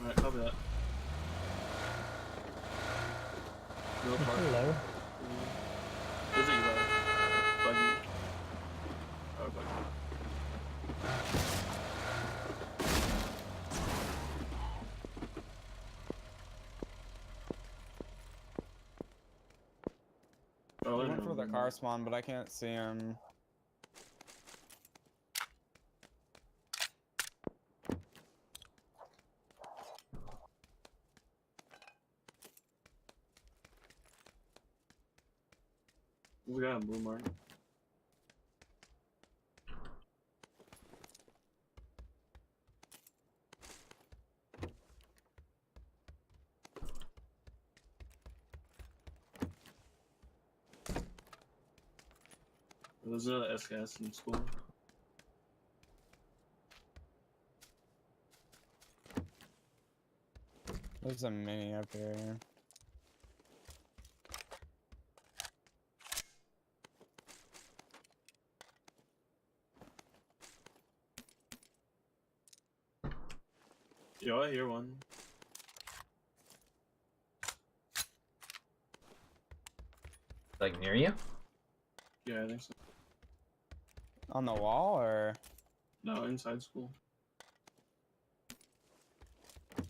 Alright, copy that. No park. Hello. Where's it you guys? Buggy. Oh, buggy. I went for the car spawn, but I can't see him. We got a blue mark. There's another S-gas in school. There's a mini up here. Yo, I hear one. Like near you? Yeah, I think so. On the wall, or? No, inside school. You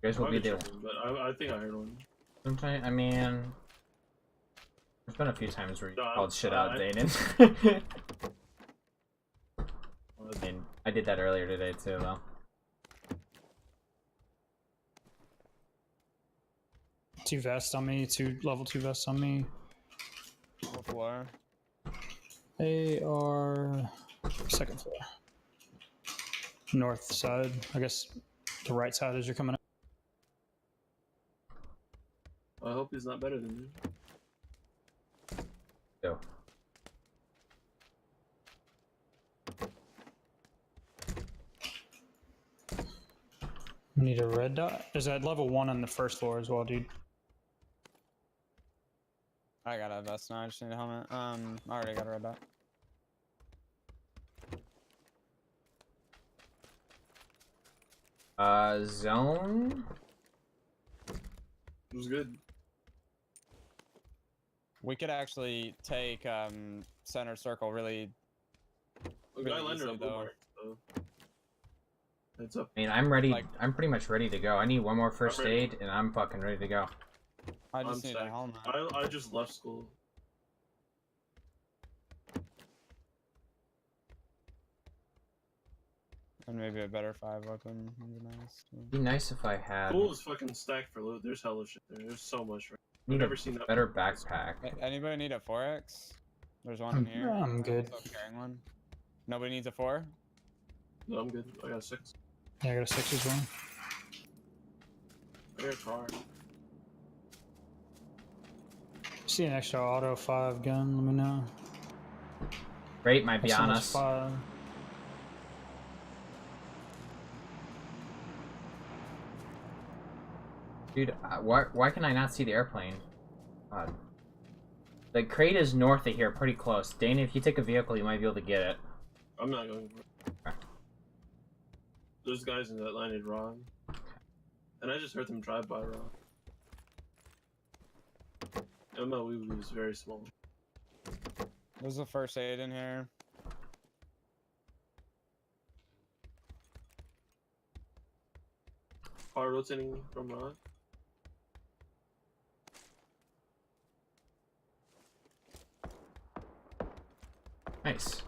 guys will be Probably there. tripping, but I think I heard one. Sometime, I mean, there's been a few times where you No, called shit out, I- Dayton. And I did that earlier today too, though. Two vests on me, two level 2 vests on me. What floor? They are second floor. North side. I guess the right side as you're coming up. I hope he's not better than you. Go. Need a red dot. There's at level 1 on the first floor as well, dude. I got a vest now. I just need a helmet. I already got a red dot. Zone? It was good. We could actually take center circle really. We got Really Lender easily, a blue though. mark, so. Heads up. I mean, I'm ready. Like- I'm pretty much ready to go. I need one more first ready. aid, and I'm fucking ready to go. I I'm just need a stacked. helmet. I just left school. And maybe a better 5 weapon would be nice. Too. It'd be nice if I had. School is fucking stacked for loot. There's hella shit there. There's so much. Right? I've Need never a seen that. better backpack. Anybody need a 4x? There's one in here. I'm good. Also carrying one. Nobody needs a 4? No, I'm good. I got a 6. Yeah, I got a 6 as well. I got a car. See an extra auto 5 gun, let me know. Rate might be Have so much honest. fire. Dude, why can I not see the airplane? God. The crate is north of here, pretty close. Dana, if you take a vehicle, you might be able to get it. I'm not going for it. Okay. There's guys in that landed wrong. And I just heard them drive by wrong. MLW is very small. There's a first aid in here. Car rotating from rock. Nice.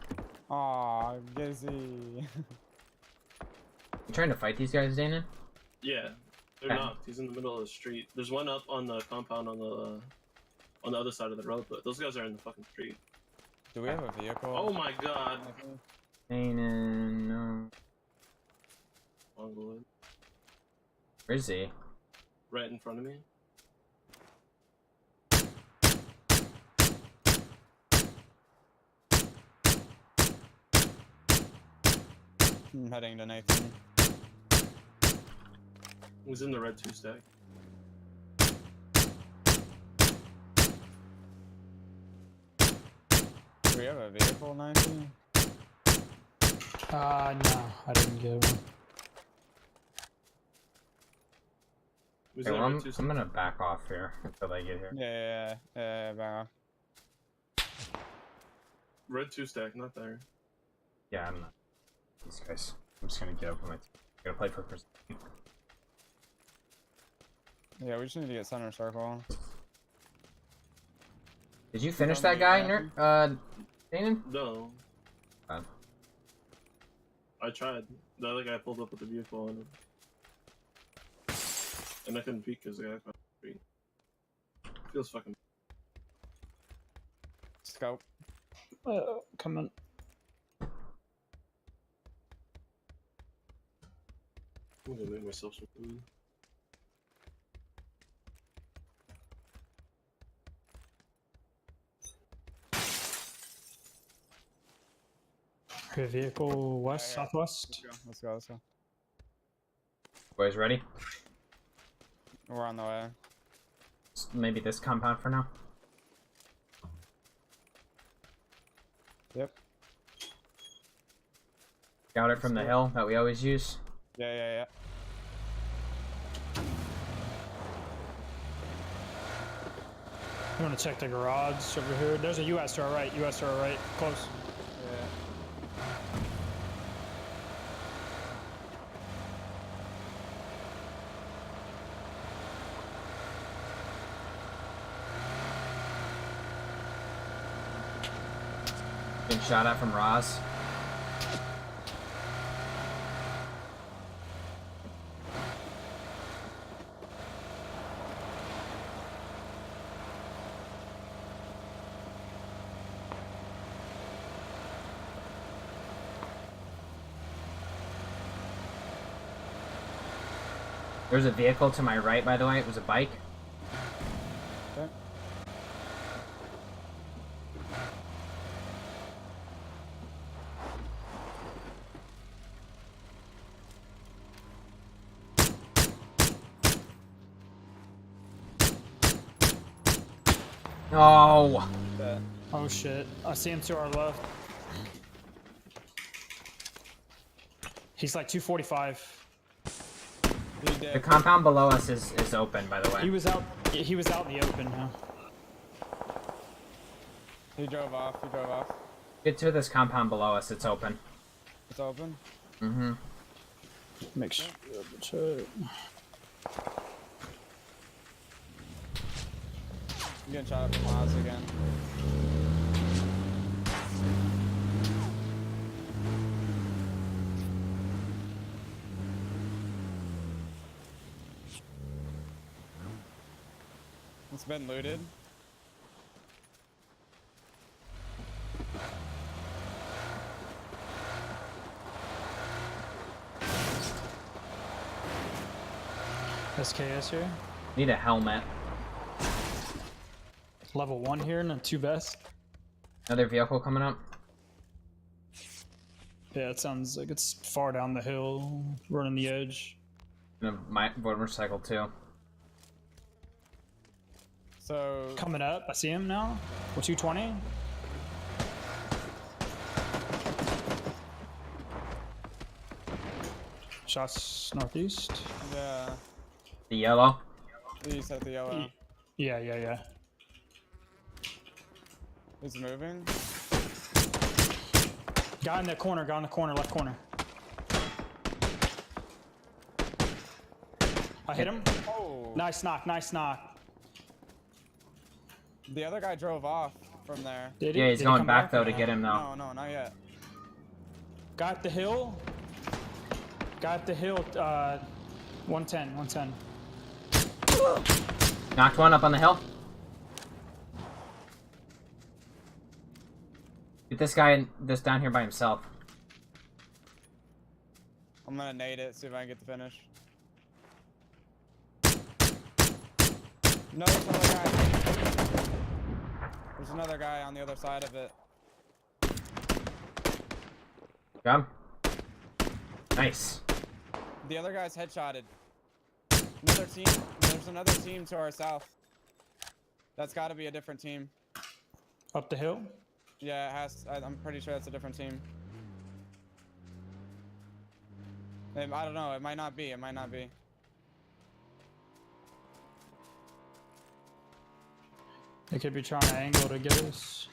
Aw, Gizzy. You trying to fight these guys, Dana? Yeah, they're Okay. knocked. He's in the middle of the street. There's one up on the compound on the other side of the road, but those guys are in the fucking street. Do we have a vehicle? Oh my god. Dana, no. Mongoloid. Where is he? Right in front of me. I'm heading to Nathan. He's in the red 2 stack. Do we have a vehicle, 19? No, I didn't get one. Who's Okay, that well, red two I'm gonna back off here until they get here. Yeah, back off. Red 2 stack, not there. Yeah, I'm not. These guys. I'm just gonna get up on my team. I'm gonna play for precision. Yeah, we just need to get center circle. Did you finish From that guy, the Danon? No. Fine. I tried. The other guy pulled up with the vehicle on him. And I couldn't peek because the guy across the street. Feels fucking. Scope. Coming. I'm gonna make myself some food. Her vehicle west, Yeah, southwest. Let's go. Boys ready? We're on the way. Maybe this compound for now. Yep. Scout it from the hill that we always use. Yeah. You want to check the garage over here? There's a US to our right. US to our right. Close. Yeah. Been shot at from Roz. There's a vehicle to my right, by the way. It was a bike. Okay. No! Yeah. Oh shit. I see him to our left. He's like 245. He did. The compound below us is open, by the way. He was out in the open now. He drove off. Get to this compound below us. It's open. It's open. Mm-hmm. Make sure. Check. I'm getting shot up from Miles again. It's been looted. SKS here. Need a helmet. Level 1 here and a 2 vest. Another vehicle coming up. Yeah, it sounds like it's far down the hill, running the edge. And a motorcycle too. So Coming up, I see him now. We're 220. Shots northeast. yeah, The yellow. he's at the yellow. Yeah. He's moving. Guy in the corner, left corner. I hit him. Oh, Nice knock. the other guy drove off from there. Did he? Yeah, he's Did he going come back though to get him now. No, not yet. Guy at the hill. 110. Knocked one up on the hill. Get this guy this down here by himself. I'm gonna nade it, see if I can get the finish. No, there's another guy. There's another guy on the other side of it. Got him. Nice. The other guy's headshotted. Another team. There's another team to our south. That's got to be a different team. Up the hill. Yeah, it has. I'm pretty sure that's a different team. I don't know. It might not be. They could be trying to angle to get us.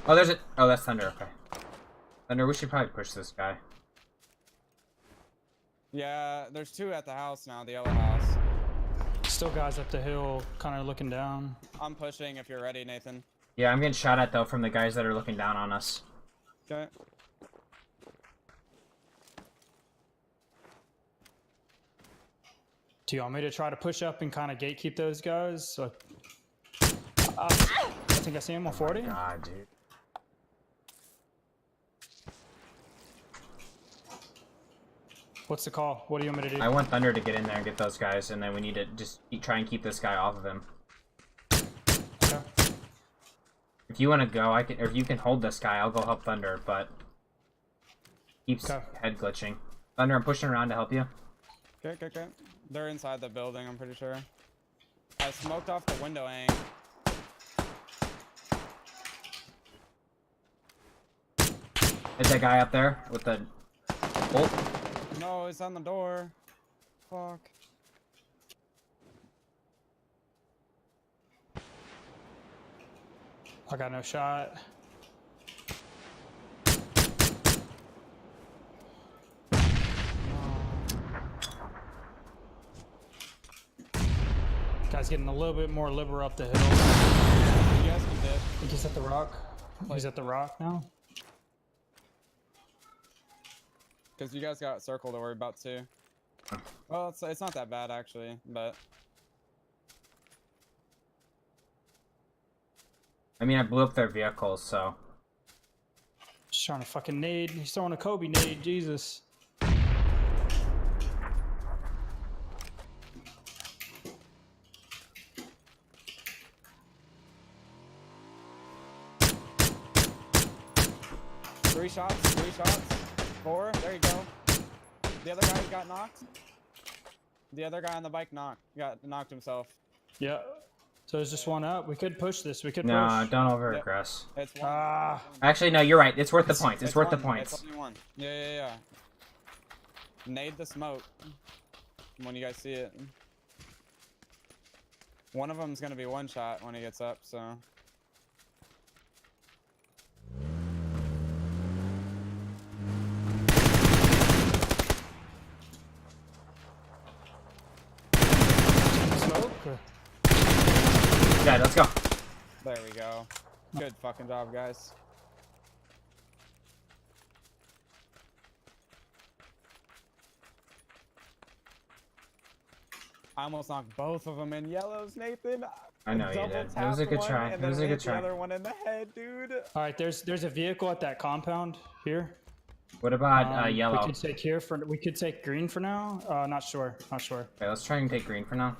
Oh, there's it. Oh, that's Thunder. Okay. Thunder, we should probably push this guy. Yeah, there's 2 at the house now, the yellow house. Still guys up the hill, kind of looking down. I'm pushing if you're ready, Nathan. Yeah, I'm getting shot at though from the guys that are looking down on us. Okay. Do you want me to try to push up and kind of gatekeep those guys? So, I think I see him on 40. God, dude. What's the call? What do you want me to do? I want Thunder to get in there and get those guys, and then we need to just try and keep this guy off of him. Okay. If you want to go, I can. Or if you can hold this guy, I'll go help Thunder. But keeps Okay. head glitching. Thunder, I'm pushing around to help you. Okay. They're inside the building, I'm pretty sure. I smoked off the window ang. Hit that guy up there with the bolt. No, it's on the door. Fuck. I got no shot. Guy's getting a little bit more liberal up the hill. You guys can dip. I think he's at the rock. He's at the rock now. Because you guys got circle to worry about too. Well, it's not that bad actually, but I mean, I blew up their vehicles, so. Just trying to fucking nade. He's throwing a Kobe nade. Jesus. three shots, 4. There you go. The other guy got knocked. The other guy on the bike got knocked himself. Yeah. So there's just one up. We could push this. We could No, push. don't over aggress. It's one. Ah. Actually, no, you're right. It's worth the points. It's worth the It's points. only one. Yeah. Nade the smoke when you guys see it. One of them's gonna be one shot when he gets up, so. Smoke? Yeah, let's go. There we go. Good fucking job, guys. I almost knocked both of them in yellows, Nathan. I know you Double did. It tapped was a good one try. and It was then a good hit try. The other one in the head, dude. All right. There's a vehicle at that compound here. What about yellow? We could take here for. We could take green for now. Not sure. Not sure. Okay, let's try and take green for now.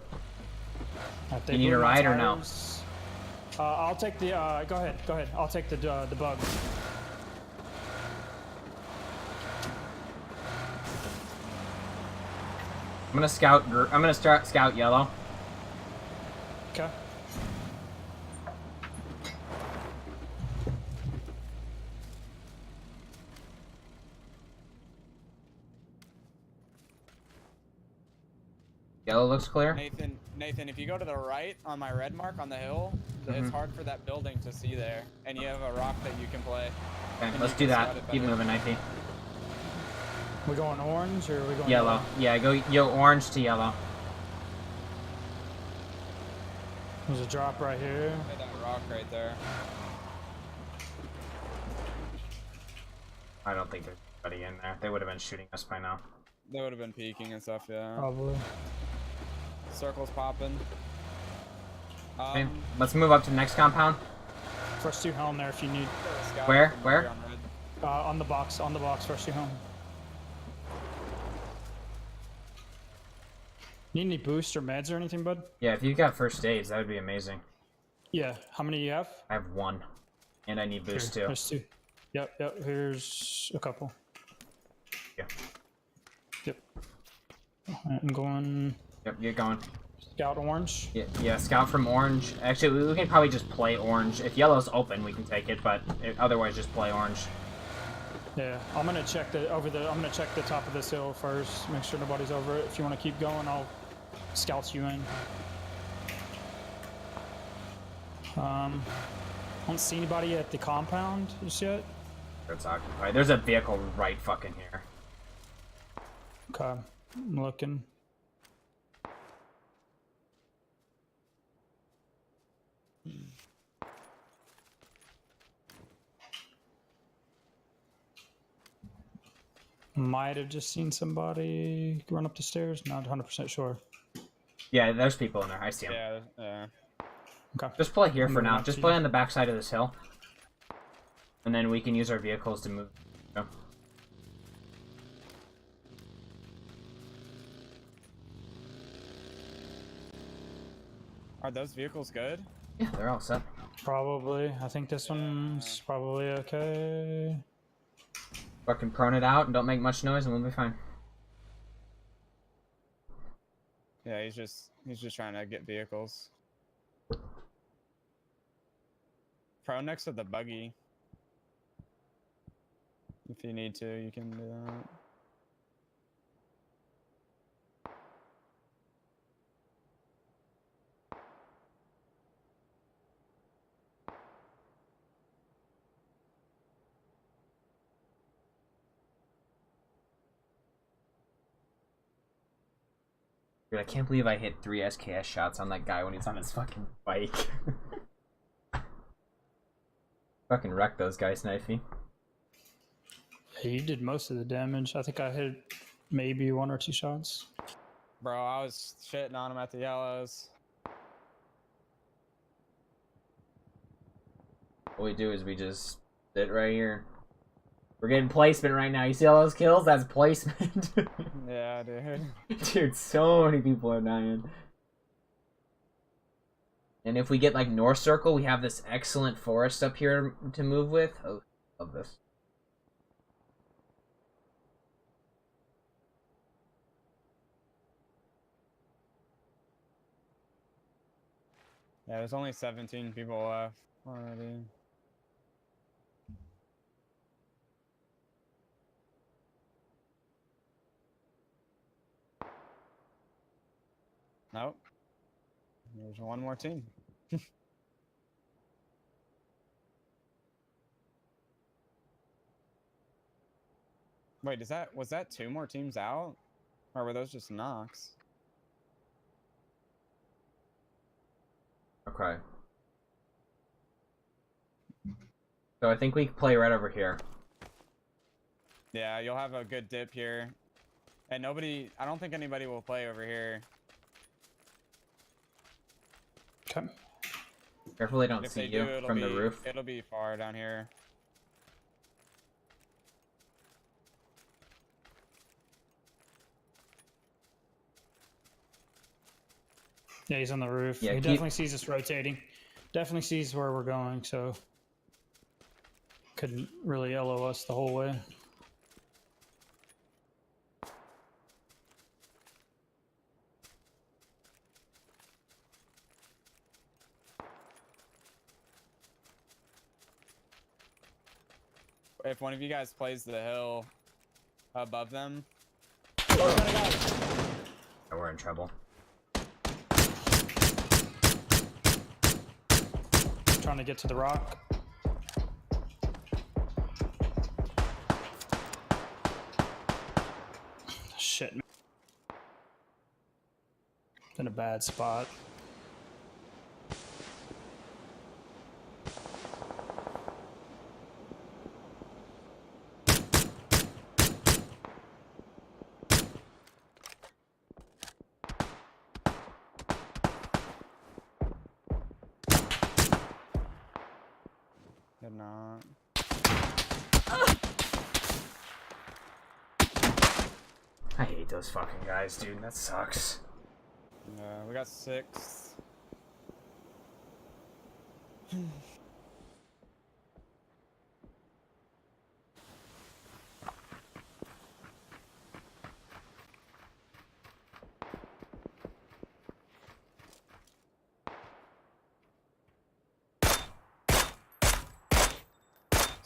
They You need a blew my ride or no? tires. I'll take the. Go ahead. Go ahead. I'll take the bug. I'm gonna scout. I'm gonna start scout yellow. Okay. Yellow looks clear. Nathan, if you go to the right on my red mark on the hill, it's hard for that building to see there, and you have a rock that you can play. Okay, And let's you do can that. scout it Keep better. moving, Knifey. We going orange or are we going Yellow. Yeah, go orange to yellow. There's a drop right here. Hit that rock right there. I don't think there's anybody in there. They would have been shooting us by now. They would have been peeking and stuff, yeah. Probably. Circles popping. Okay, let's move up to the next compound. First two home there if you need. Where? Where? On the box. On the box. First two home. Need any boosts or meds or anything, bud? Yeah, if you got first aids, that would be amazing. Yeah. How many do you have? I have 1, and I need boost Here, too. There's 2. Yep. Here's a couple. Yeah. Yep. I'm going. Yep, get going. Scout orange. Yeah, scout from orange. Actually, we can probably just play orange. If yellow's open, we can take it, but otherwise, just play orange. Yeah, I'm gonna check I'm gonna check the top of this hill first. Make sure nobody's over it. If you want to keep going, I'll scout you in. I don't see anybody at the compound just yet. It's occupied. There's a vehicle right fucking here. Okay, I'm looking. Might have just seen somebody run up the stairs. Not 100% sure. Yeah, there's people in there. I see them. Yeah, yeah. Okay. Just play here I'm for moving now. up Just to play you. on the backside of this hill. And then we can use our vehicles to move. You know? Are those vehicles good? Yeah, they're all set. Probably. I think this one's probably okay. Fucking prone it out and don't make much noise and we'll be fine. Yeah, he's just trying to get vehicles. Pro next to the buggy. If you need to, you can do that. Dude, I can't believe I hit 3 SKS shots on that guy when he's on his fucking bike. Fucking wreck those guys, Knifey. Yeah, you did most of the damage. I think I hit maybe 1 or 2 shots. Bro, I was shitting on him at the yellows. What we do is we just sit right here. We're getting placement right now. You see all those kills? That's placement. Yeah, dude. Dude, so many people are dying. And if we get like North Circle, we have this excellent forest up here to move with. Oh, love this. Yeah, there's only 17 people left already. Nope. There's one more team. Wait, was that 2 more teams out? Or were those just knocks? Okay. So I think we can play right over here. Yeah, you'll have a good dip here. And I don't think anybody will play over here. Okay. Careful they don't If see they you do, from the roof. It'll be far down here. Yeah, he's on the roof. Yeah, He keep- definitely sees us rotating. Definitely sees where we're going, so couldn't really LO us the whole way. If one of you guys plays the hill above them. Oh, we're in trouble. Trying to get to the rock. Shit. In a bad spot. Did not. I hate those fucking guys, dude. That sucks. Yeah, we got 6.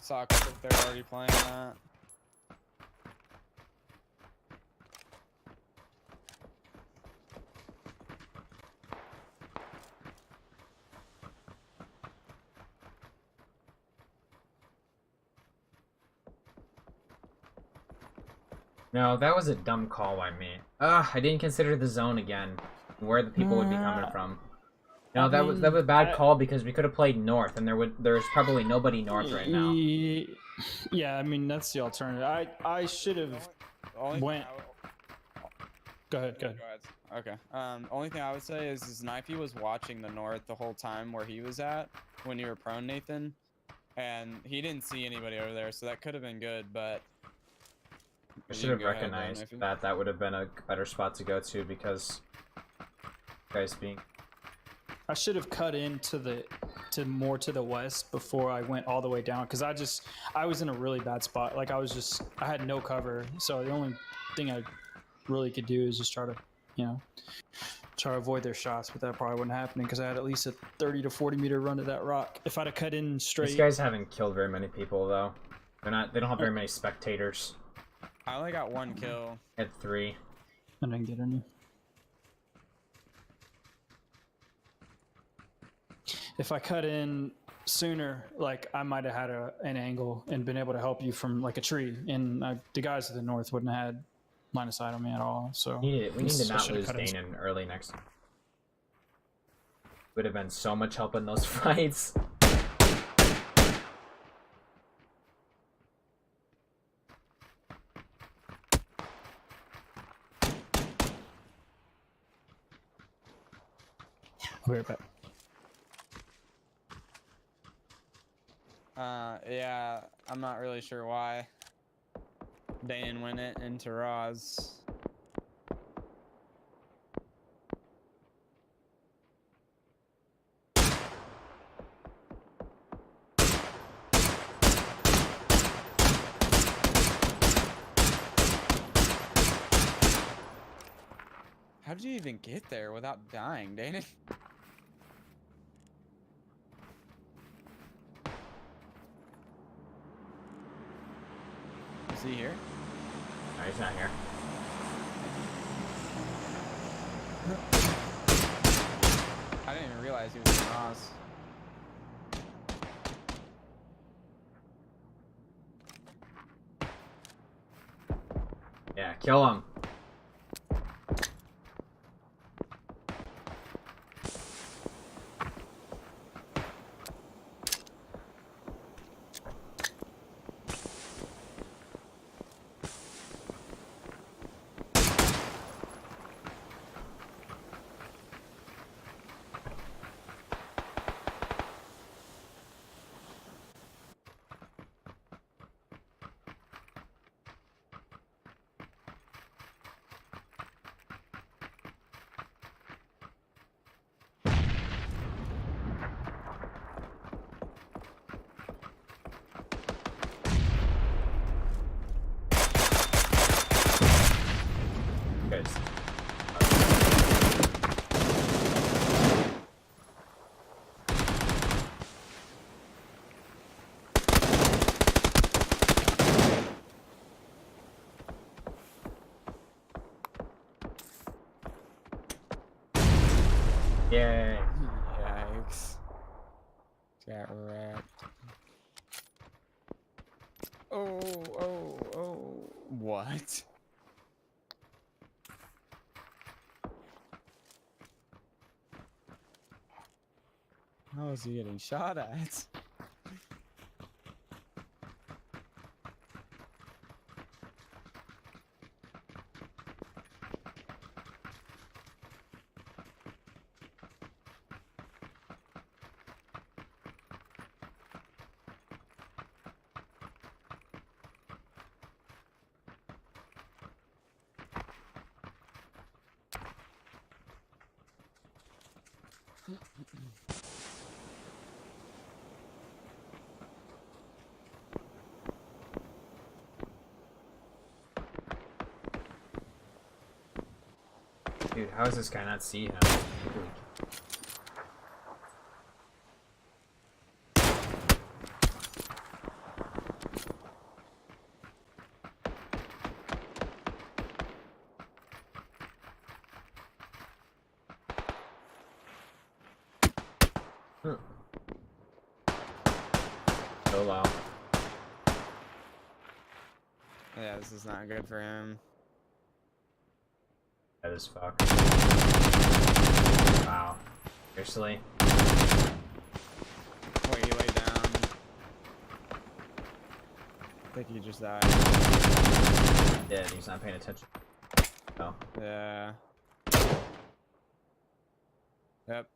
Sucks if they're already playing that. No, that was a dumb call by me. I didn't consider the zone again, where the people would be coming from. No, that was a bad call because we could have played north, and there's probably nobody north right now. Yeah, I mean that's the alternative. I should have went. Go ahead. Okay. Only thing I would say is Snipey was watching the north the whole time where he was at when you were prone, Nathan, and he didn't see anybody over there, so that could have been good. But I should have recognized that would have been a better spot to go to because guys being. I should have cut into more to the west before I went all the way down because I was in a really bad spot. Like I had no cover, so the only thing I really could do is just try to, try to avoid their shots. But that probably wouldn't happen because I had at least a 30 to 40 meter run to that rock. If I'd have cut in straight. These guys haven't killed very many people though. They don't have very many spectators. I only got 1 kill. At 3. I didn't get any. If I cut in sooner, like I might have had an angle and been able to help you from like a tree, and the guys to the north wouldn't have had line of sight on me at all. So we need to not lose Danon early next time. Would have been so much help in those fights. I'll be right back. Yeah, I'm not really sure why Danon went it into Roz. How did you even get there without dying, Danon? Is he here? No, he's not here. I didn't even realize he was in Roz. Yeah, kill him. Guys. Yay. Yikes. Got wrecked. Oh. What? How is he getting shot at? Dude, how does this guy not see him? So low. Yeah, this is not good for him. That is fuck. Wow. Seriously? Wait, he laid down. I think he just died. Yeah, he's not paying attention. No. Yeah. Yep.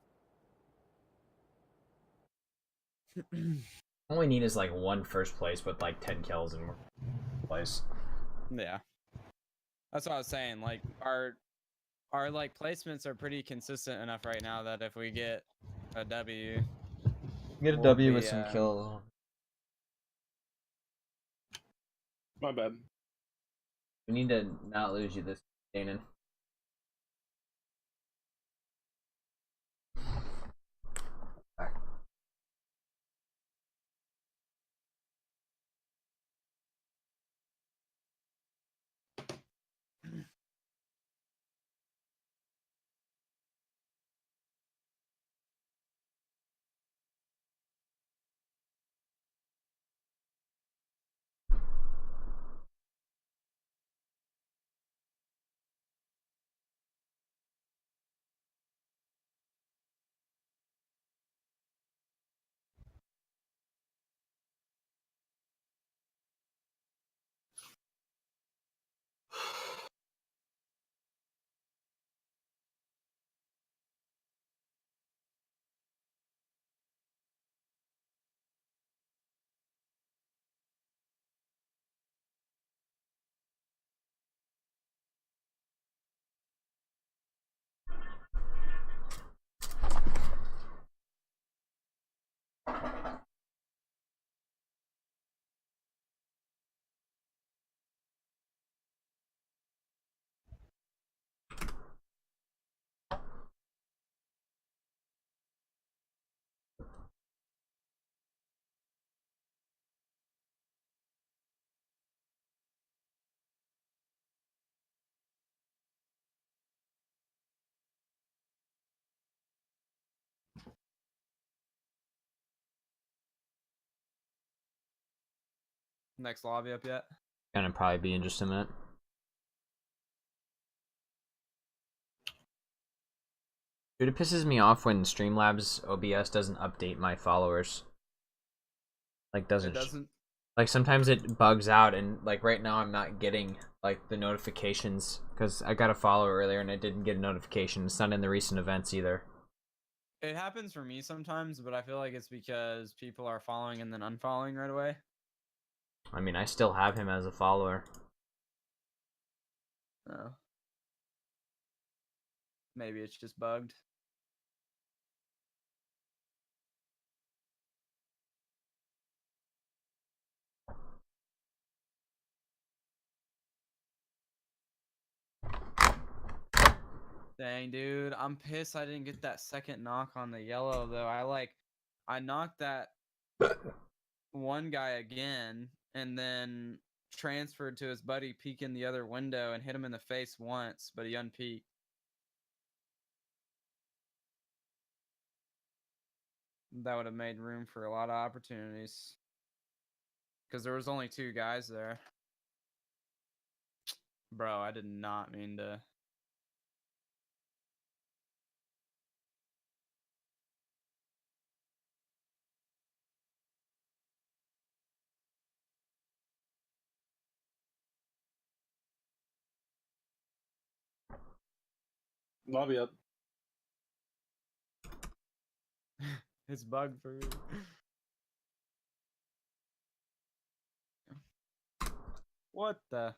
All we need is like one first place with like 10 kills and we're place. Yeah. That's what I was saying. Like our like placements are pretty consistent enough right now that if we get a W, Get a we'll W be, with some kills. My bad. We need to not lose you this, Danon. next lobby up yet? Gonna probably be in just a minute. Dude, it pisses me off when Streamlabs OBS doesn't update my followers. Like It doesn't. doesn't. Like sometimes it bugs out, and like right now I'm not getting like the notifications because I got a follow earlier and I didn't get a notification. It's not in the recent events either. It happens for me sometimes, but I feel like it's because people are following and then unfollowing right away. I mean, I still have him as a follower. Oh. Maybe it's just bugged. Dang, dude, I'm pissed I didn't get that second knock on the yellow though. I knocked that one guy again and then transferred to his buddy peeking the other window and hit him in the face once, but he unpeaked. That would have made room for a lot of opportunities. Because there was only two guys there. Bro, I did not mean to. Lobby up. It's bugged for me. What the?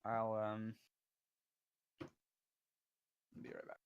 I'll be right back.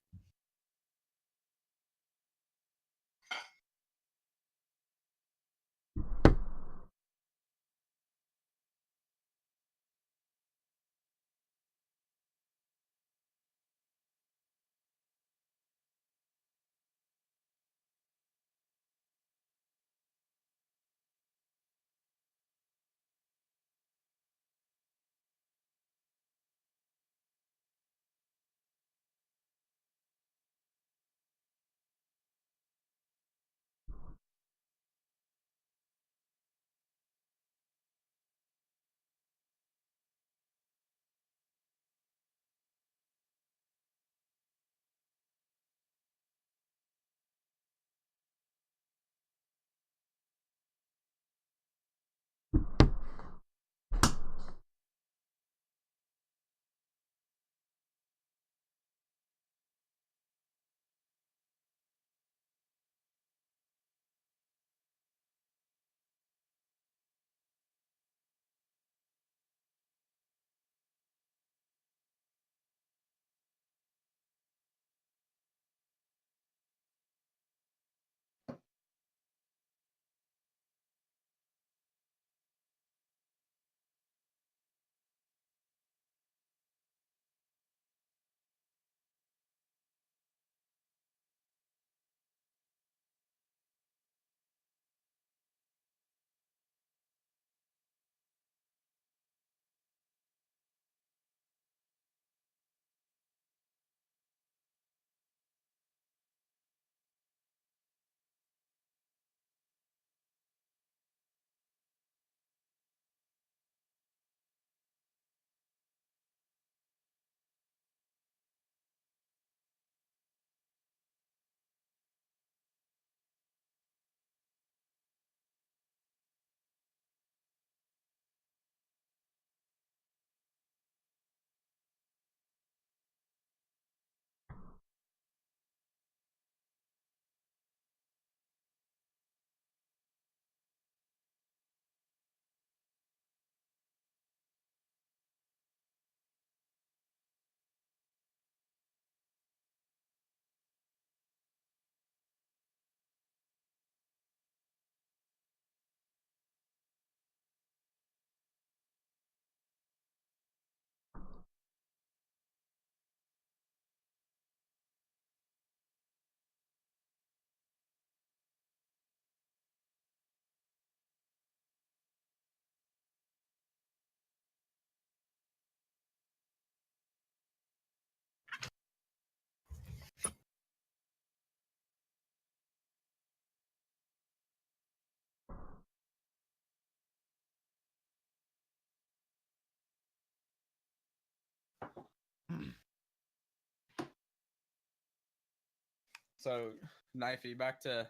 So, Knifey, back to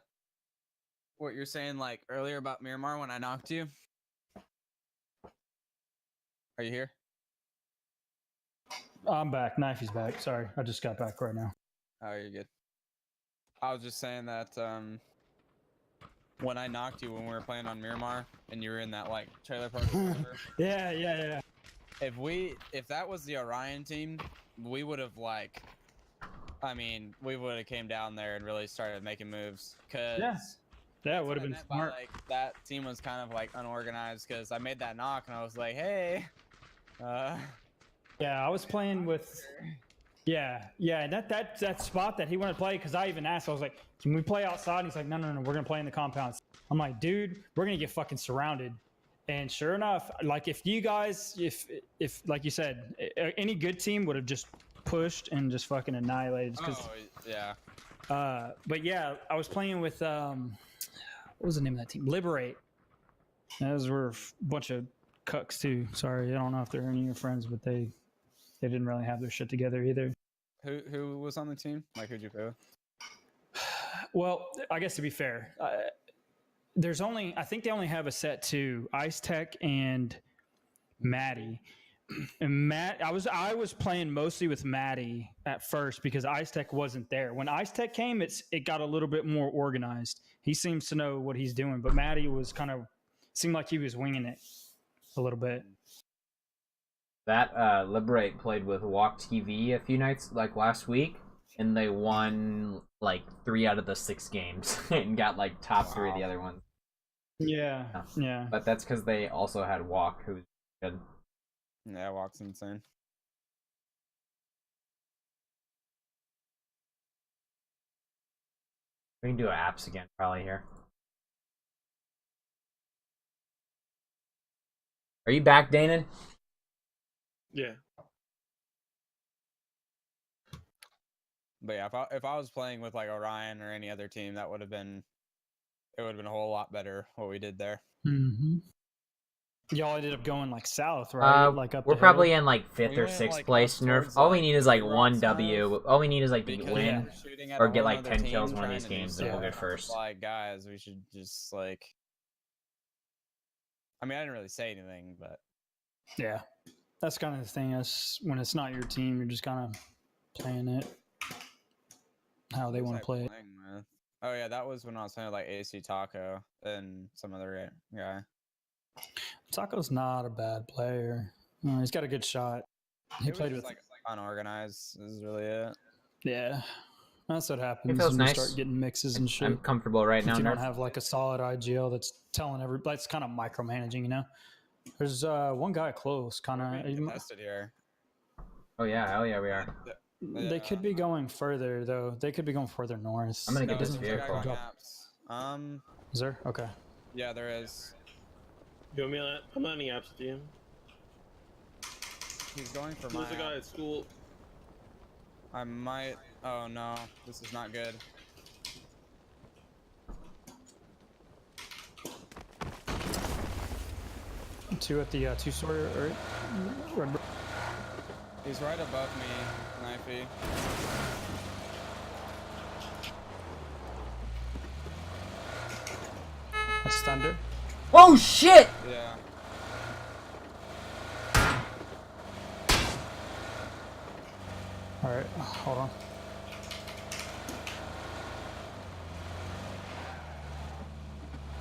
what you're saying like earlier about Miramar when I knocked you. Are you here? I'm back. Knifey's back. Sorry, I just got back right now. Oh, you're good. I was just saying that when I knocked you when we were playing on Miramar and you were in that like trailer park. Yeah. If that was the Orion team, we would have like, I mean, we would have came down there and really started making moves. Cause yeah, it would have been smart. like that team was kind of like unorganized because I made that knock and I was like, hey. Yeah, I was playing with. Yeah, that spot that he wanted to play, because I even asked, I was like, can we play outside? And he's like, no, we're gonna play in the compounds. I'm like, dude, we're gonna get fucking surrounded. And sure enough, like if you guys, if like you said, any good team would have just pushed and just fucking annihilated. Oh yeah. But yeah, I was playing with what was the name of that team? Liberate. Those were a bunch of cucks too. Sorry, I don't know if they're any of your friends, but they didn't really have their shit together either. Who was on the team? Like, who'd you play with? Well, I guess to be fair, I think they only have a set to Ice Tech and Maddie. And I was playing mostly with Maddie at first because Ice Tech wasn't there. When Ice Tech came, it got a little bit more organized. He seems to know what he's doing, but Maddie was seemed like he was winging it a little bit. That Liberate played with Walk TV a few nights, like last week, and they won like 3 out of the 6 games and got like top 3 of the other ones. Yeah. But that's because they also had Walk, who's good. Yeah, Walk's insane. We can do apps again probably here. Are you back, Danon? Yeah. But yeah, if I was playing with like Orion or any other team, it would have been a whole lot better what we did there. Mm-hmm. Y'all ended up going like south, right? Like up. We're the probably hill? in like 5th or went, 6th like, place. up towards, All we like, need is like Big 1 Rock W. South. All we need is like the Because win we're shooting at or a get whole like nother 10 team kills one of trying these to do games, and we'll stuff. get first. Like, guys, we should just like. I mean, I didn't really say anything, but Yeah, that's kind of the thing. Is when it's not your team, you're just kind of playing it how they who was want I to play it. playing with? Oh yeah, that was when I was playing with like AC Taco and some other guy. Taco's not a bad player. He's got a good shot. He It was played just, with. like unorganized. This is really it. Yeah, that's what happens feels when nice. you start getting mixes and shit. I'm comfortable right now. If you don't Nerf. have like a solid IGL that's telling that's kind of micromanaging, you know. There's one guy close, kind We're being of. contested here. Oh yeah, hell yeah, we are. They could be going further though. They could be going further north. I'm gonna get No, this there's a guy vehicle. going apps. Is there? Okay. Yeah, there is. You want me on that? I'm not any apps with you. He's going for my. There's a guy at school. I might. Oh no, this is not good. Two at the 2-story, right? He's right above me, Knifey. That's Thunder. Oh shit! Yeah. All right, hold on.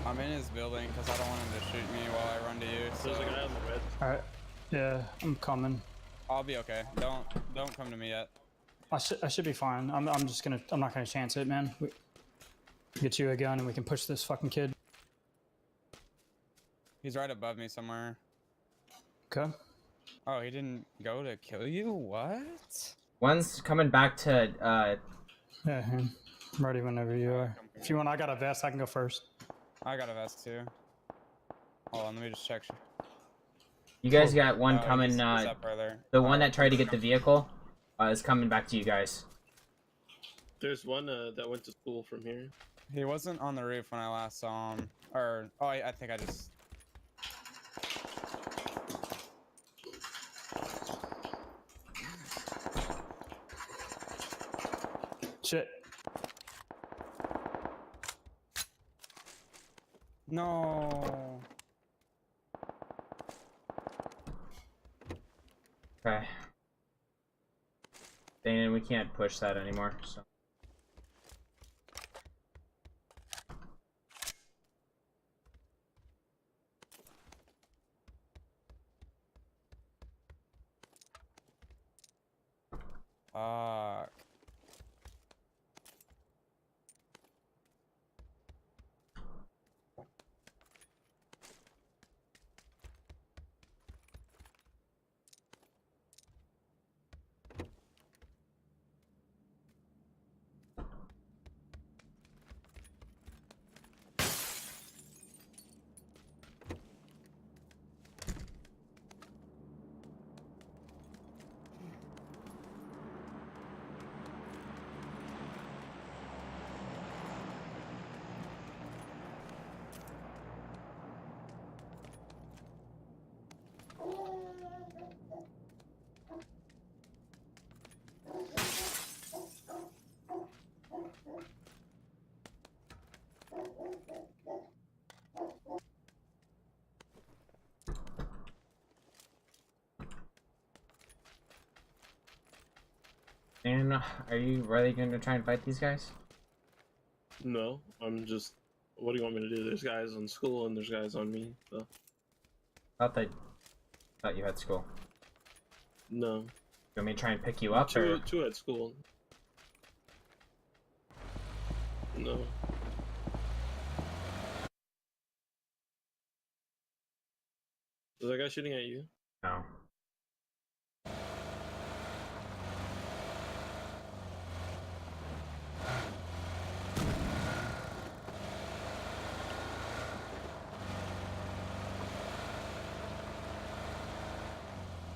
I'm in his building because I don't want him to shoot me while I run to you. So There's a guy on the red. All right. Yeah, I'm coming. I'll be okay. Don't come to me yet. I should be fine. I'm not gonna chance it, man. Get you a gun and we can push this fucking kid. He's right above me somewhere. Okay. Oh, he didn't go to kill you? What? One's coming back to Yeah, I'm ready whenever you are. If you want, I got a vest. I can go first. I got a vest too. Hold on, let me just check. you guys got one Oh, coming he's up further. the one that tried to get the vehicle is coming back to you guys. There's one that went to school from here. He wasn't on the roof when I last saw him. Or, oh, I think I just... Shit. No. Okay. Dang, we can't push that anymore, so. Fuck. And are you really going to try and fight these guys? No, I'm just. What do you want me to do? There's guys on school and there's guys on me. So. Thought you had school. No. You want me to try and pick you up, or? Two at school. No. Is that guy shooting at you? No.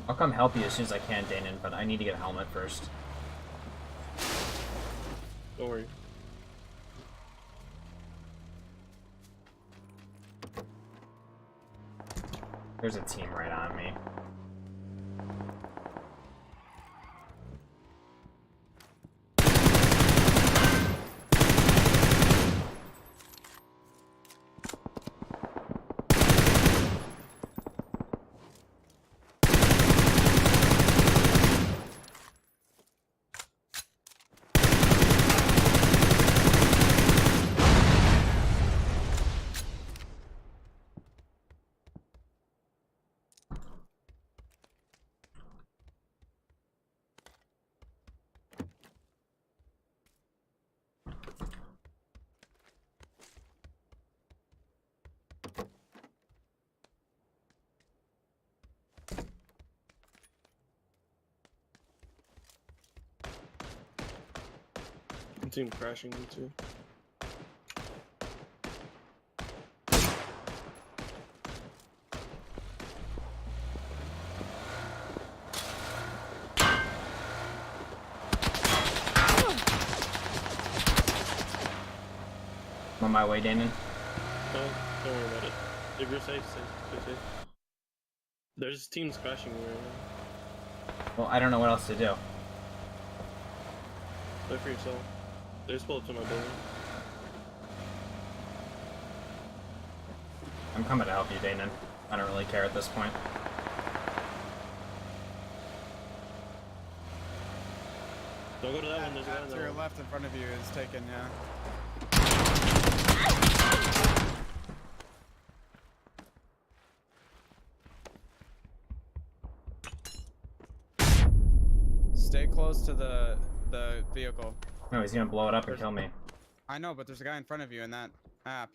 I'll come help you as soon as I can, Danon, but I need to get a helmet first. Don't worry. There's a team right on me. Team crashing into. I'm on my way, Danon. No, don't worry about it. If you're safe, stay safe. There's teams crashing right now. Well, I don't know what else to do. Wait for yourself. They just pulled up to my building. I'm coming to help you, Danon. I don't really care at this point. Don't go to that one, there's a guy in To there. your left in front of you is taken, yeah. Stay close to the vehicle. No, he's gonna blow it up and kill me. I know, but there's a guy in front of you in that app.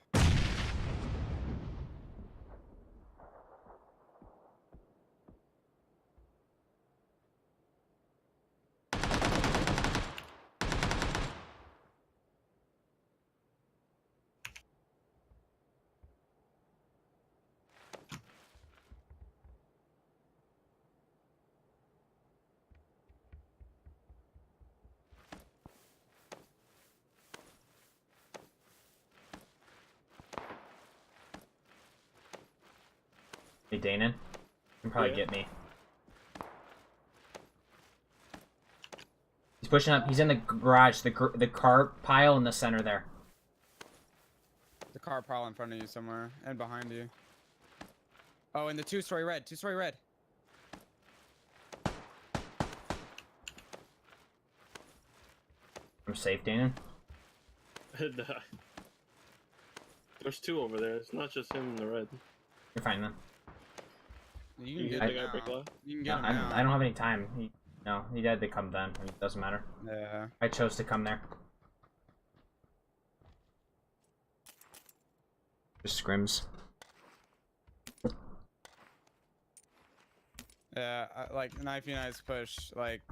Hey, Danon. You can probably Yeah. get me. He's pushing up. He's in the garage. The car pile in the center there. The car pile in front of you somewhere and behind you. Oh, and the two-story red. Two-story red. I'm safe, Dana. There's two over there. It's not just him in the red. You're fine then. You can You get get it the guy now. break left? You can get No, him now. I don't have any time. He had to come then. It doesn't matter. Yeah. I chose to come there. Just scrims. Yeah, like knifey nice push, like.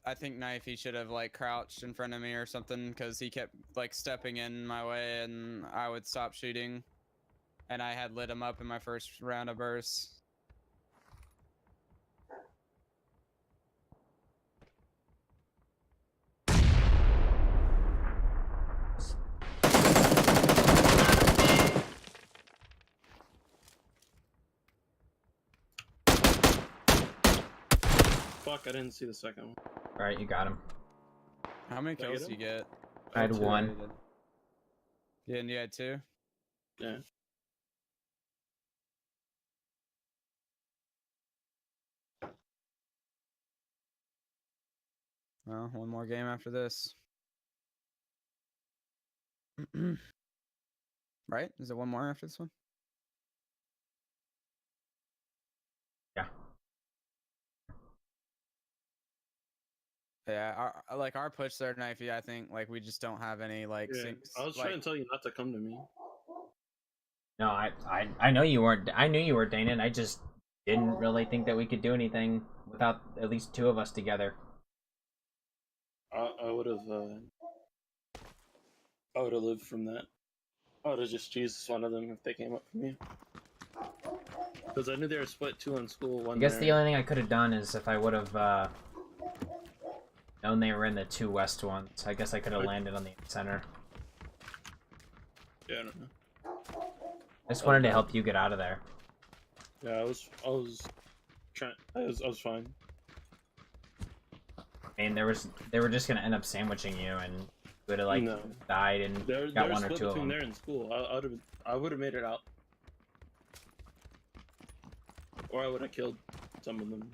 I think knifey should have like crouched in front of me or something because he kept like stepping in my way and I would stop shooting, and I had lit him up in my first round of bursts. Fuck, I didn't see the second one. Alright, you got him. How many Did I kills get did you get? I had Two. one. Yeah, and you had two? Yeah. Well, one more game after this. Right? Is it one more after this one? Yeah. Yeah, our push there, knifey. I think like we just don't have any like. Yeah. I was trying to tell you not to come to me. No, I know you weren't. I knew you were, Dana, and I just didn't really think that we could do anything without at least two of us together. I would have. I would have lived from that. I would have just choose one of them if they came up for me. Because I knew they were split two in school. One. I guess there. the only thing I could have done is if I would have known they were in the two west ones. I guess I could have landed on the center. Yeah, I don't know. I just wanted to help you get out of there. Yeah, I was trying. I was fine. I mean, they were just gonna end up sandwiching you, and you would have like No. died and They're got one or split two of between them. there and school. I would have made it out, or I would have killed some of them.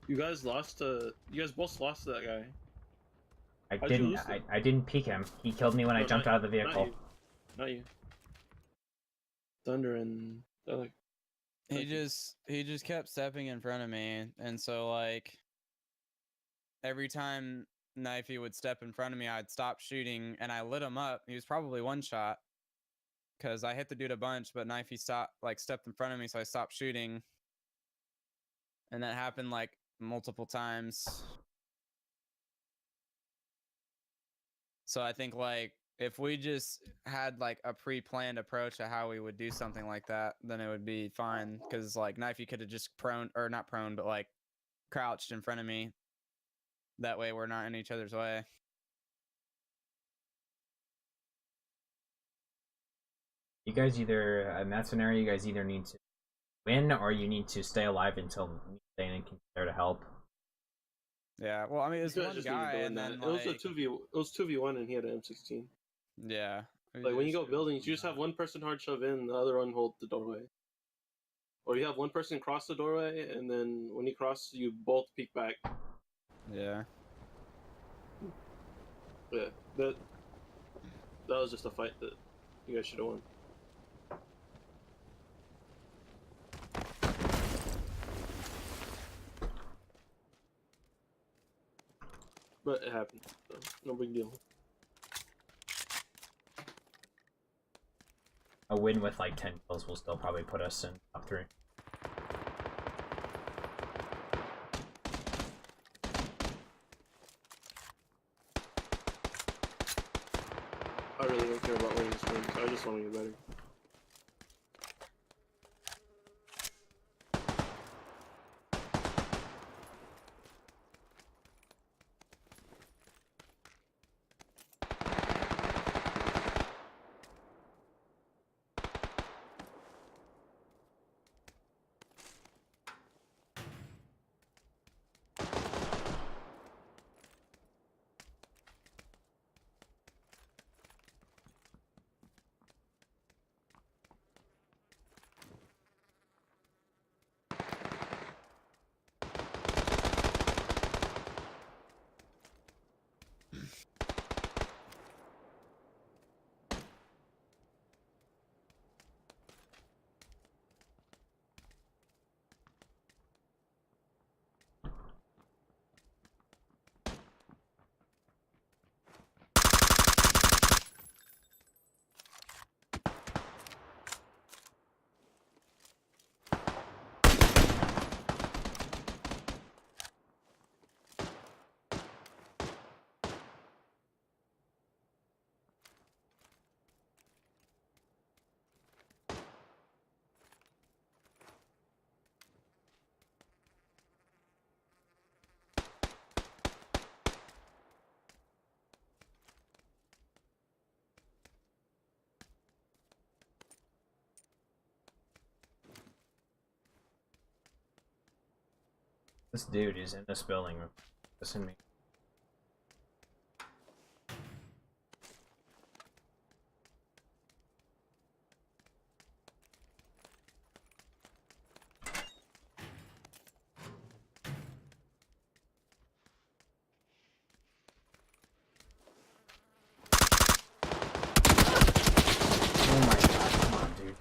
You guys lost to. You guys both lost to that guy. I How'd you didn't. lose it? I didn't peek him. He killed me when I No, jumped out of the Not vehicle. you. Not you. Thunder and the other. he just kept stepping in front of me, and so like every time knifey would step in front of me, I'd stop shooting and I lit him up. He was probably one shot because I hit the dude a bunch, but knifey stepped in front of me, so I stopped shooting, and that happened like multiple times. So I think like if we just had like a pre-planned approach to how we would do something like that, then it would be fine. Because like knifey could have just not prone, but like crouched in front of me. That way we're not in each other's way. You guys either in that scenario, you guys either need to win or you need to stay alive until Dana can be there to help. Yeah, well, I mean, it's You guys one just need to guy, go in and that. then It was a like, 2v. It was 2v1, and he had an M16. yeah. Like when you go buildings, you just have one person hard shove in, the other one hold the doorway. Or you have one person cross the doorway, and then when he crosses, you both peek back. Yeah. Yeah, that was just a fight that you guys should have won. But it happened, so no big deal. A win with like 10 kills will still probably put us in top 3. I really don't care about winning this game. I just want to get better. This dude is in this building. Listen to me. Oh my god, come on, dude.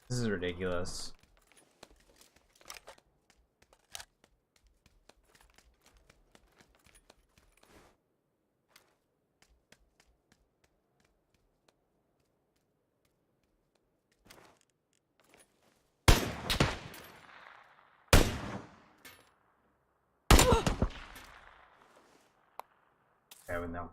This is ridiculous. I would know.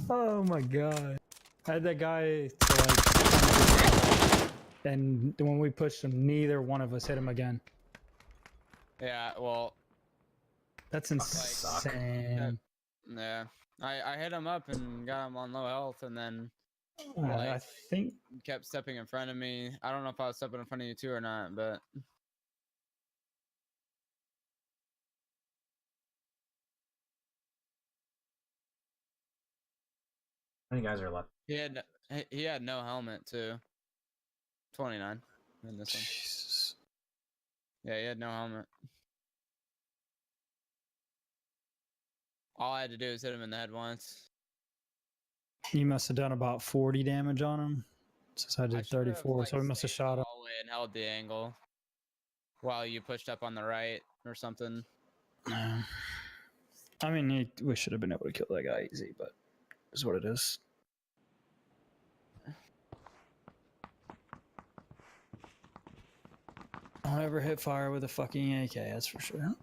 Oh my god. I had that guy to like, and when we pushed him, neither one of us hit him again. Yeah, well, That's suck. insane. yeah. I hit him up and got him on low health, and then I think kept stepping in front of me. I don't know if I was stepping in front of you too or not, but How many guys are left? he had no helmet too. 29 in this one. Jesus. Yeah, he had no helmet. All I had to do was hit him in the head once. You must have done about 40 damage on him. Since I did 34, so we must have shot him. All the way and held the angle while you pushed up on the right or something. Yeah. I mean, we should have been able to kill that guy easy, but it's what it is. I'll never hit fire with a fucking AK, that's for sure.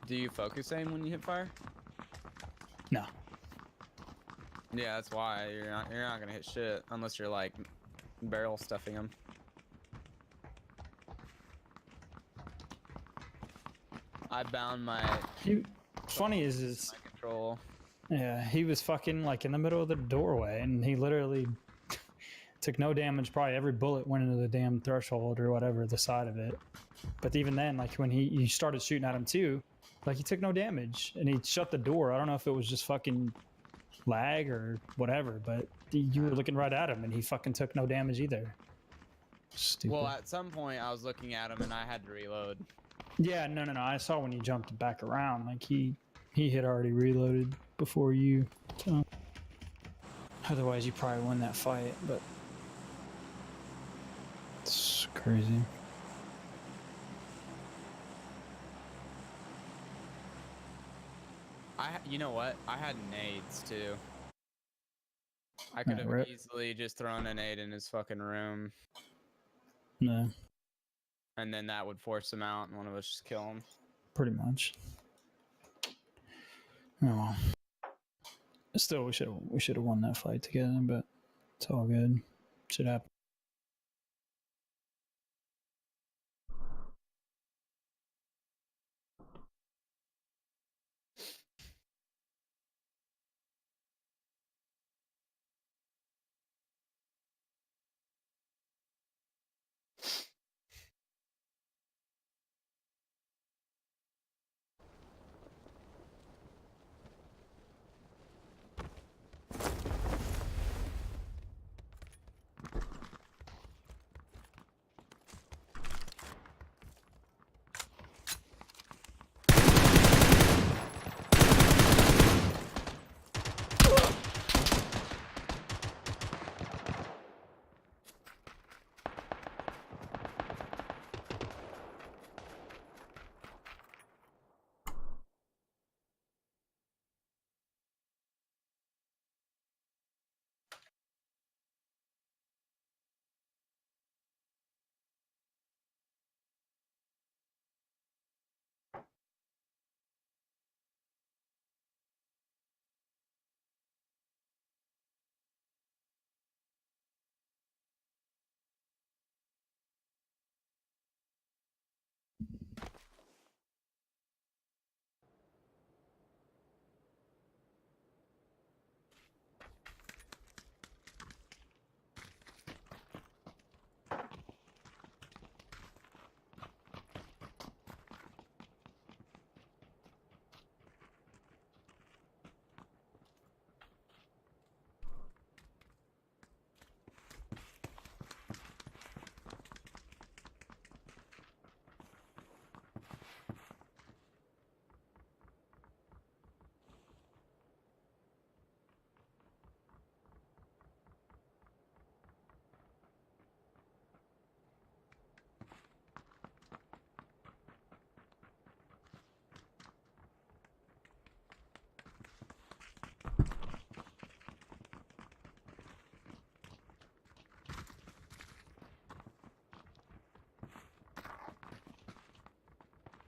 Do you focus aim when you hit fire? No. Yeah, that's why you're not gonna hit shit unless you're like barrel stuffing him. I bound my. Funny is my control. yeah, he was fucking like in the middle of the doorway, and he literally took no damage. Probably every bullet went into the damn threshold or whatever, the side of it. But even then, like when you started shooting at him too, like he took no damage, and he shut the door. I don't know if it was just fucking lag or whatever, but you were looking right at him, and he fucking took no damage either. Stupid. Well, at some point I was looking at him and I had to reload. Yeah, no. I saw when you jumped back around, like he had already reloaded before you. So. Otherwise, you probably won that fight, but it's crazy. You know what? I had nades too. I could have easily just thrown a nade in his fucking room. No. And then that would force him out, and one of us just kill him. Pretty much. Oh well. Still, we should have won that fight together, but it's all good. Should happen.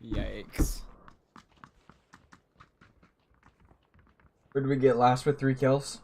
Yikes. Who did we get last with 3 kills?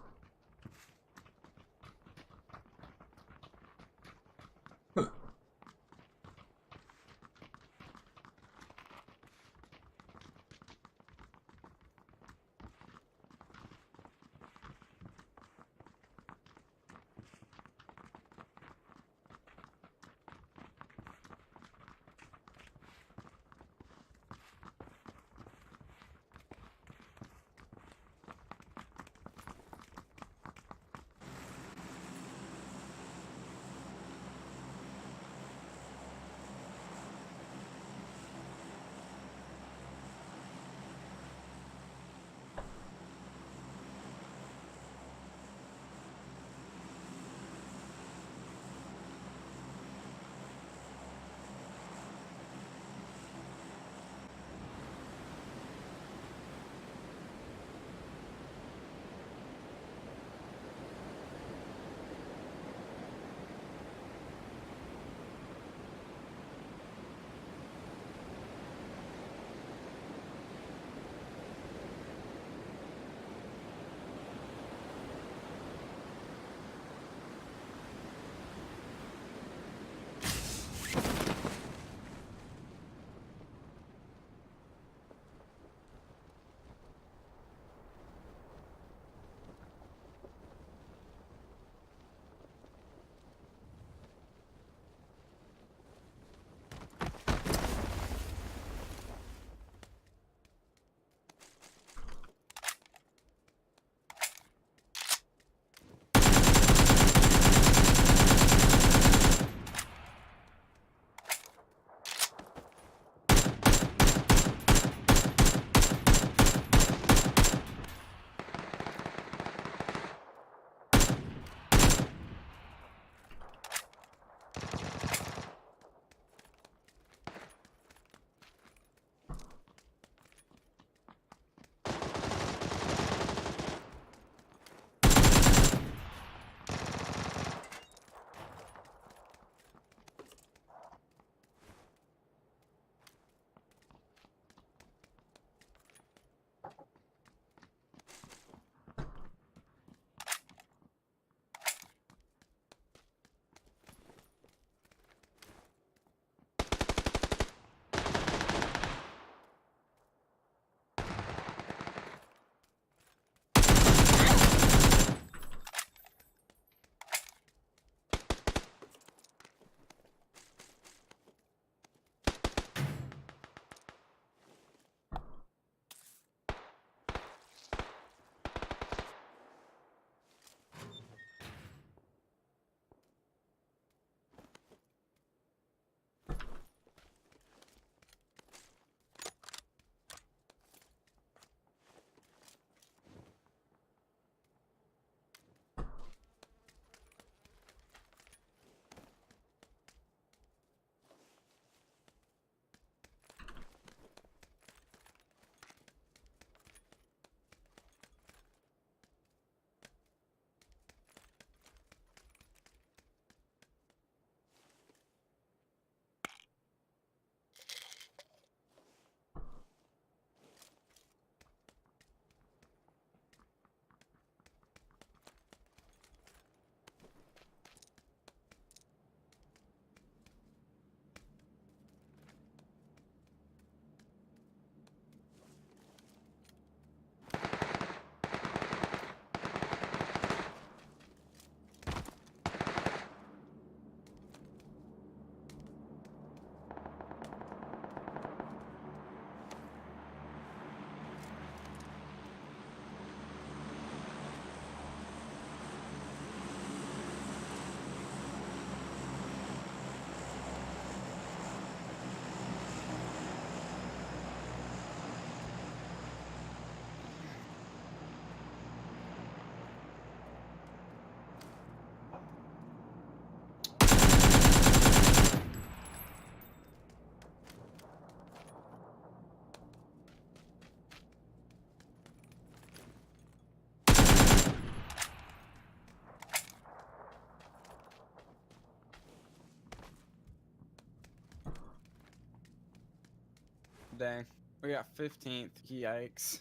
dang. We got 15th. Yikes.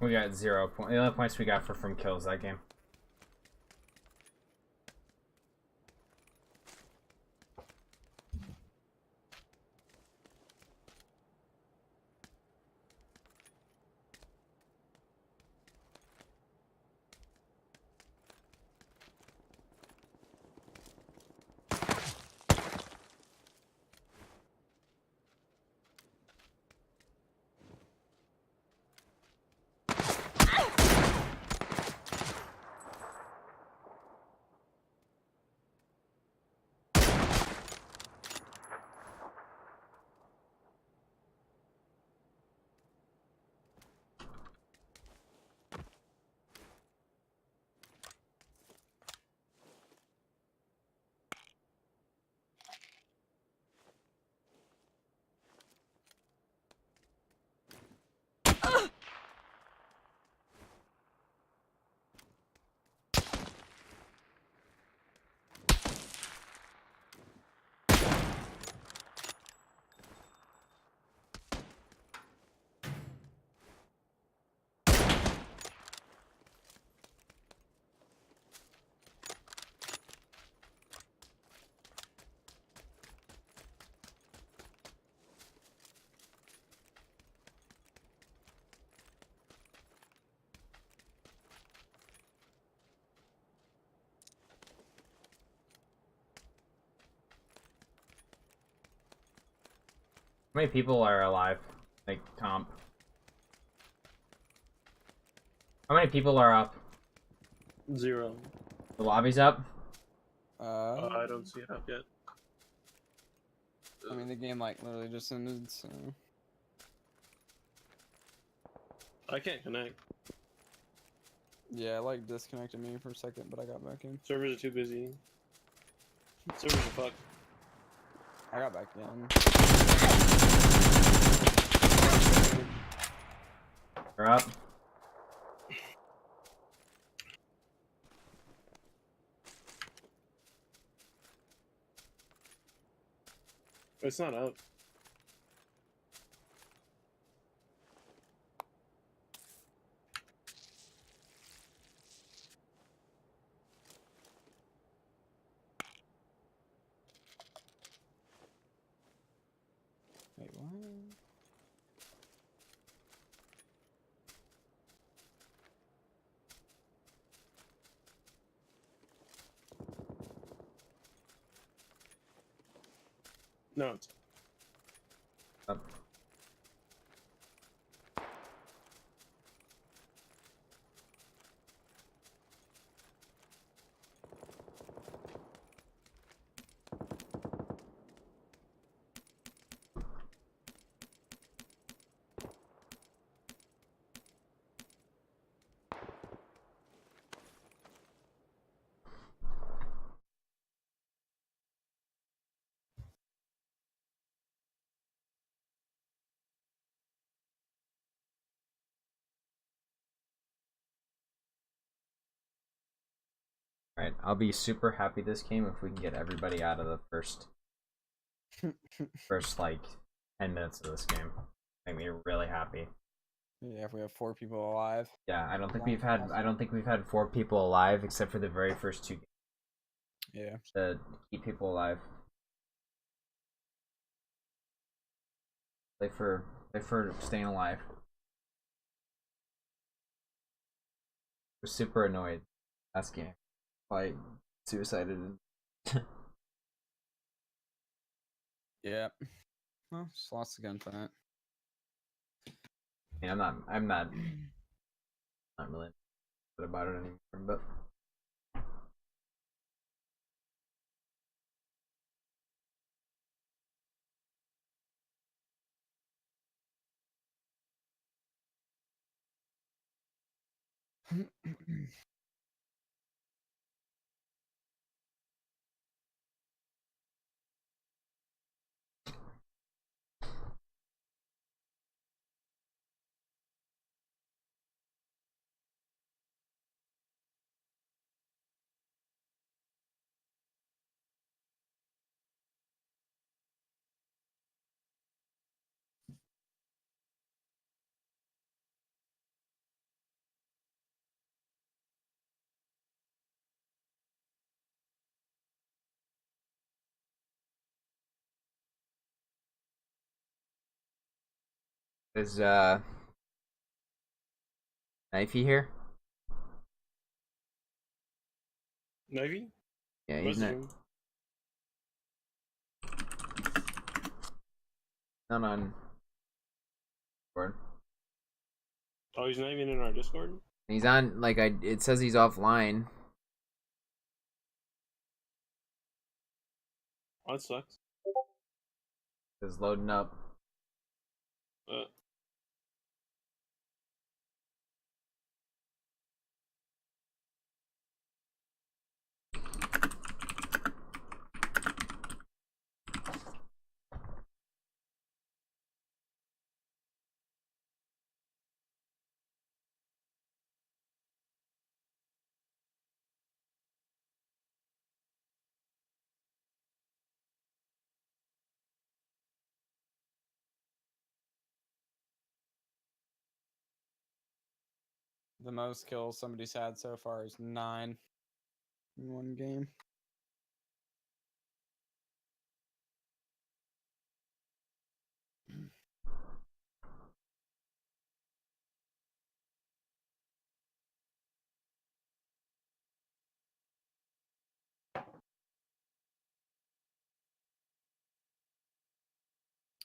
We got 0 points. The only points we got from kills that game. How many people are alive? Like, comp. How many people are up? 0. The lobby's up? I don't see it up yet. I mean, the game, like, literally just ended, so... I can't connect. Yeah, it, like, disconnected me for a second, but I got back in. Servers are too busy. Servers are fucked. I got back in. They're up. It's not up. Wait, what? No, it's Up. Alright, I'll be super happy this game if we can get everybody out of the first like 10 minutes of this game. Make me really happy. Yeah, if we have 4 people alive. Yeah, I don't think we've had 4 people alive except for the very first 2 games Yeah. to keep people alive. Play for staying alive. Was super annoyed last game. Like suicided. Yeah. Well, just lost the gunfight. I mean, I'm not really good about it anymore, but Is Knifey here? Navy? Yeah, he's Message not. him. Not on. Discord. Oh, he's not even in our Discord? He's on. Like it says he's offline. Oh, that sucks. It's loading up. The most kills somebody's had so far is 9 in one game.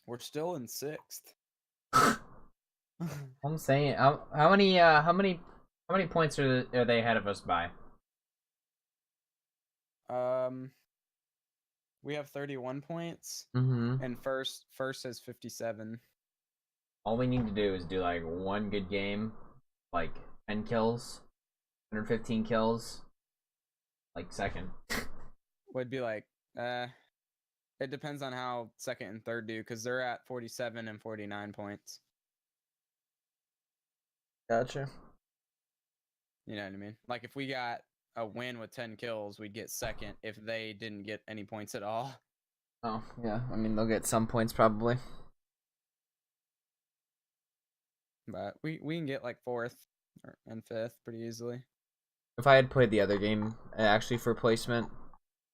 We're still in 6th. I'm saying, how many points are they ahead of us by? We have 31 points, Mm-hmm. and first has 57. All we need to do is do like one good game, like 10 kills, 115 kills, like second. Would be like, it depends on how second and third do, because they're at 47 and 49 points. Gotcha. You know what I mean? Like if we got a win with 10 kills, we'd get second if they didn't get any points at all. Oh, yeah. I mean, they'll get some points probably. But we can get like 4th and 5th pretty easily. If I had played the other game actually for placement,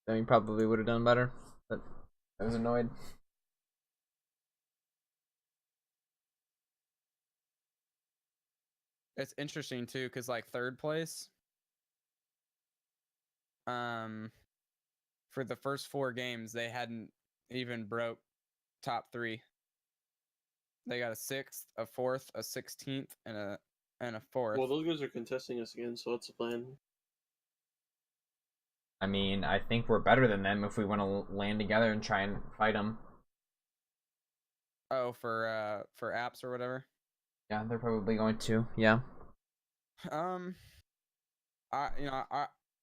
then we probably would have done better. But I was annoyed. It's interesting too, because like third place, for the first 4 games, they hadn't even broke top 3. They got a 6th, a 4th, a 16th, and a 4th. Well, those guys are contesting us again, so what's the plan? I mean, I think we're better than them if we want to land together and try and fight them. Oh, for apps or whatever. Yeah, they're probably going to. Yeah. I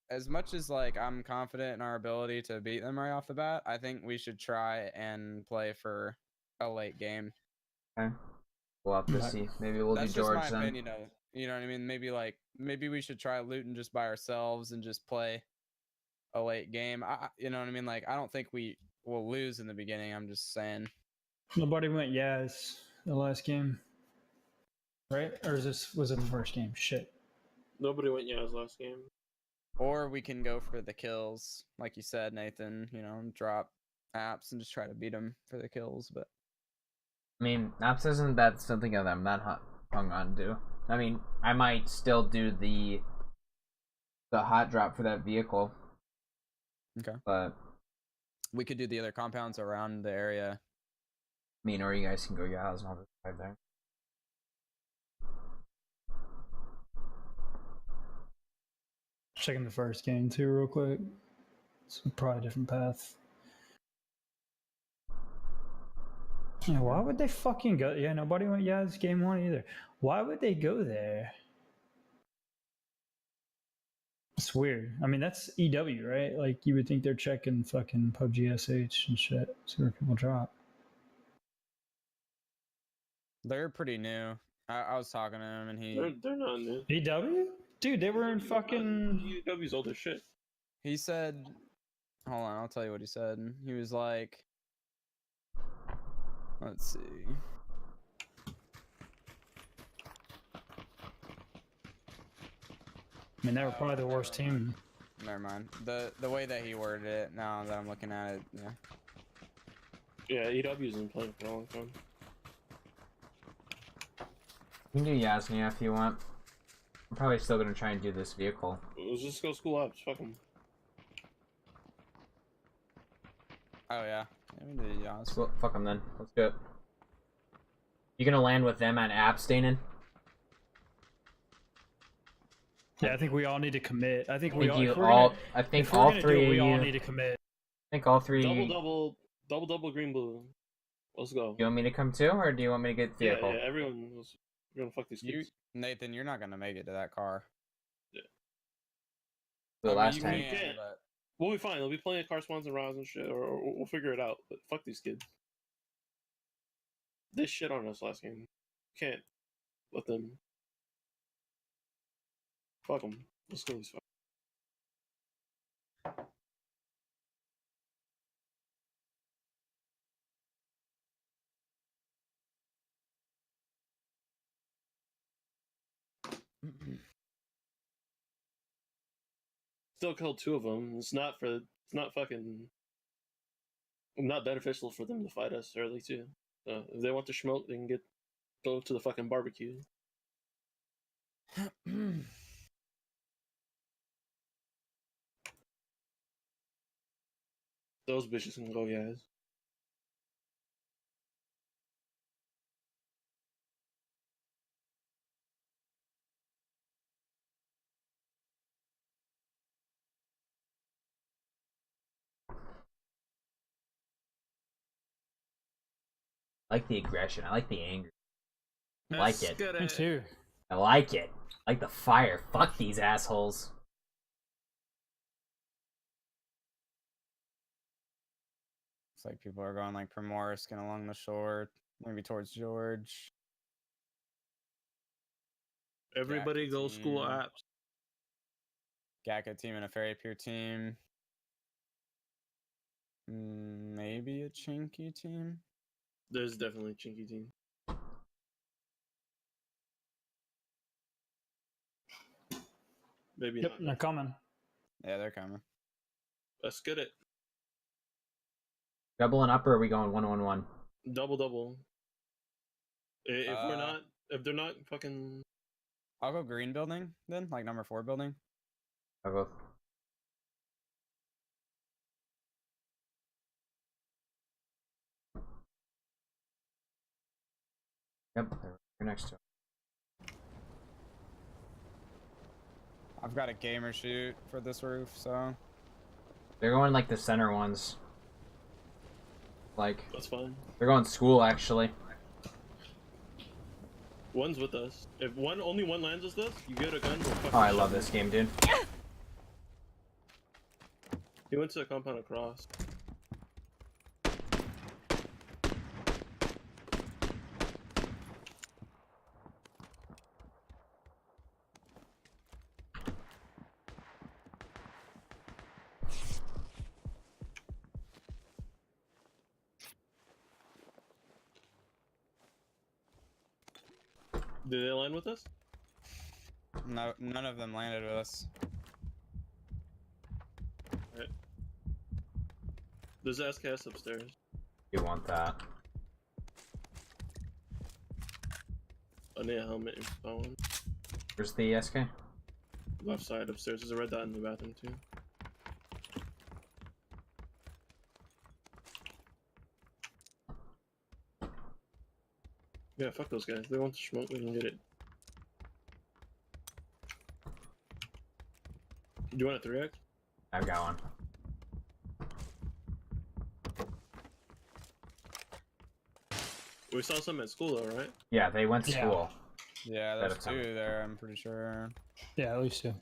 as much as like I'm confident in our ability to beat them right off the bat, I think we should try and play for a late game. Okay. We'll have to see. Maybe we'll That's do George just my then. opinion of, you know what I mean? Maybe we should try looting just by ourselves and just play a late game. You know what I mean? Like I don't think we will lose in the beginning. I'm just saying. Nobody went Yaz the last game, right? Or was it the first game? Shit. Nobody went Yaz last game. Or we can go for the kills, like you said, Nathan. You know, drop apps and just try to beat them for the kills. But I mean, apps isn't that something that I'm not hung on to. I mean, I might still do the hot drop for that vehicle. okay. But We could do the other compounds around the area. I mean, or you guys can go your house and I'll just drive there. Checking the first game too, real quick. It's probably a different path. Yeah, why would they fucking go? Yeah, nobody went Yaz game 1 either. Why would they go there? It's weird. I mean, that's EW, right? Like, you would think they're checking fucking PUBG SH and shit. See where people drop. They're pretty new. I was talking to him and They're not new. EW? Dude, they were in fucking... EW's old as shit. he said, hold on, I'll tell you what he said. He was like, let's see. I mean, they were probably the worst team. Never mind. The way that he worded it, now that I'm looking at it, yeah. Yeah, EW's been playing for a long time. You can do Yasnia if you want. I'm probably still gonna try and do this vehicle. Let's just go school ops. Fuck them. Oh yeah. Yeah, we did Yas. Well, fuck them then. Let's do it. You gonna land with them at apps, Danon? Yeah, I think we all need to commit. I think we all. I think if we're all gonna three do it, of we you. all need to commit. I think all three. Double, green, blue. Let's go. You want me to come too, or do you want me to get the vehicle? Yeah, everyone. We're gonna fuck these kids. Nathan, you're not gonna make it to that car. The I mean, last you time. can, but We'll be fine. They'll be playing car spawns and rounds and shit, or we'll figure it out. But fuck these kids. They shit on us last game. Can't let them. Fuck them. Let's go this fuck. Still killed 2 of them. It's not fucking. Not beneficial for them to fight us early too. If they want to smoke, they can go to the fucking barbecue. Those bitches can go, guys. I like the aggression. I like the anger. I like it. Me too. I like it. I like the fire. Fuck these assholes. it's like people are going like Primorsk and along the shore, maybe towards George. Everybody go school team. apps. Gaka team and a Fairy Pier team. Maybe a Chinky team. There's definitely a chinky team. Maybe Yep, not. they're coming. Yeah, they're coming. Let's get it. Double and up, or are we going 1-1-1? Double. If they're not fucking. I'll go green building then, like number 4 building. I'll go. Yep, they're next to it. I've got a gamer shoot for this roof, so They're going like the center ones. Like, That's fine. they're going school actually. One's with us. If only one lands with us, you get a gun. We'll fucking Oh, I shot love him. this game, dude. He went to the compound across. Did they land with us? no, none of them landed with us. Alright. There's SKS upstairs. You want that? I need a helmet and phone. Where's the SK? Left side upstairs. There's a red dot in the bathroom too. Yeah, fuck those guys. They want to smoke, we can get it. Do you want a 3x? I've got one. We saw some at school though, right? Yeah, they went to Yeah. school. Yeah, Better there's come. 2 there, I'm pretty sure. Yeah, at least 2.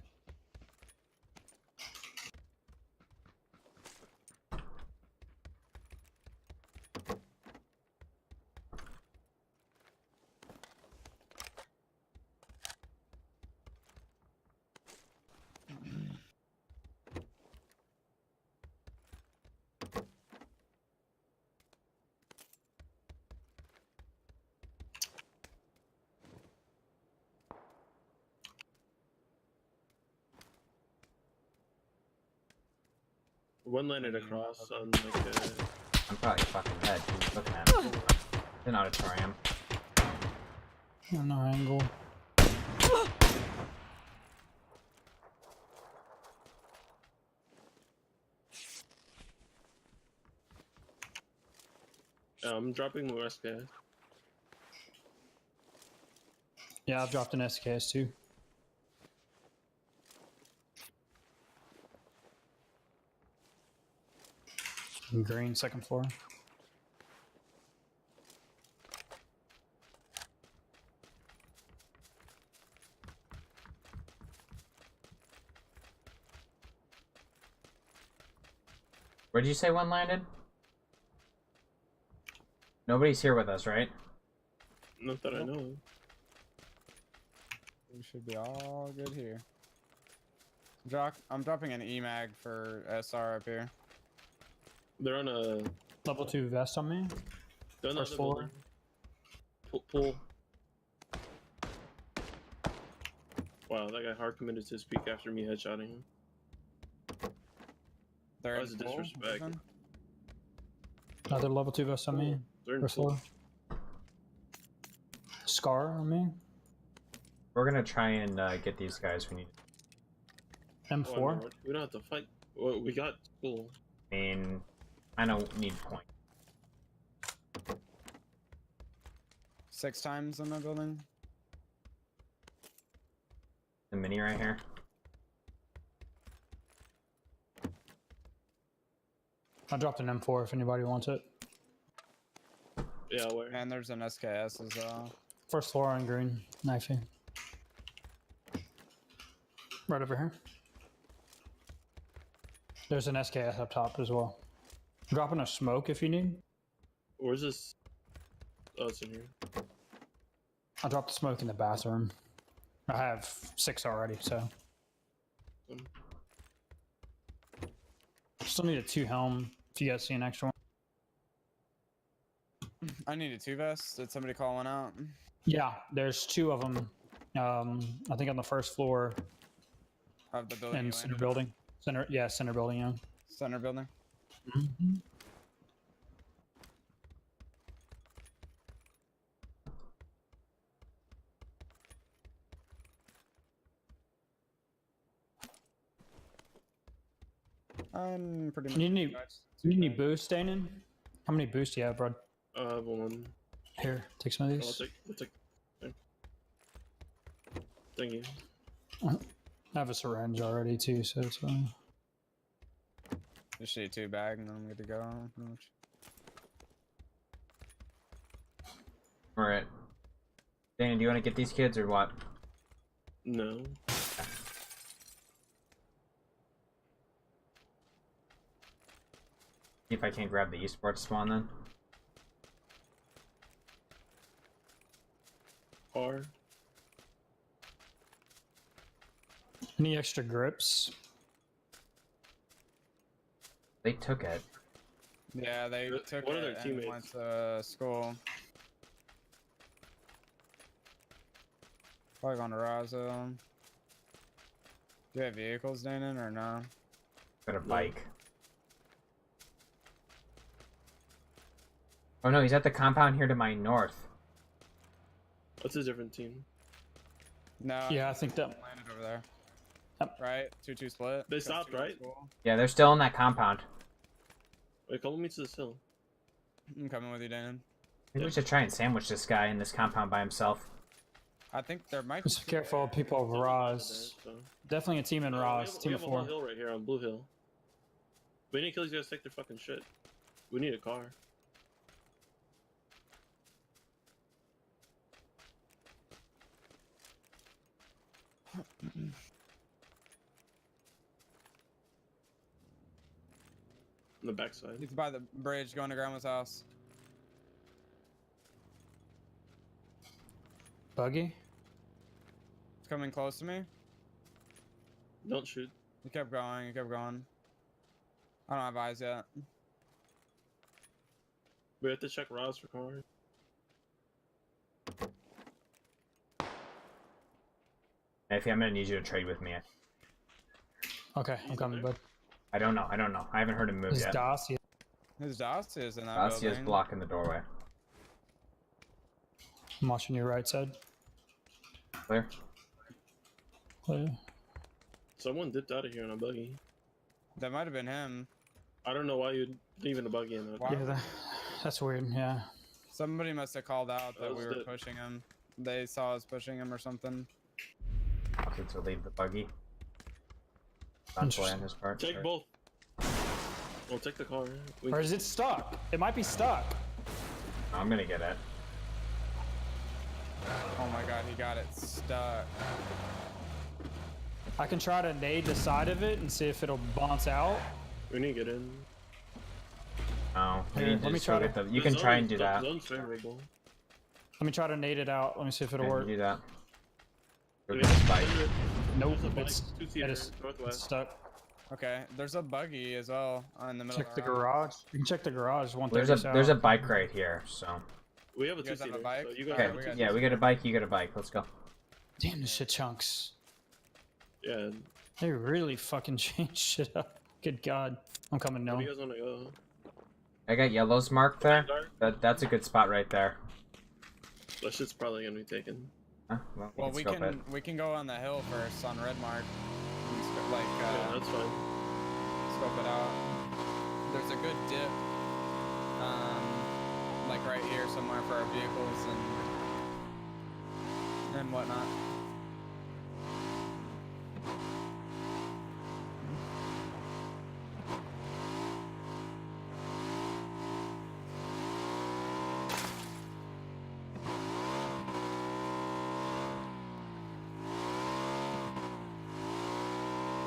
One landed across on like I'm probably fucking dead. He's looking at me. It's an auditorium. No angle. I'm dropping more SKS. Yeah, I've dropped an SKS too. Green, second floor. Where did you say one landed? Nobody's here with us, right? Not that I know of. We should be all good here. I'm dropping an EMAG for SR up here. They're on a. Level 2 vest on me. They're on the First other floor. building. Pull. Wow, that guy hard committed to his peek after me headshotting him. They're That in was a full, disrespect. Ethan? Another level 2 vest on me. They're in First full. floor. Scar on me. We're gonna try and get these guys. We need. M4. Oh, no, we don't have to fight. Well, we got school. I mean, I don't need point. 6 times in the building. The mini right here. I dropped an M4 if anybody wants it. Yeah, where? And there's an SKS as well. First floor on green. Knifey. Right over here. There's an SKS up top as well. Dropping a smoke if you need. Where's this? Oh, it's in here. I dropped the smoke in the bathroom. I have 6 already, so. Still need a 2 helm if you guys see an extra one. I need a 2 vest. Did somebody call one out? Yeah, there's 2 of them. I think on the first floor Of the building. and you center landed building. Center building, yeah. on? Center building. I'm pretty much. You need any boost, Danon? How many boosts do you have, bro? One. Here, take some of I'll these. take. Okay. Thank you. I have a syringe already too, so it's fine. Just shoot 2 bag and then I'm good to go. Pretty much. All right. Dana, do you want to get these kids or what? No. See if I can grab the esports spawn then. R. Any extra grips? They took it. Yeah, they One took of it their and teammates. went to school. Probably going to Razo. Do you have vehicles, Danon, or no? Got a bike. Oh no, he's at the compound here to my north. What's a different team? No. Yeah, I think that. Landed over there. Yep. Right? 2-2 split. They Got stopped, 2 at right? school. Yeah, they're still in that compound. Wait, come with me to this hill. I'm coming with you, Danon. Maybe we should try and sandwich this guy in this compound by himself. I think there might be. Just be careful of people of There's a lot of Raz. there, so. Definitely a team in Raz. We Team have of a whole 4. hill right here on Blue Hill. We need to kill these guys, take their fucking shit. We need a car. On the backside. He's by the bridge going to Grandma's house. Buggy? He's coming close to me. Don't shoot. He kept going. He kept going. I don't have eyes yet. We have to check Roz for cars. Ify, I'm gonna need you to trade with me. Okay, I'm coming, bud. I don't know. I haven't heard him move Is yet. Dacia? His DOS is in that Dacia's building. blocking the doorway. I'm watching your right side. Clear. Clear. Someone dipped out of here on a buggy. That might have been him. I don't know why you'd leave in a buggy in that. Why? Yeah, that's weird. Yeah. Somebody must have called out that That we was were it. pushing him. They saw us pushing him or something. Opted to leave the buggy. Bad play on his part. Take Sure. both. We'll take the car. Or is it stuck? It might be stuck. I'm gonna get it. Oh my god, he got it stuck. I can try to nade the side of it and see if it'll bounce out. We need to get in. No. Here, You need to let me just try go to- get the. You can try and do that. Zone's very big, though. Let me try to nade it out. Let me see if it'll Okay, work. do that. Go Yeah, get this bike. Nope, There's a bike, it's, two-seater, it is it's northwest. stuck. Okay, there's a buggy as well in the middle Check of the the road. garage. You can check the garage. There's a bike right here. So. We have a You guys have a two-seater. bike? So you guys Okay. have a we got two-seater. Yeah, we got a bike. You got a bike. Let's go. Damn, this shit chunks. Yeah. They really fucking changed shit up. Good God. I'm coming Where now. do you guys want to go? I got yellows marked there. Dark? That's a good spot right there. That shit's probably gonna be taken. Huh? Well, we can scope it. we can go on the hill first on red mark. And like Yeah, that's fine. scope it out. There's a good dip, like right here somewhere for our vehicles and whatnot.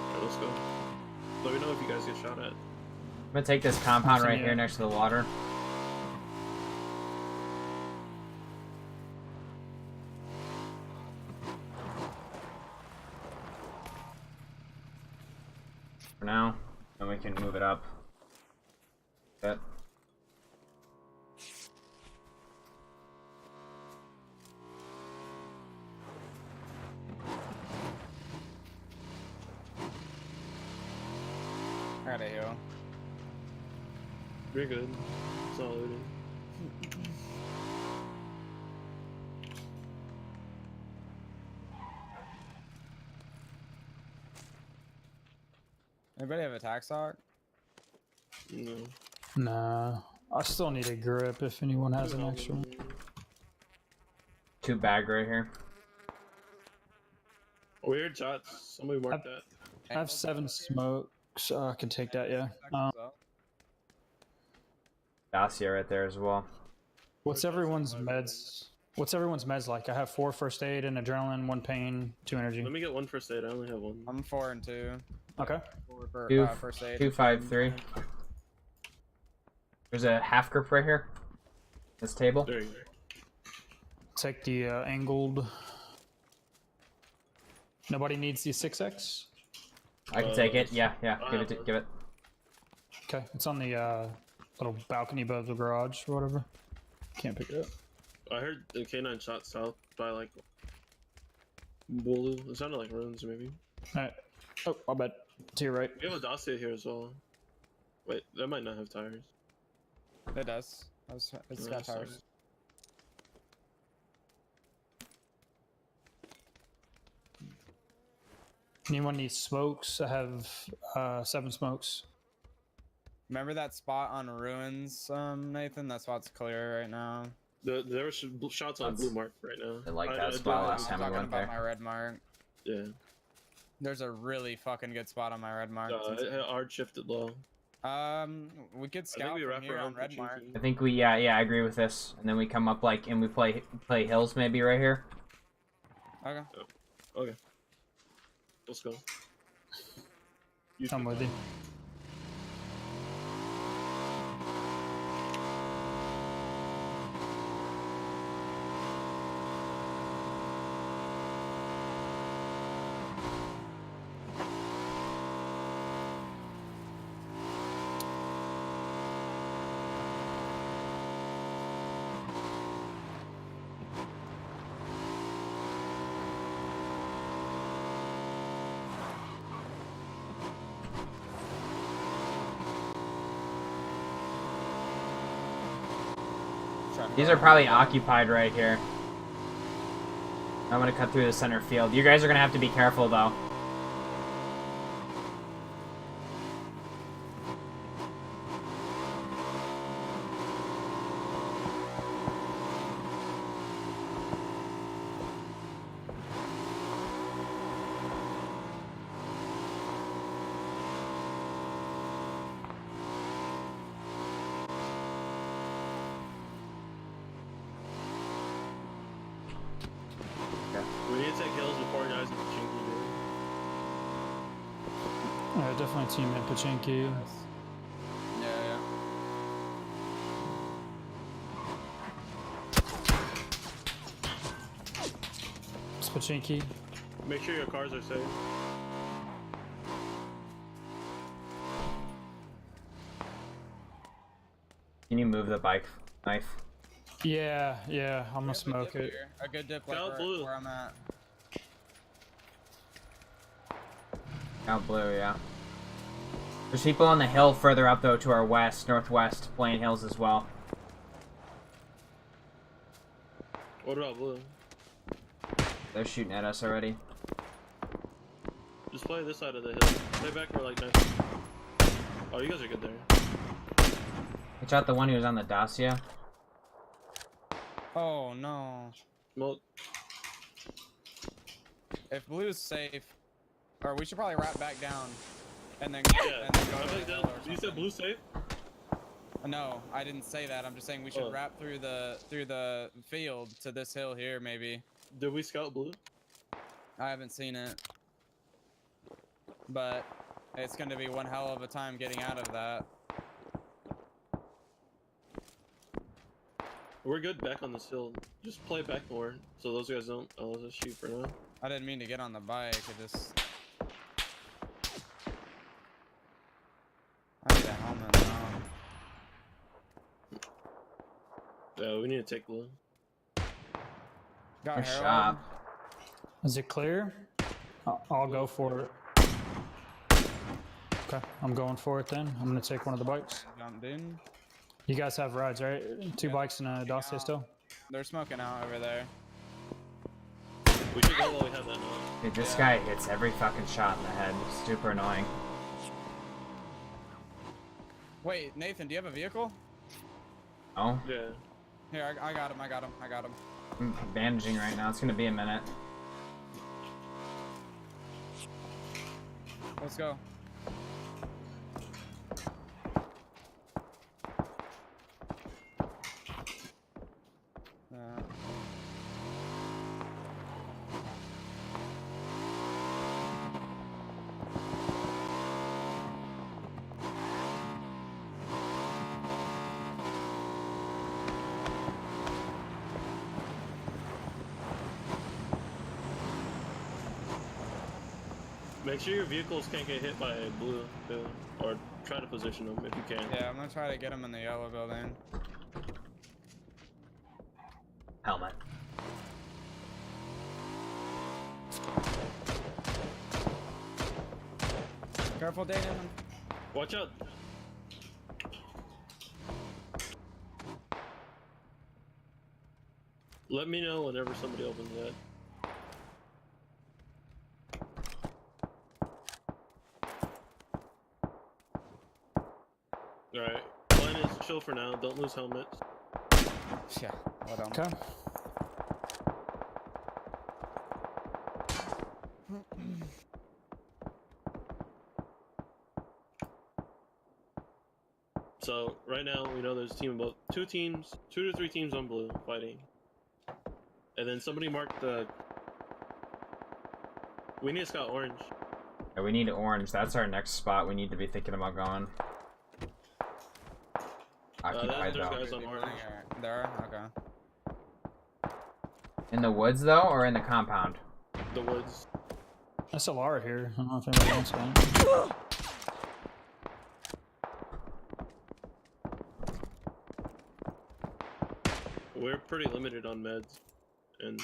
Alright, let's go. Let me know if you guys get shot at. I'm gonna take this compound right Continue. here next to the water. For now, and we can move it up. That. I got a hill. You're good. It's all looted. Anybody have a tax hawk? No. Nah. I still need a grip if anyone has an extra one. 2 bag right here. Weird shots. Somebody mark that. I have 7 smokes, so I can take that, yeah. Dacia right there as well. What's everyone's meds? What's everyone's meds like? I have 4 first aid and adrenaline, 1 pain, 2 energy. Let me get one first aid. I only have one. I'm 4 and 2. Okay. 4 for Two, first aid. 253. There's a half grip right here. This table. There you go. Take the angled. Nobody needs the 6X? I can take it. Yeah, yeah. I Give have it. one. Give it. Okay, it's on the little balcony above the garage or whatever. Can't pick it up. I heard the K9 shot south by like Bulu. It sounded like ruins maybe. Alright. Oh, my bad. To your right. We have a Dacia here as well. Wait, that might not have tires. It does. It's No, got sorry. tires. Anyone needs smokes? I have 7 smokes. Remember that spot on ruins, Nathan? That spot's clear right now. There were shots on That's- blue mark right now. I like that don't spot have- last I'm time we talking went about there. my red mark. Yeah. There's a really fucking good spot on my red mark. It had hard shifted low. We could I think scout we from wrap here around on red mark. I think we. Yeah, I agree with this. And then we come up like, and we play hills maybe right here. Okay. Okay. Let's go. I'm with you. These are probably occupied right here. I'm gonna cut through the center field. You guys are gonna have to be careful though. We need to take hills before guys in Pachinki do. Yeah, definitely team in Pachinki. Yeah. It's Pachinki. Make sure your cars are safe. Can you move the bike knife? Yeah, I'm gonna smoke it. A good dip like Scout blue. where I'm at. Out blue, yeah. There's people on the hill further up though to our west, northwest, playing hills as well. What about blue? They're shooting at us already. Just play this side of the hill. Stay back for like nice. Oh, you guys are good there. Watch out the one who was on the Dacia. Oh no. Well, If blue's safe, or we should probably wrap back down, and then yeah. and then go I to think the that, hill or you said something. blue safe? No, I didn't say that. I'm just saying we should Oh. wrap through the field to this hill here, maybe. Did we scout blue? I haven't seen it, but it's going to be one hell of a time getting out of that. We're good back on this hill. Just play back more so those guys don't. Oh, let's just shoot for now. I didn't mean to get on the bike. I just. I need a helmet now. Yeah, we need to take blue. Got Nice Harold. shot. Is it clear? I'll go for it. Okay, I'm going for it then. I'm gonna take one of the bikes. Jumped in. You guys have rides, right? Two Yeah, bikes and a Dacia still? They're smoking out over there. We should go while we have that now. Dude, this Yeah. guy hits every fucking shot in the head. Super annoying. Wait, Nathan, do you have a vehicle? Oh, Yeah. Here, I got him. I got him. I got him. I'm bandaging right now. It's gonna be a minute. Let's go. Make sure your vehicles can't get hit by blue, too. Or try to position them if you can. Yeah, I'm gonna try to get him in the yellow building. Helmet. Careful, Daniel. Watch out! Let me know whenever somebody opens that. Alright, plan is chill for now, don't lose helmets. Yeah, hold on. Okay. So, right now, we know there's a team of both, two to three teams on blue fighting. And then somebody marked the... We need to scout orange. Yeah, we need orange. That's our next spot we need to be thinking about going. Occupied there's though. guys on orange. There? Okay. In the woods though, or in the compound? The woods. That's a Lara here. I don't know if anybody wants that. We're pretty limited on meds. And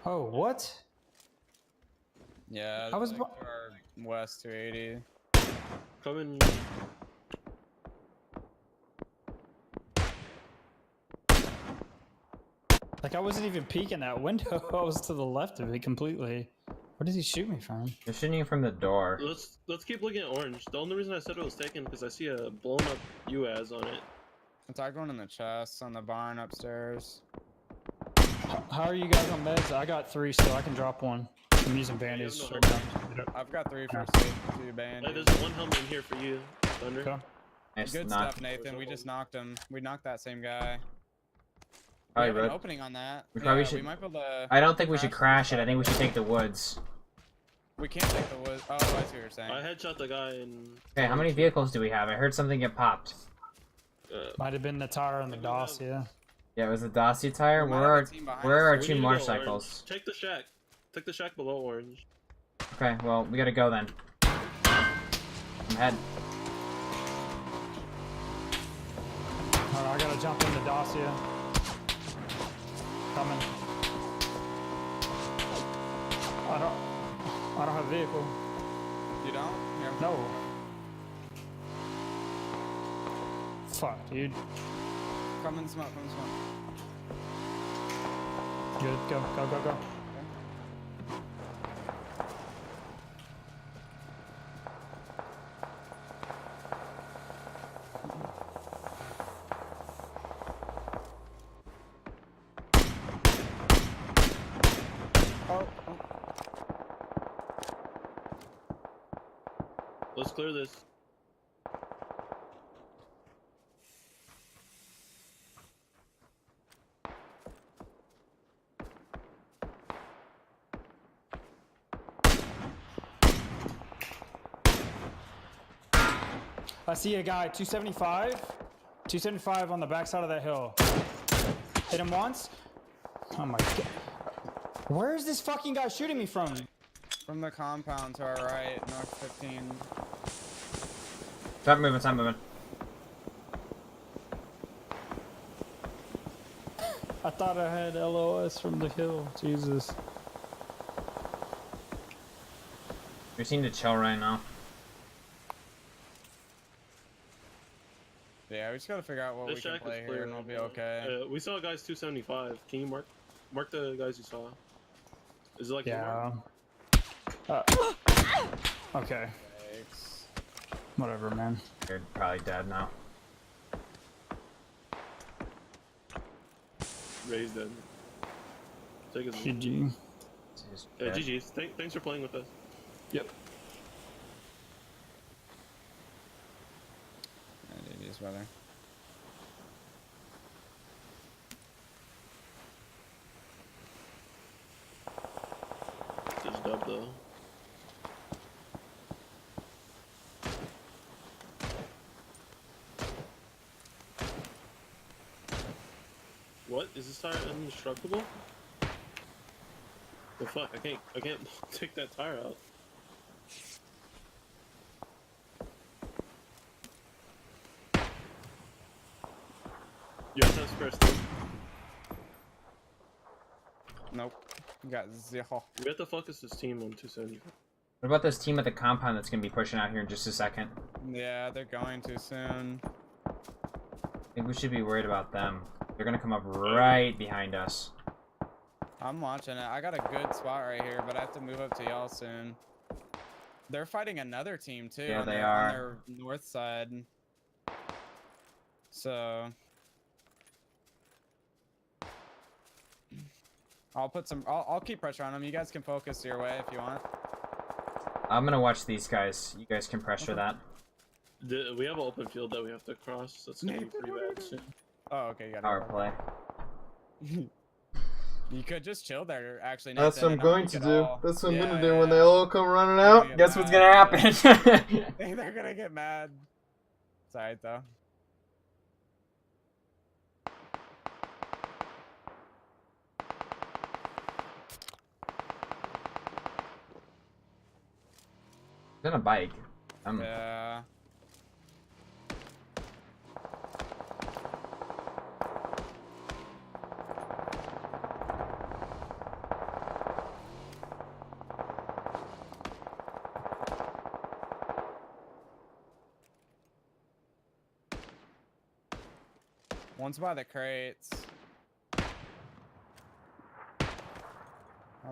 Oh, what? Yeah, I was like to our west 280. coming... Like I wasn't even peeking that window. I was to the left of it completely. Where did he shoot me from? They're shooting you from the door. Let's keep looking at orange. The only reason I said it was taken because I see a blown up UAZ on it. It's like going in the chest on the barn upstairs. How are you guys on meds? I got 3 still. I can drop one. I'm using bandage. no right now. I've got 3 for Yeah. safe, 2 Hey, bandages. there's one helmet in here for you, Thunder. Okay. Nice Good knock. stuff, Nathan. We just knocked him. We knocked that same guy. We Probably have an road. opening on that. We probably Yeah, should- We might be able to. I don't think we should crash crash it. I think we should take the woods. We can't take the woods. Oh, I see what you're saying. I headshot the guy in. Okay, how many vehicles do we have? I heard something get popped. Might have been the tire on the DOS, yeah. Yeah, it was the Dacia tire. We might Where have are a team behind where us. are We 2 need to go motorcycles? orange. Take the shack. Take the shack below orange. Okay, well we gotta go then. I'm head. Alright, I gotta jump in the DOS here. Coming. I don't have a vehicle. You don't? Here. No. Fuck, dude. Come and smoke. Come and smoke. Good, go. Oh. Let's clear this. I see a guy, 275. 275 on the backside of that hill. Hit him once. Oh my god. Where is this fucking guy shooting me from? From the compound to our right, north 15. Stop moving, stop moving. I thought I had LOS from the hill. Jesus. We seem to chill right now. Yeah, we just gotta figure out what This we can shack is play clear here and we'll be right now. okay. We saw guys 275. Can you mark the guys you saw? Is it like Yeah. Okay. Thanks. Whatever, man. You're probably dead now. Ray's dead. Take his GG. Just Yeah, dead. GG's. Thanks for playing with us. Yep. Yeah, GG's, brother. Just dub though. What? Is this tire indestructible? Well, fuck! I can't take that tire out. You guys have spare steel? Nope. We got 0. We have to focus this team on 275. What about this team at the compound that's gonna be pushing out here in just a second? Yeah, they're going too soon. I think we should be worried about them. They're gonna come up right behind us. I'm watching it. I got a good spot right here, but I have to move up to y'all soon. They're fighting another team too. Yeah, on they their, are. on their north side. So I'll put some. I'll keep pressure on them. You guys can focus your way if you want. I'm gonna watch these guys. You guys can pressure that. We have an open field that we have to cross. That's gonna be pretty bad soon. Oh, okay. You got Power play. You could just chill there, actually. That's Nathan, what I'm and not going make to it do. all- That's what I'm Yeah, gonna do yeah, when they yeah. all come running out. Yeah. Guess what's gonna happen? They're gonna get mad. It's alright though. He's on a bike. Yeah. One's by the crates.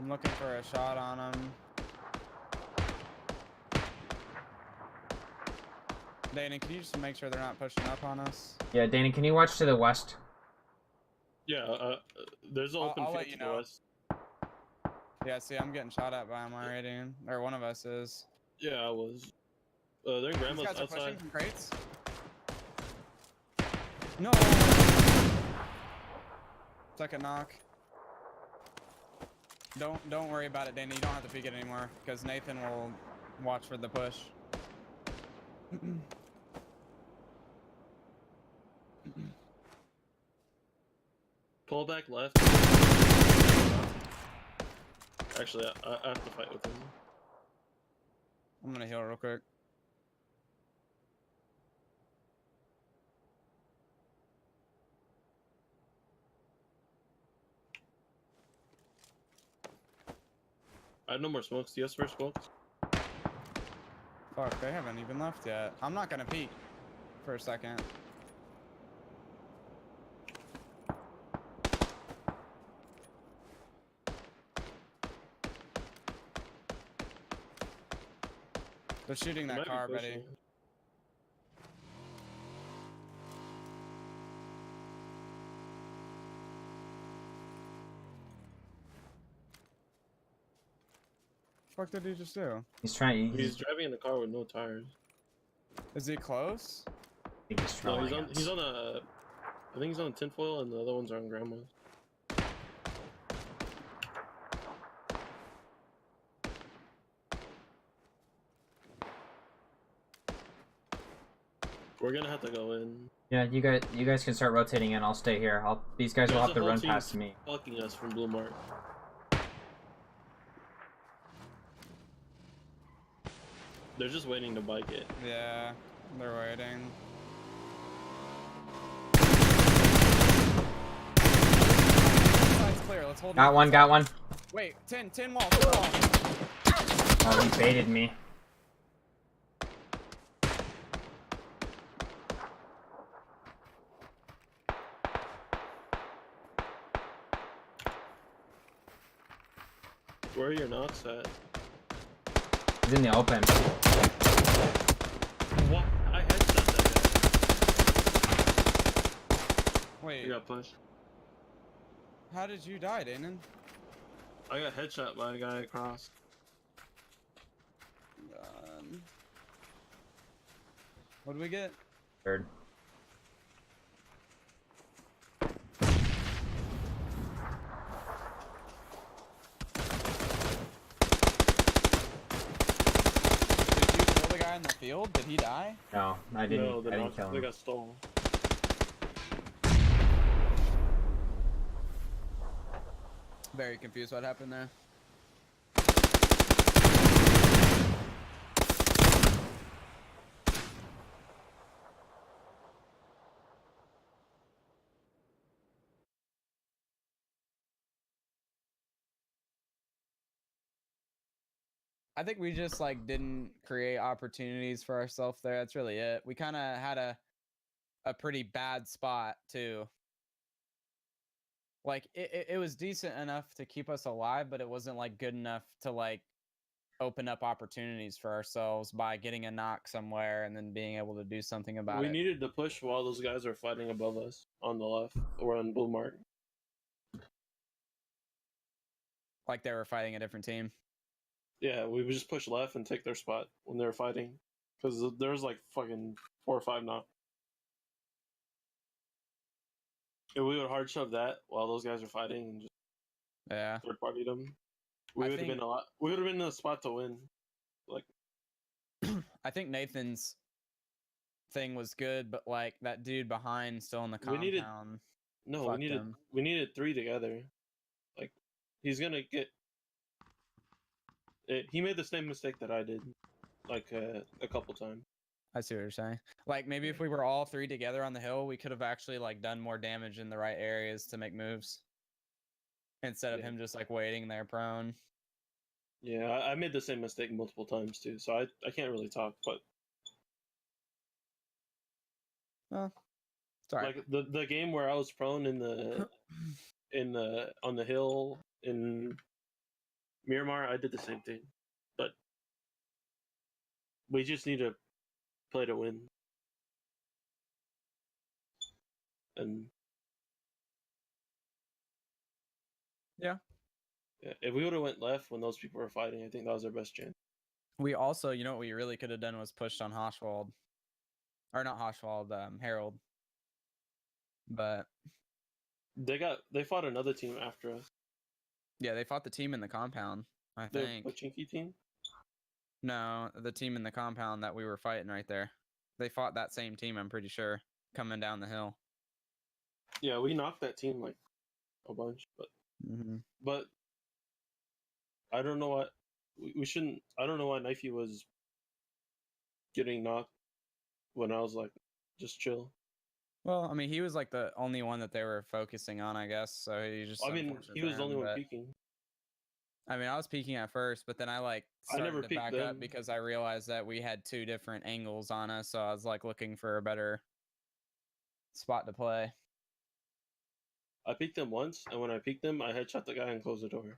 I'm looking for a shot on him. Dana, can you just make sure they're not pushing up on us? Yeah, Dana, can you watch to the west? Yeah, there's an open I'll field let you to the know. west. Yeah, see, I'm getting shot at by him already. Or one of us is. Yeah, I was. They're in These Grandma's guys are outside. pushing from crates. No! Second knock. Don't worry about it, Dana. You don't have to peek it anymore, because Nathan will watch for the push. Pull back left. Actually, I have to fight with him. I'm gonna heal real quick. I have no more smokes. Do you have spare smokes? Fuck, they haven't even left yet. I'm not gonna peek for a second. They're shooting They that might be car, pushing. buddy. Fuck did he just do? He's trying. He's driving in a car with no tires. Is he close? He's No, trolling us. he's on a. I think he's on tinfoil, and the other ones are on Grandma's. We're gonna have to go in. Yeah, you guys can start rotating in. I'll stay here. These guys will There's have a to whole run team past me. Fucking us from Blue Mark. They're just waiting to bike it. Yeah, they're waiting. Side's clear. Let's hold. Got one. Got one. Wait, 10 wall, 10 wall. Oh, he baited me. Where are your knocks at? He's in the open. What? I headshot that guy. Wait, I got pushed. how did you die, Danon? I got headshot by a guy across. What did we get? Third. Did you kill the guy in the field? Did he die? No, I didn't. No, I didn't kill they him. got stolen. Very confused what happened there. I think we just like didn't create opportunities for ourselves there. That's really it. We kind of had a pretty bad spot too. Like it was decent enough to keep us alive, but it wasn't like good enough to like open up opportunities for ourselves by getting a knock somewhere and then being able to do something about We it. needed to push while those guys are fighting above us on the left or on Blue Mark. Like they were fighting a different team. Yeah, we would just push left and take their spot when they were fighting. Because there's like fucking 4 or 5 now. If we would hard shove that while those guys are fighting and just Yeah. third party them, we I would have been think- a lot. We would have been in a spot to win. Like, I think Nathan's thing was good, but like that dude behind still in the We compound. needed- no, Fucked him. we needed 3 together. Like, he's gonna get. He made the same mistake that I did, like a couple times. I see what you're saying. Like maybe if we were all 3 together on the hill, we could have actually like done more damage in the right areas to make moves. Instead of Yeah. him just like waiting there prone. Yeah, I made the same mistake multiple times too, so I can't really talk. But Sorry. like the game where I was prone in the on the hill in Miramar, I did the same thing, but we just need to play to win. And Yeah. If we would have went left when those people were fighting, I think that was our best chance. We also, you know what we really could have done was pushed on Hoshwald. Or not Hoshwald, Harold. But They fought another team after us. yeah, they fought the team in the compound, I The think. Pochinki team? No, the team in the compound that we were fighting right there. They fought that same team, I'm pretty sure, coming down the hill. Yeah, we knocked that team like a bunch, but I don't know what we shouldn't. I don't know why Knifey was getting knocked when I was like, just chill. Well, I mean, he was like the only one that they were focusing on, I guess. So he just. I mean, unfortunate he for was the only him, one but- peeking. I mean, I was peeking at first, but then I like I never started to peeked back them. up because I realized that we had two different angles on us. So I was like looking for a better spot to play. I peeked them once, and when I peeked them, I headshot the guy and closed the door.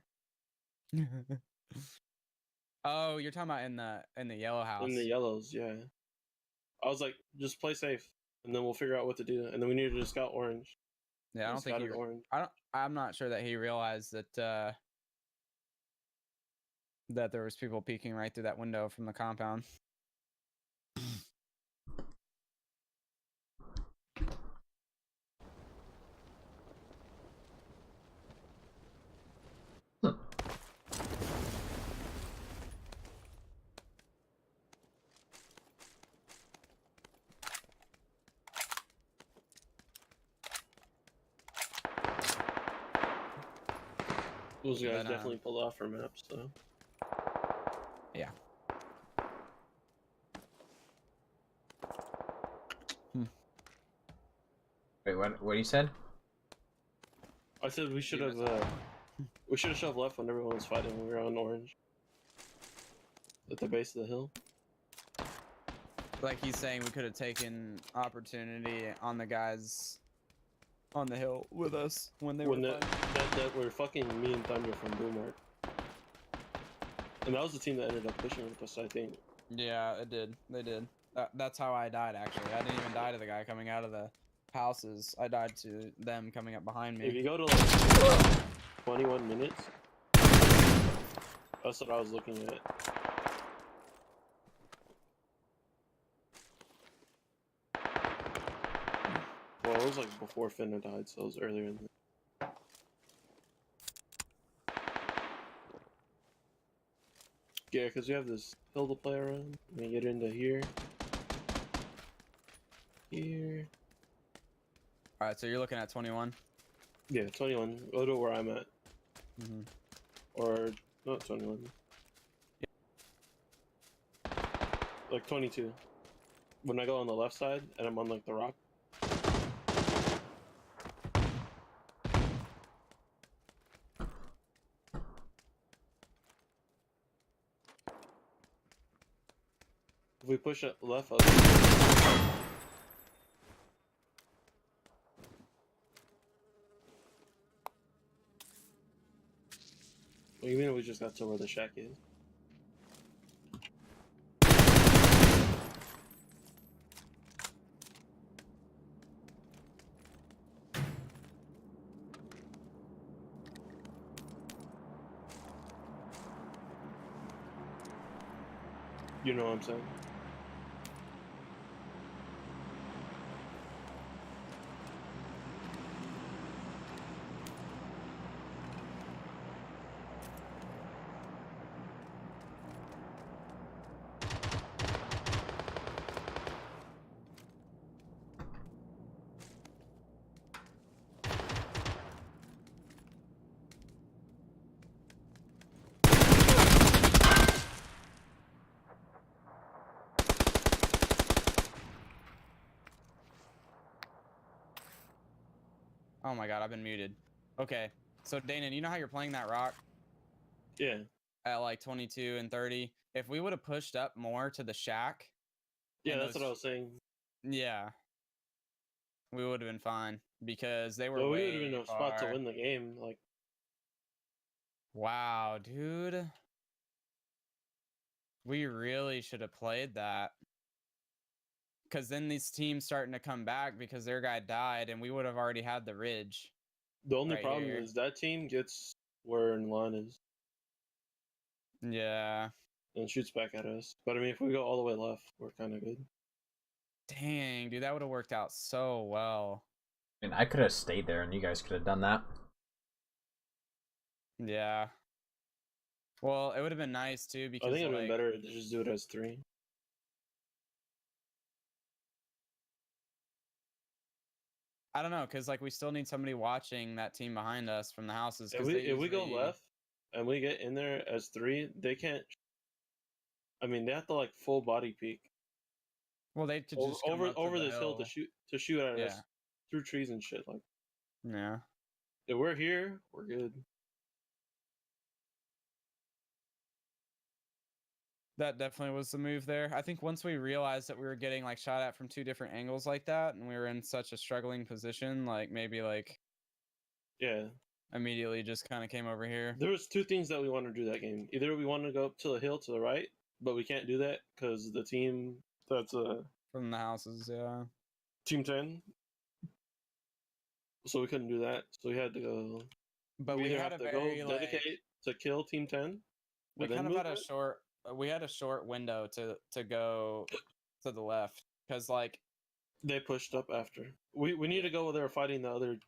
Oh, you're talking about in the yellow house. In the yellows, yeah. I was like, just play safe, and then we'll figure out what to do. And then we needed to scout orange. Yeah, I We don't think he. scouted orange. I'm not sure that he realized that that there was people peeking right through that window from the compound. Those guys Then, definitely pulled off our maps, though. Yeah. Wait, what you said? I said we should have shoved left when everyone was fighting when we were on orange. At the base of the hill. Like he's saying, we could have taken opportunity on the guys on the hill with us when they were fighting. That were fucking me and Thunder from Boomark. And that was the team that ended up pushing with us, I think. Yeah, it did. They did. That's how I died, actually. I didn't even die to the guy coming out of the houses. I died to them coming up behind me. If you go to like 21 minutes, that's what I was looking at. Well, it was like before Finna died, so it was earlier in the... Yeah, because we have this hill to play around. We get into here. Here. Alright, so you're looking at 21? Yeah, 21. Go to where I'm at. Mm-hmm. Or, not 21. Like 22. When I go on the left side, and I'm on like the rock. If we push it left up. What do you mean we just got to where the shack is? You know what I'm saying? Oh my god, I've been muted. Okay, so Dana, you know how you're playing that rock Yeah. at like 22 and 30? If we would have pushed up more to the shack... Yeah, and that's what I was saying. Yeah. We would have been fine, because they were Well, we way would have been in a spot to far. win the game. Like, Wow, dude. We really should have played that. Because then these teams starting to come back because their guy died, and we would have already had the ridge. The only Right problem here. is that team gets where Nlan is Yeah. and shoots back at us. But I mean, if we go all the way left, we're kind of good. Dang, dude, that would have worked out so well. I mean, I could have stayed there and you guys could have done that. Yeah. Well, it would have been nice too because I think it'd like, been better to just do it as 3. I don't know, because like we still need somebody watching that team behind us from the houses. If we go left and we get in there as 3, they can't. I mean, they have to like full body peek well, they could just come up over to the this hill to shoot at us Yeah. through trees and shit. Like, Yeah. if we're here, we're good. That definitely was the move there. I think once we realized that we were getting like shot at from 2 different angles like that, and we were in such a struggling position, like maybe like Yeah, immediately just kind of came over here. there was 2 things that we wanted to do that game. Either we wanted to go up to the hill to the right, but we can't do that because the team that's From the houses, yeah. Team 10. So we couldn't do that. So we had to go. But we either had have a to very go like dedicate to kill Team 10. we and then kind of move had a it. short we had a short window to go to the left because like They pushed up after. We need to go where they were fighting the other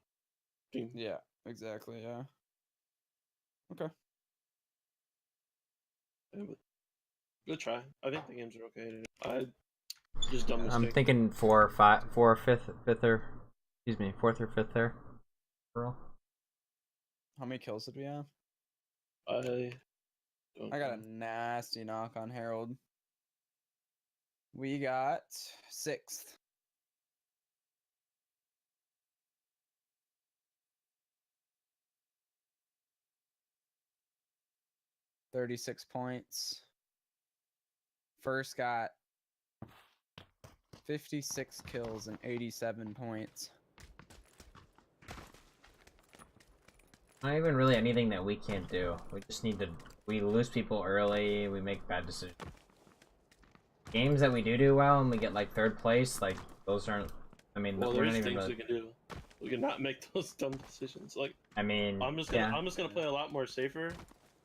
team. yeah, exactly, yeah. Okay. Yeah, but good try. I think the games are okay. I just dumb mistake. I'm thinking 4 or 5, 4 or 5th, 5th or excuse me, 4th or 5th there. Girl. How many kills did we have? I I got a nasty knock on Harold. We got 6th. $36 points. First got 56 kills and 87 points. Not even really anything that we can't do. We just need to. We lose people early. We make bad decisions. Games that we do well and we get like 3rd place, like those aren't. I mean, well, we're there's not even. things we can do. We can not make those dumb decisions. Like, I mean, I'm just gonna play a lot more safer,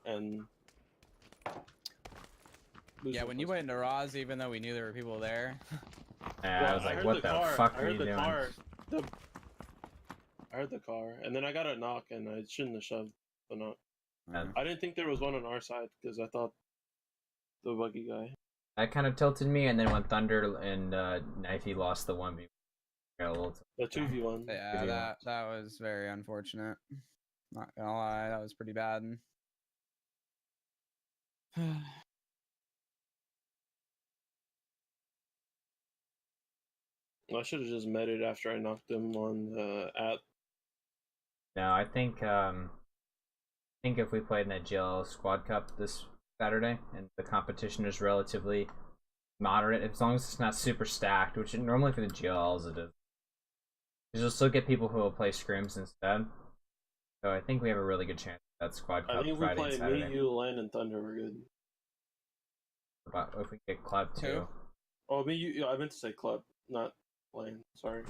and. Yeah, when you went into Roz, even though we knew there were people there. Yeah, I was like, what the fuck are you doing? I heard the car, and then I got a knock, and I shouldn't have shoved the knock. I didn't think there was one on our side, because I thought the buggy guy. That kind of tilted me, and then when Thunder and Knifey lost the 1v, got a little. The 2v1. Yeah, that was very unfortunate. Not gonna lie, that was pretty bad. I should have just met it after I knocked him on the app. No, I think if we played in that GL Squad Cup this Saturday and the competition is relatively moderate, as long as it's not super stacked, which normally for the GLs it is, you'll still get people who will play Scrims instead. So I think we have a really good chance at that Squad Cup I think Friday we and play Saturday. me, you, Lan, and Thunder. We're good. But if we get Club too. Oh, me, you. I meant to say club, not Lan. Sorry.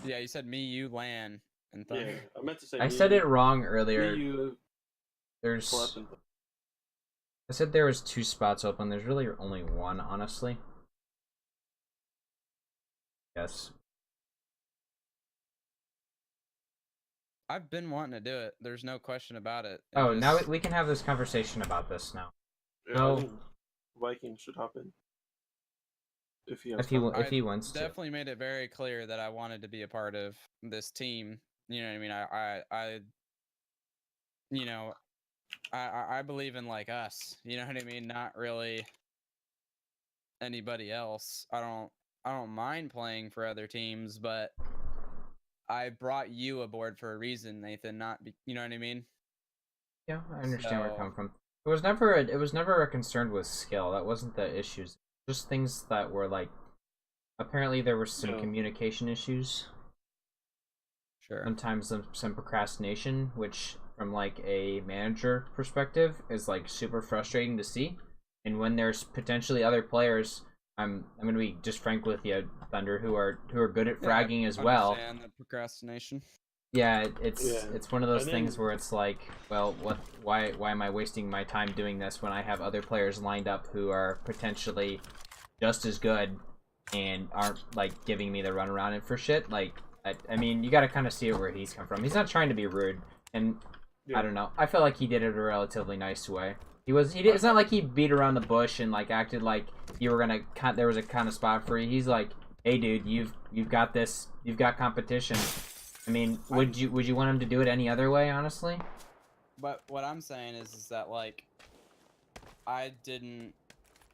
Yeah, you said me, you, Lan, and Thunder. Yeah, I meant to say. I said it wrong earlier. Me, you, There's. club, and I said there was 2 spots open. There's really only 1, honestly. Yes. I've been wanting to do it. There's no question about it. Oh, now we can have this conversation about this now. yeah, No. I think Viking should hop in. If he has If he wants to. definitely made it very clear that I wanted to be a part of this team. You know what I mean? I believe in like us. You know what I mean? Not really anybody else. I don't mind playing for other teams, but I brought you aboard for a reason, Nathan. Not you know what I mean? Yeah, I understand where you're coming from. It was never a concern with skill. That wasn't the issues. Just things that were like, apparently there were some communication issues. Sure. Sometimes some procrastination, which from like a manager perspective is like super frustrating to see. And when there's potentially other players, I'm gonna be just frank with you, Thunder, who are good at fragging as well. And the procrastination. Yeah, it's one of those I things think- where it's like, well, why am I wasting my time doing this when I have other players lined up who are potentially just as good and aren't like giving me the runaround and for shit? Like, I mean, you got to kind of see it where he's come from. He's not trying to be rude, and I don't know. I felt like he did it a relatively nice way. It's not like he beat around the bush and like acted like you were gonna there was a kind of spot for you. He's like, hey, dude, you've got this. You've got competition. I mean, would you want him to do it any other way, honestly? But what I'm saying is that like, I didn't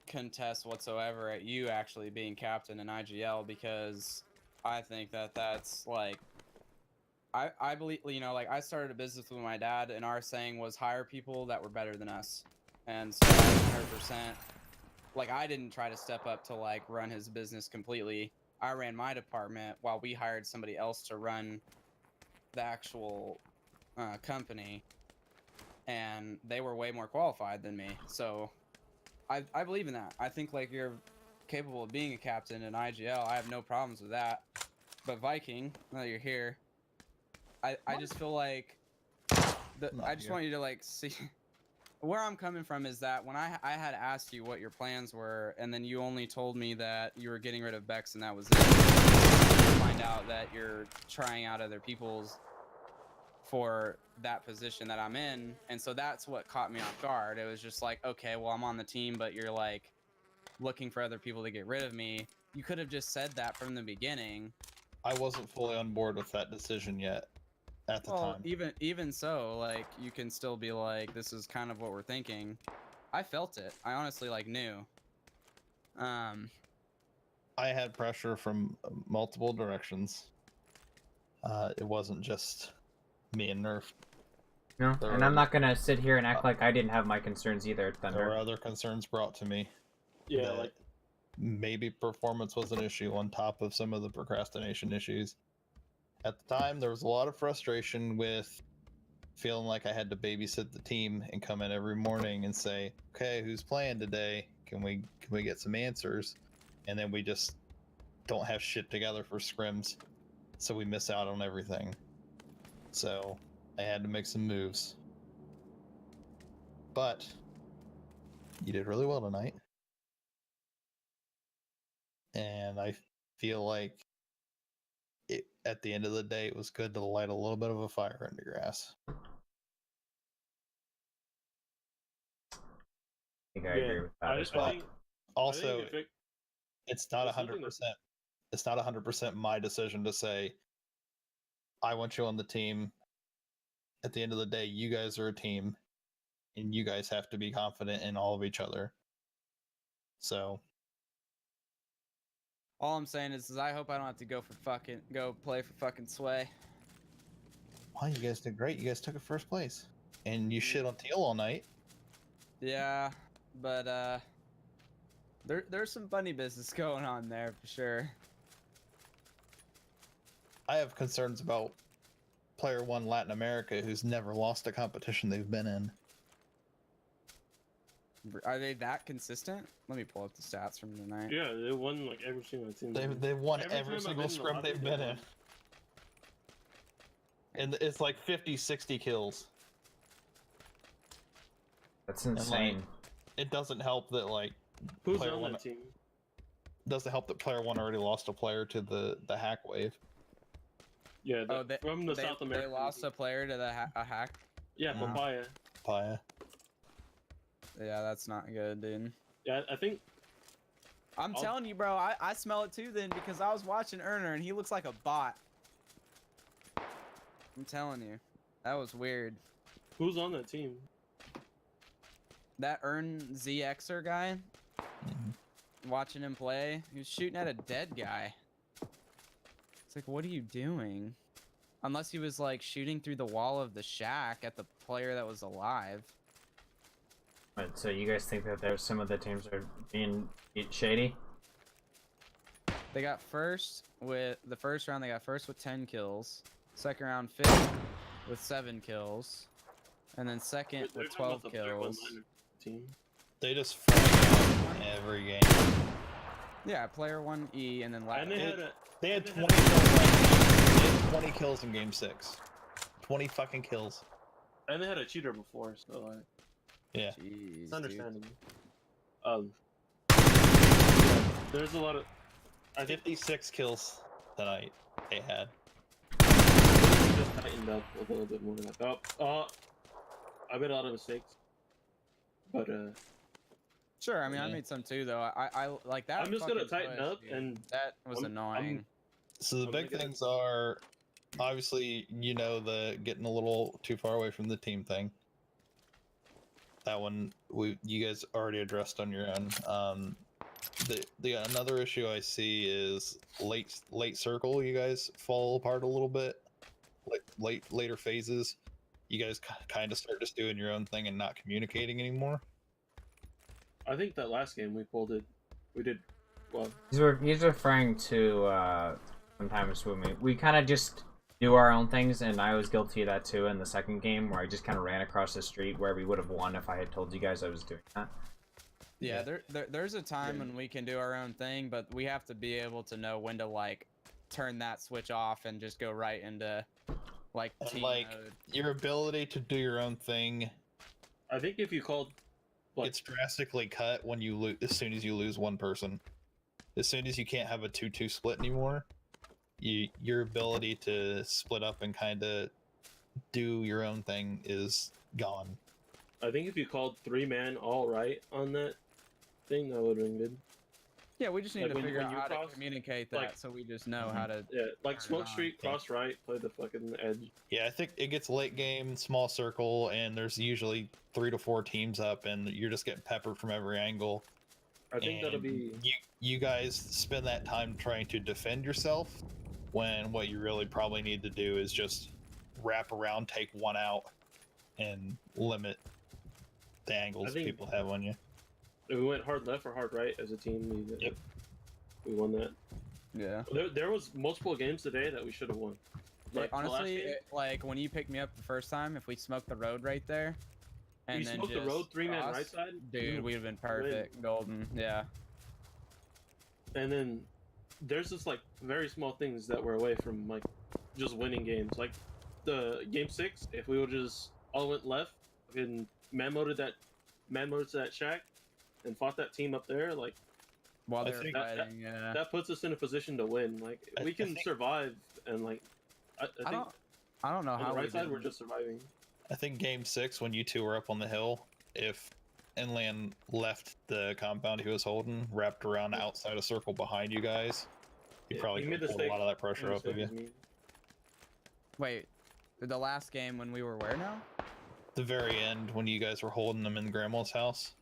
contest whatsoever at you actually being captain in IGL because I think that that's like, I believe, you know, like I started a business with my dad and our saying was hire people that were better than us, and so 100%. Like I didn't try to step up to like run his business completely. I ran my department while we hired somebody else to run the actual company, and they were way more qualified than me. So I believe in that. I think like you're capable of being a captain in IGL. I have no problems with that. But Viking, now that you're here, I just feel like I just want you to like see where I'm coming from is that when I had asked you what your plans were, and then you only told me that you were getting rid of Bex and that was it. Find out that you're trying out other people's for that position that I'm in, and so that's what caught me off guard. It was just like, okay, well, I'm on the team, but you're like looking for other people to get rid of me. You could have just said that from the beginning. I wasn't fully on board with that decision yet at the time. Even so, like you can still be like, this is kind of what we're thinking. I felt it. I honestly like knew. I had pressure from multiple directions. It wasn't just me and Nerf. No, and I'm not gonna sit here and act like I didn't have my concerns either, Thunder. There were other concerns brought to me. Yeah, like maybe performance was an issue on top of some of the procrastination issues. At the time, there was a lot of frustration with feeling like I had to babysit the team and come in every morning and say, "Okay, who's playing today? Can we get some answers?" And then we just don't have shit together for scrims, so we miss out on everything. So I had to make some moves. But you did really well tonight. And I feel like at the end of the day, it was good to light a little bit of a fire under your ass. I think I agree with that as well. Also, it's not 100%. It's not 100% my decision to say, I want you on the team. At the end of the day, you guys are a team, and you guys have to be confident in all of each other. So all I'm saying is I hope I don't have to go play for fucking Sway. wow, you guys did great. You guys took a first place, and you shit on Teal all night. Yeah, but there's some funny business going on there for sure. I have concerns about Player 1 Latin America, who's never lost a competition they've been in. Are they that consistent? Let me pull up the stats from tonight. yeah, they won like every single team. They've won Every every time single I've been in the scrim lobby, they've they been won. in. And it's like 50, 60 kills. That's insane. It doesn't help that like Who's Player on one- that team? doesn't help that Player 1 already lost a player to the hack wave. Yeah, from the they, South American. They lost team. a player to a hack. Yeah, Yeah. Papaya. Paya. Yeah, that's not good, dude. Yeah, I think. I'm I'll- telling you, bro. I smell it too then because I was watching Erner and he looks like a bot. I'm telling you, that was weird. Who's on that team? That ZXer guy, watching him play, he was shooting at a dead guy. It's like, what are you doing? Unless he was like shooting through the wall of the shack at the player that was alive. But, so you guys think that there's some of the teams are being shady? They got first with the first round. They got first with 10 kills. Second round, fifth with 7 kills. And then second They're with talking about 12 the player kills. one team. They just frag every game. Yeah, player 1E, and then And they had They had They 20 had- kills. They had 20 kills in game 6. 20 fucking kills. and they had a cheater before, so like, Yeah. Jeez, it's dude. understandable. There's a lot of. I think 56 kills tonight they had. we just tightened up a little bit more. Like, I made a lot of mistakes, but Sure, I mean, I Yeah. made some too, though. I like that. I'm just gonna fucking tighten push, up, dude. and that was I'm- annoying. So the I'm big gonna- things are obviously, the getting a little too far away from the team thing. That one you guys already addressed on your own. The another issue I see is late circle. You guys fall apart a little bit. Like later phases, you guys kind of start just doing your own thing and not communicating anymore. I think that last game we pulled it. We did well. He's referring to sometimes when we kind of just do our own things, and I was guilty of that too in the second game where I just kind of ran across the street where we would have won if I had told you guys I was doing that. Yeah, Yeah. there's a time Yeah. when we can do our own thing, but we have to be able to know when to like turn that switch off and just go right into like And, team like, mode. Your ability to do your own thing I think if you called, like, gets drastically cut when you lose. As soon as you lose one person, as soon as you can't have a 2-2 split anymore, your ability to split up and kind of do your own thing is gone. I think if you called 3-man all right on that thing, that would have been good. Yeah, we just need like, to when- figure when out you how to cross, communicate that like- so we just know Mhm. how to. Yeah, like Turn it Smoke on. Street, cross right, play the fucking edge. Yeah, I think it gets late game, small circle, and there's usually 3 to 4 teams up, and you're just getting peppered from every angle. I think that'll And be. you guys spend that time trying to defend yourself when what you really probably need to do is just wrap around, take one out, and limit the angles think- people have on you. If we went hard left or hard right as a team, Yep. we won that. Yeah. There was multiple games today that we should have won. Like, the last honestly, game, like when you picked me up the first time, if we smoked the road right there, and we then smoked the just road 3-man cross, right side, dude, we'd have been perfect, golden. Yeah. and then there's just like very small things that were away from like just winning games. Like the game 6, if we would just all went left and man-moded to that shack and fought that team up there, like While I they were think fighting, yeah. that puts us in a position to win. Like I we can think- survive, and like I think I don't know on how the right we side we're didn't- just surviving. I think game 6, when you two were up on the hill, if Nlan left the compound he was holding, wrapped around outside a circle behind you guys, he Yeah, probably he could made have the pulled a mistake- lot of that pressure off of you. Wait, the last game when we were where now? The very end, when you guys were holding them in Grandma's house,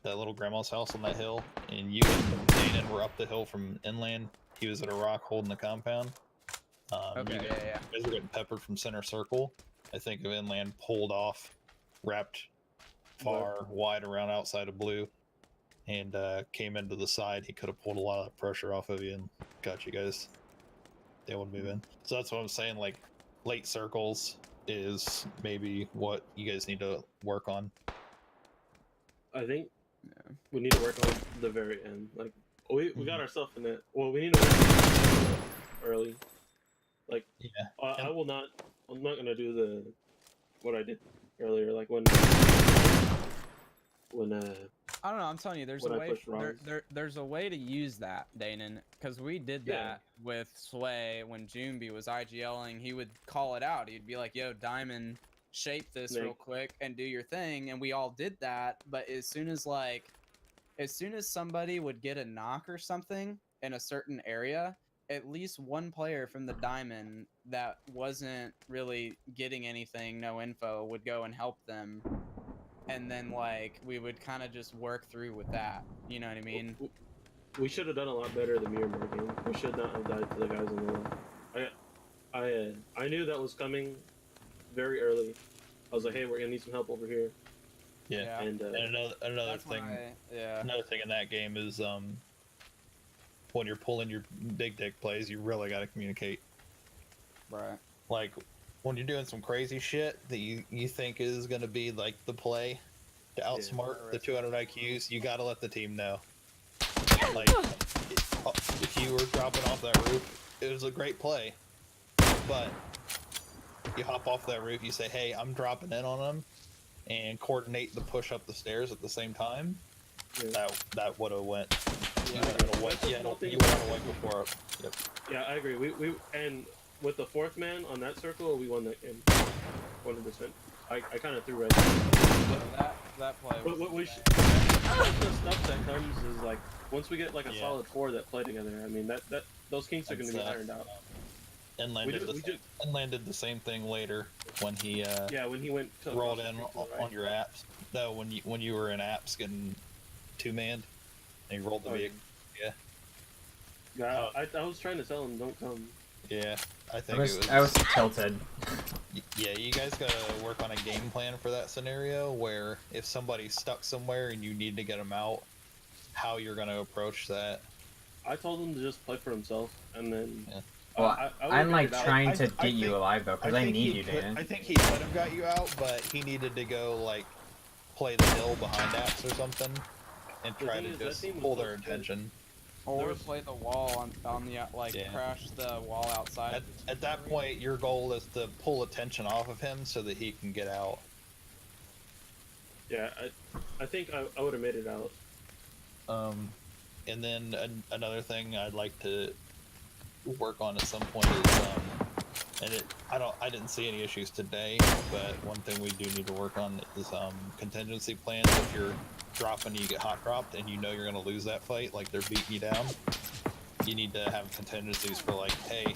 that little Grandma's house on that hill, and you and Danon were up the hill from inland. He was at a rock holding the compound. Okay, You yeah, yeah. guys were getting peppered from center circle. I think if inland pulled off, wrapped far wide around outside of blue, and came into the side, he could have pulled a lot of that pressure off of you and got you guys able to move in. So that's what I'm saying. Like late circles is maybe what you guys need to work on. I think Yeah. we need to work on the very end. Like we got Mhm. ourselves in it. Well, we need to work early. Like Yeah. I will not. I'm not gonna do what I did earlier. Like when I don't know. I'm telling you, there's When a I way. pushed Ron's. There's a way to use that, Danon, because we did Yeah. that with Sway when Juneby was IGLing. He would call it out. He'd be like, "Yo, Diamond, shape this Snake. real quick and do your thing," and we all did that. But as soon as somebody would get a knock or something in a certain area, at least one player from the Diamond that wasn't really getting anything, no info, would go and help them. And then, like, we would kind of just work through with that. You know what I mean? we should have done a lot better the Miramar game. We should not have died to the guys on the left. I knew that was coming very early. I was like, hey, we're gonna need some help over here. Yeah. And And another That's when thing. yeah. Another thing in that game is when you're pulling your big dick plays, you really got to communicate. Right. Like when you're doing some crazy shit that you think is going to be like the play to outsmart the 200 IQs, you got to let the team know. Like, if you were dropping off that roof, it was a great play, but you hop off that roof, you say, hey, I'm dropping in on them, and coordinate the push up the stairs at the same time. Yeah. That would have went. You would have went before. Yep. Yeah, I agree. We and with the fourth man on that circle, we won that game. 100%. I kind of threw right. That play. What the stuff that comes is like once we get like a solid 4 that play together. I mean that those kinks are going to be ironed out. Nlan did the same thing later when he when he went to rolled in on your apps. No, when you were in apps getting 2-manned, and he rolled the vehicle. Yeah, I was trying to tell him don't come. Yeah, I was tilted. Yeah, you guys gotta work on a game plan for that scenario where if somebody's stuck somewhere and you need to get them out, how you're gonna approach that. I told him to just play for himself, and then. Yeah. Well, I'm like trying to get you alive though, because I need you, Dan. I think he could have got you out, but he needed to go like play the hill behind apps or something, and try to just pull their attention. Or play the wall on the crash the wall outside. At that point, your goal is to pull attention off of him so that he can get out. Yeah, I think I would have made it out. And then another thing I'd like to work on at some point is I didn't see any issues today, but one thing we do need to work on is contingency plans. If you're dropping, you get hot dropped, and you know you're going to lose that fight, like they're beating you down, you need to have contingencies for like, hey,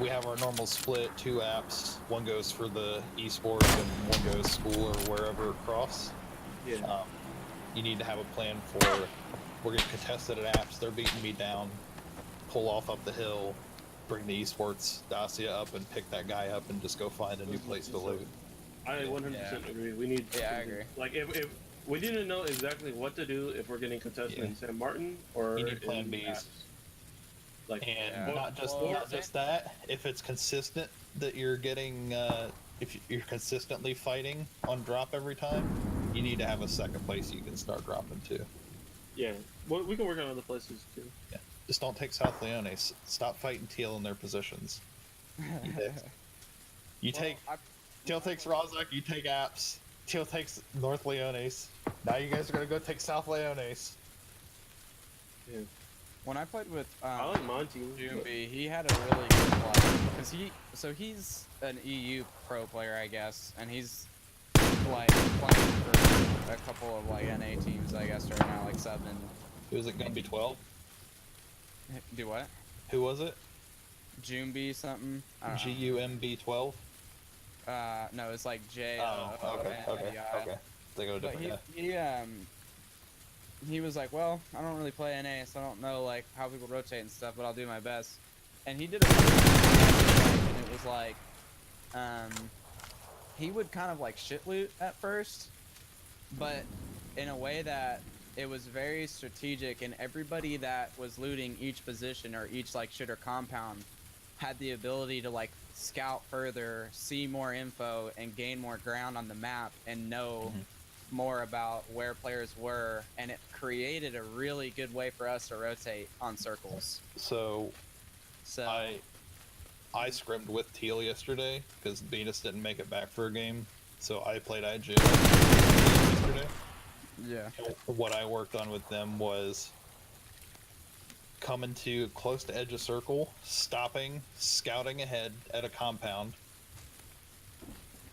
we have our normal split, 2 apps, one goes for the esports and one goes school or wherever across. Yeah. You need to have a plan for, we're getting contested at apps, they're beating me down, pull off up the hill, bring the esports Dacia up and pick that guy up and just go find a new place to loot. I 100% agree. We need. Yeah, I agree. Like if we didn't know exactly what to do if we're getting contested in San Martin or you need plan Bs. Apps. Like not just that. If it's consistent that you're getting, if you're consistently fighting on drop every time, you need to have a second place you can start dropping to. Yeah, well, we can work on other places too. Yeah. Just don't take South Leones. Stop fighting Teal in their positions. Teal takes Rozak, you take Apps. Teal takes North Leones. Now you guys are gonna go take South Leones. Yeah. When I played with I like Monty. Jumbi, he had a really good play because he's an EU pro player, I guess, and he's like playing for a couple of like NA teams, I guess, right now, like 7. Who is it gonna be? 12? Do what? Who was it? Jumbi something. GUMB 12. No, it's like J. Okay. They go different. He was like, well, I don't really play NA, so I don't know like how people rotate and stuff, but I'll do my best. And he did a and it was like, he would kind of like shit loot at first, but in a way that it was very strategic, and everybody that was looting each position or each like shitter compound had the ability to like scout further, see more info, and gain more ground on the map and know more about where players were, and it created a really good way for us to rotate on circles. So I scrimmed with Teal yesterday because Venus didn't make it back for a game, so I played IJ yesterday. Yeah. What I worked on with them was coming to close to edge of circle, stopping, scouting ahead at a compound,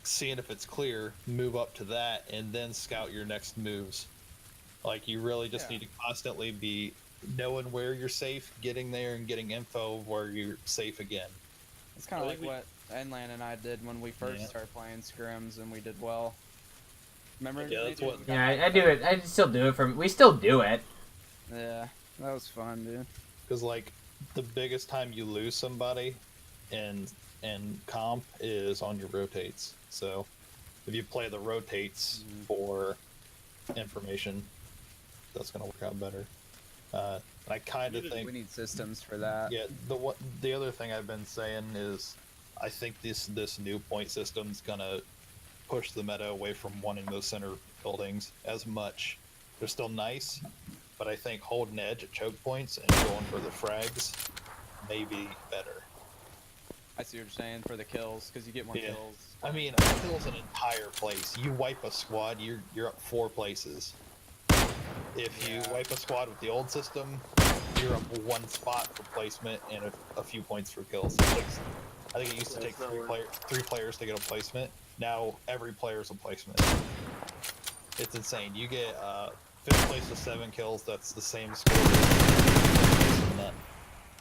seeing if it's clear, move up to that, and then scout your next moves. Like, you really just need to constantly be knowing where you're safe, getting there, and getting info where you're safe again. It's kind of like what Nlan and I did when we first started playing scrims, and we did well. Remember? Yeah, that's what. Yeah, I do it. I still do it. We still do it. Yeah, that was fun, dude. Because like, the biggest time you lose somebody in comp is on your rotates. So, if you play the rotates for information, that's gonna work out better. I kind of think we need systems for that. Yeah, the other thing I've been saying is, I think this new point system's gonna push the meta away from wanting those center buildings as much. They're still nice, but I think holding edge at choke points and going for the frags may be better. I see what you're saying for the kills, because you get more kills. I mean, a kill's an entire place. You wipe a squad, you're up 4 places. If you wipe a squad with the old system, you're up 1 spot for placement and a few points for kills. I think it used to take 3 players to get a placement. Now every player's a placement. It's insane. You get 5th place with 7 kills. That's the same score as none.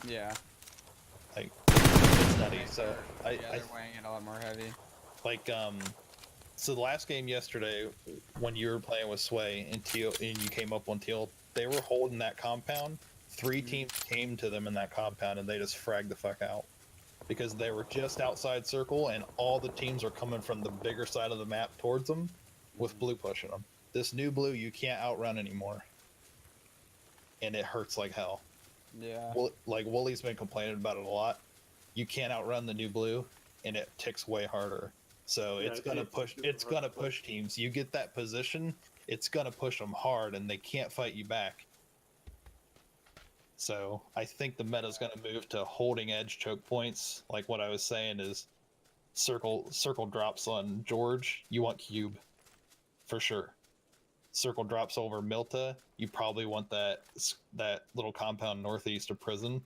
Yeah. Like, it's nutty. So they're weighing it a lot more heavy. Like, so the last game yesterday, when you were playing with Sway and Teal, and you came up on Teal, they were holding that compound. 3 teams came to them in that compound, and they just fragged the fuck out. Because they were just outside circle, and all the teams are coming from the bigger side of the map towards them, with blue pushing them. This new blue, you can't outrun anymore. And it hurts like hell. Yeah. Like, Wooly's been complaining about it a lot. You can't outrun the new blue, and it ticks way harder. So it's gonna push teams. You get that position, it's gonna push them hard, and they can't fight you back. So I think the meta's gonna move to holding edge choke points. Like what I was saying is, circle drops on George, you want cube, for sure. Circle drops over Milta, you probably want that little compound northeast of Prison,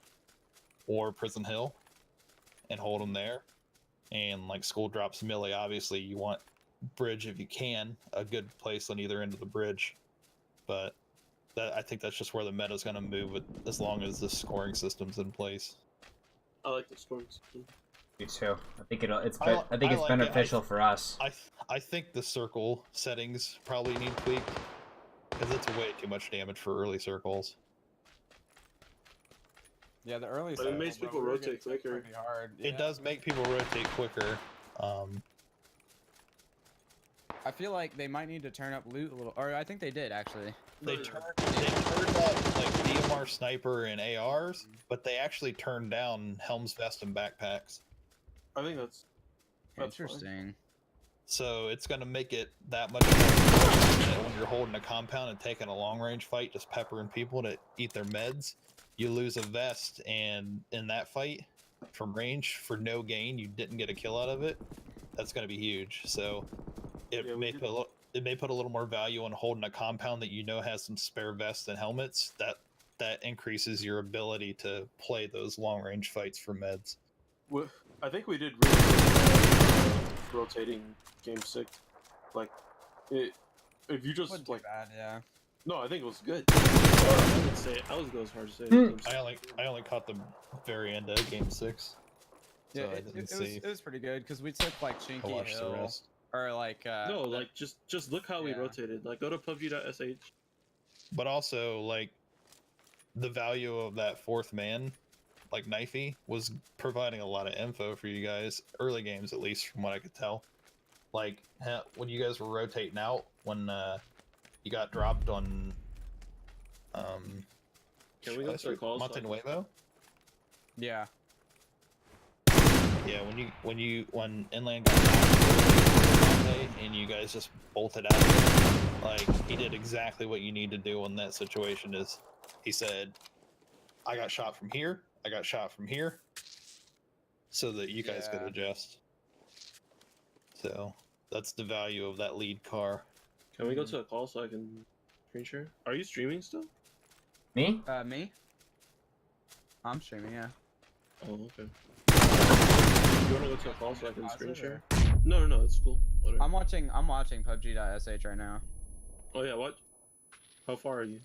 or Prison Hill, and hold them there. And like school drops Millie, obviously you want bridge if you can, a good place on either end of the bridge. But I think that's just where the meta's going to move with, as long as the scoring system's in place. I like the scoring system. Me too. I think it's beneficial for us. I think the circle settings probably need tweaked, because it's way too much damage for early circles. Yeah, the early But it makes people rotate quicker. Hard. It Yeah. does make people rotate quicker. I feel like they might need to turn up loot a little, or I think they did actually. They turned up like DMR sniper and ARs, but they actually turned down Helm's Vest and backpacks. I think that's Interesting. So it's going to make it that much more that when you're holding a compound and taking a long range fight, just peppering people to eat their meds. You lose a vest, and in that fight, from range, for no gain, you didn't get a kill out of it. That's going to be huge. So it may put a little more value on holding a compound that you know has some spare vests and helmets. That increases your ability to play those long range fights for meds. I think we did really good rotating game 6. Like, if you just Wasn't like, too bad, yeah. no, I think it was good. I wouldn't say I was go as hard to say. Game 6. I only caught the very end of game 6. Yeah, So it was pretty good because we took like I Chinky watched the Hill, rest. or like No, like just look how we Yeah. rotated. Like, go to PUBG.sh. But also, like, the value of that 4th man, like Knifey, was providing a lot of info for you guys, early games at least, from what I could tell. Like, when you guys were rotating out, when you got dropped on Can we go to the calls? Monte Nuevo? Yeah. Yeah, when Nlan got dropped and you guys just bolted out, like, he did exactly what you need to do in that situation. Is he said, I got shot from here, I got shot from here, so that you guys could adjust. So that's the value of that lead car. Can we go to a call so I can screen share? Are you streaming still? Me? Me? I'm streaming, yeah. Oh, okay. You wanna go to a call so I can screen share? No, it's cool. Whatever. I'm watching PUBG.sh right now. Oh yeah, what? How far are you?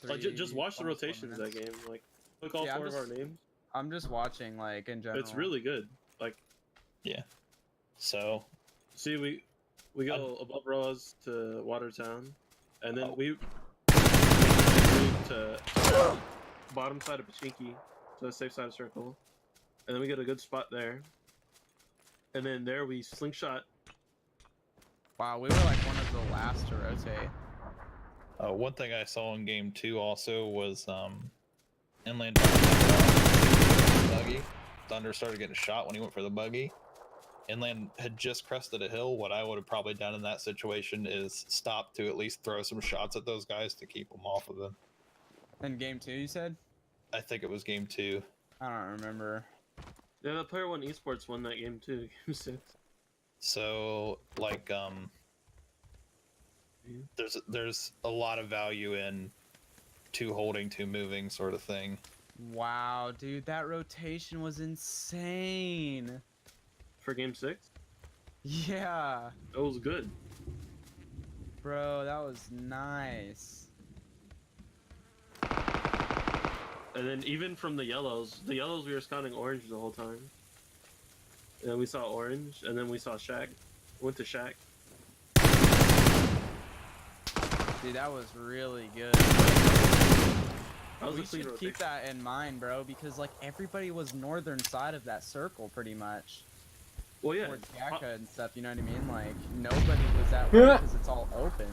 3, Just watch the almost 4 rotation of that minutes. game. Like, look all Yeah, 4 of our names. I'm just watching, like, in general. It's really good. Like, Yeah. So see, we go above Rose to Watertown, and then we move to bottom side of Pachinki, to the safe side of Circle, and then we get a good spot there, and then there we slingshot. Wow, we were like one of the last to rotate. one thing I saw in game 2 also was Nlan Dougie. Thunder started getting shot when he went for the buggy. Nlan had just crested a hill. What I would have probably done in that situation is stop to at least throw some shots at those guys to keep them off of him. In game 2, you said? I think it was game 2. I don't remember. Yeah, the Player One Esports won that game too, game 6. So, like, there's a lot of value in 2 holding, 2 moving sort of thing. Wow, dude, that rotation was insane. For game 6? Yeah. That was good. Bro, that was nice. And then even from the yellows we were scouting orange the whole time. And then we saw orange, and then we saw Shack. Went to Shack. Dude, that was really good. That was We a clean should rotation. keep that in mind, bro, because like everybody was northern side of that circle pretty much. Well, yeah. Towards Gaka and stuff, you know what I mean? Like nobody was that way because it's all open.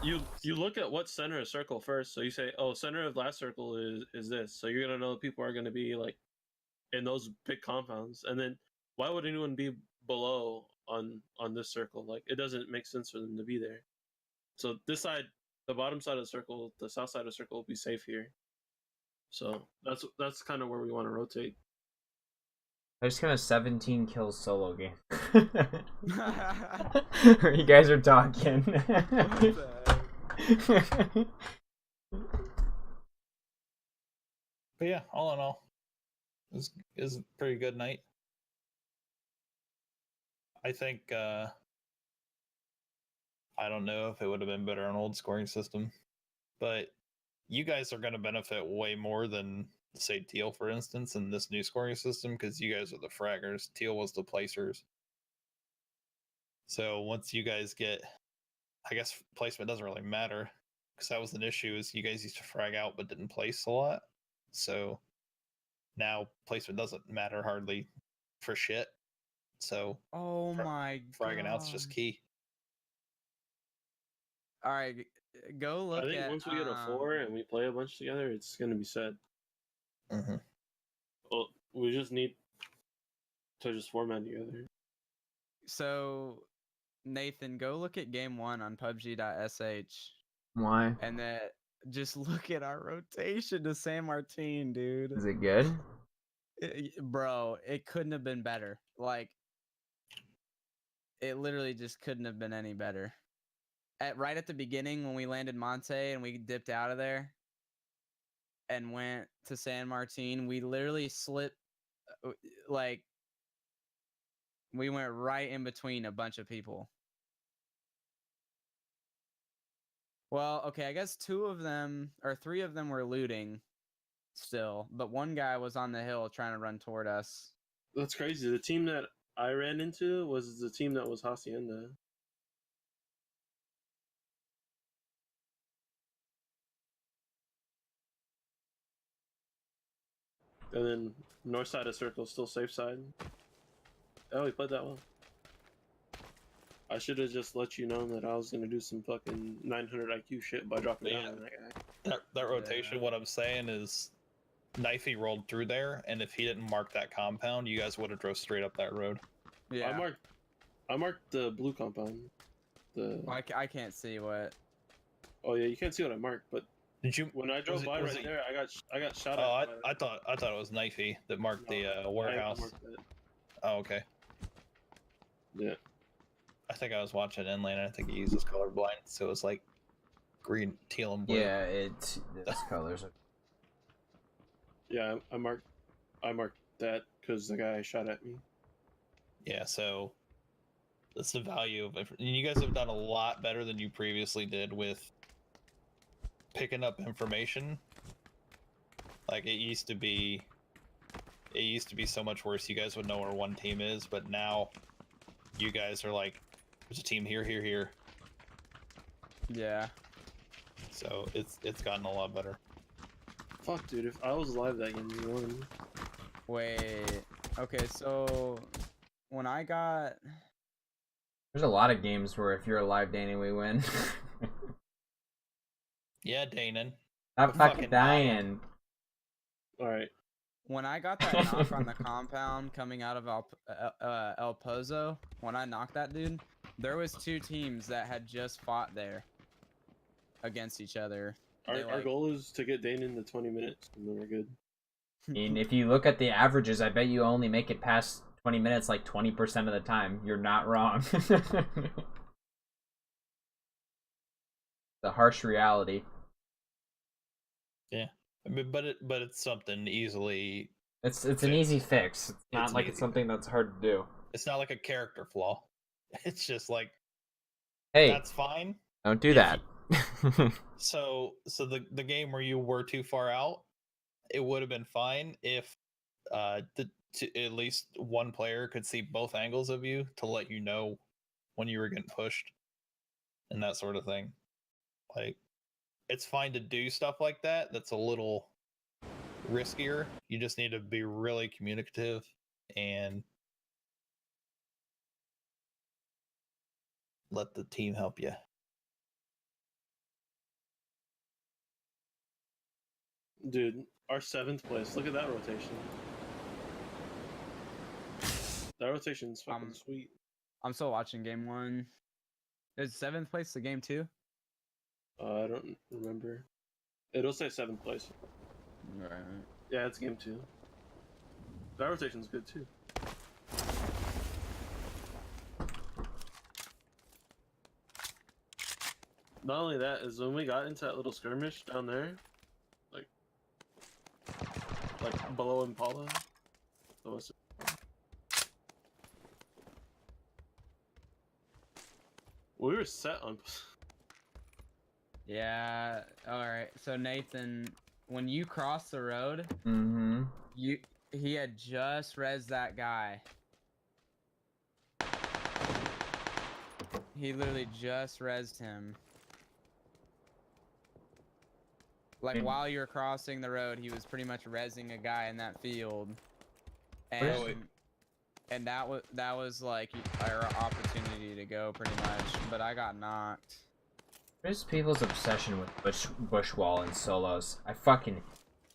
You look at what center of circle first. So you say, oh, center of last circle is this. So you're gonna know people are gonna be like in those big compounds. And then why would anyone be below on this circle? Like it doesn't make sense for them to be there. So this side, the bottom side of the circle, the south side of the circle will be safe here. So that's kind of where we want to rotate. I just got a 17 kills solo game. Where you guys are talking. But yeah, all in all, it was a pretty good night. I think, I don't know if it would have been better on old scoring system, but you guys are going to benefit way more than, say, Teal, for instance, in this new scoring system, because you guys are the fraggers. Teal was the placers. So once you guys get, I guess placement doesn't really matter, because that was an issue, is you guys used to frag out but didn't place a lot. So now placement doesn't matter hardly for shit. So Oh my god. fragging out's just key. All right, go look I think at. once we get a 4 and we play a bunch together, it's gonna be set. Mm-hmm. Well, we just need to just format together. So, Nathan, go look at game 1 on PUBG.sh. Why? And then just look at our rotation to San Martin, dude. Is it good? Bro, it couldn't have been better. Like, it literally just couldn't have been any better. Right at the beginning when we landed Monte and we dipped out of there and went to San Martin, we literally slipped, like, we went right in between a bunch of people. Well, okay, I guess 2 of them, or 3 of them were looting still, but one guy was on the hill trying to run toward us. That's crazy. The team that I ran into was the team that was Hacienda. And then north side of circle, still safe side. Oh, he played that well. I should have just let you know that I was gonna do some fucking 900 IQ shit by dropping down on that guy. That rotation, what I'm saying is, Knifey rolled through there, and if he didn't mark that compound, you guys would have drove straight up that road. Yeah. I marked the blue compound. I can't see what. Oh yeah, you can't see what I marked, but Did you? when I drove by right there, I got shot at. Oh, I thought it was Knifey that marked the warehouse. I marked that. Oh, okay. Yeah. I think I was watching Nlan, and I think he uses colorblind, so it's like green, teal, and blue. Yeah, those colors are. Yeah, I marked that because the guy shot at me. Yeah, so that's the value of it. You guys have done a lot better than you previously did with picking up information. Like it used to be so much worse. You guys would know where one team is, but now you guys are like, there's a team here, here, here. Yeah. So it's gotten a lot better. Fuck, dude! If I was alive that game, we won. Wait. Okay, so when I got. There's a lot of games where if you're alive, Danny, we win. Yeah, Danon. Stop fucking dying. All right. When I got that knock on the compound coming out of El Pozo, when I knocked that dude, there was 2 teams that had just fought there against each other. Our goal is to get Dane in the 20 minutes, and then we're good. And if you look at the averages, I bet you only make it past 20 minutes like 20% of the time. You're not wrong. The harsh reality. Yeah, I mean, but it's something easily. It's an easy fix. It's not like it's something that's hard to do. It's not like a character flaw. It's just like, hey, that's fine. Don't do that. So the game where you were too far out, it would have been fine if at least one player could see both angles of you to let you know when you were getting pushed and that sort of thing. Like, it's fine to do stuff like that. That's a little riskier. You just need to be really communicative and let the team help you. Dude, our 7th place. Look at that rotation. That rotation's fucking sweet. I'm still watching game 1. Is 7th place the game 2? I don't remember. It'll say 7th place. Right. Yeah, it's game 2. That rotation's good too. Not only that, is when we got into that little skirmish down there, like below Impala. We were set on. Yeah. All right. So Nathan, when you crossed the road, he had just rezzed that guy. He literally just rezzed him. Like while you were crossing the road, he was pretty much rezzing a guy in that field. And that was like our opportunity to go pretty much, but I got knocked. What is people's obsession with bush wall and solos? I fucking